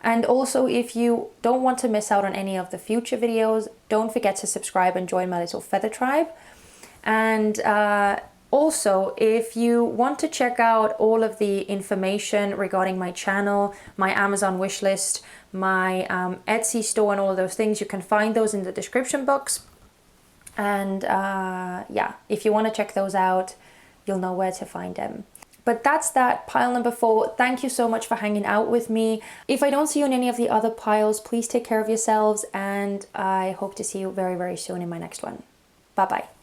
And also, if you don't want to miss out on any of the future videos, don't forget to subscribe and join my little feather tribe. And also, if you want to check out all of the information regarding my channel, my Amazon wishlist, my Etsy store, and all of those things, you can find those in the description box. And yeah, if you want to check those out, you'll know where to find them. But that's that, pile number 4. Thank you so much for hanging out with me. If I don't see you in any of the other piles, please take care of yourselves, and I hope to see you very soon in my next one. Bye bye.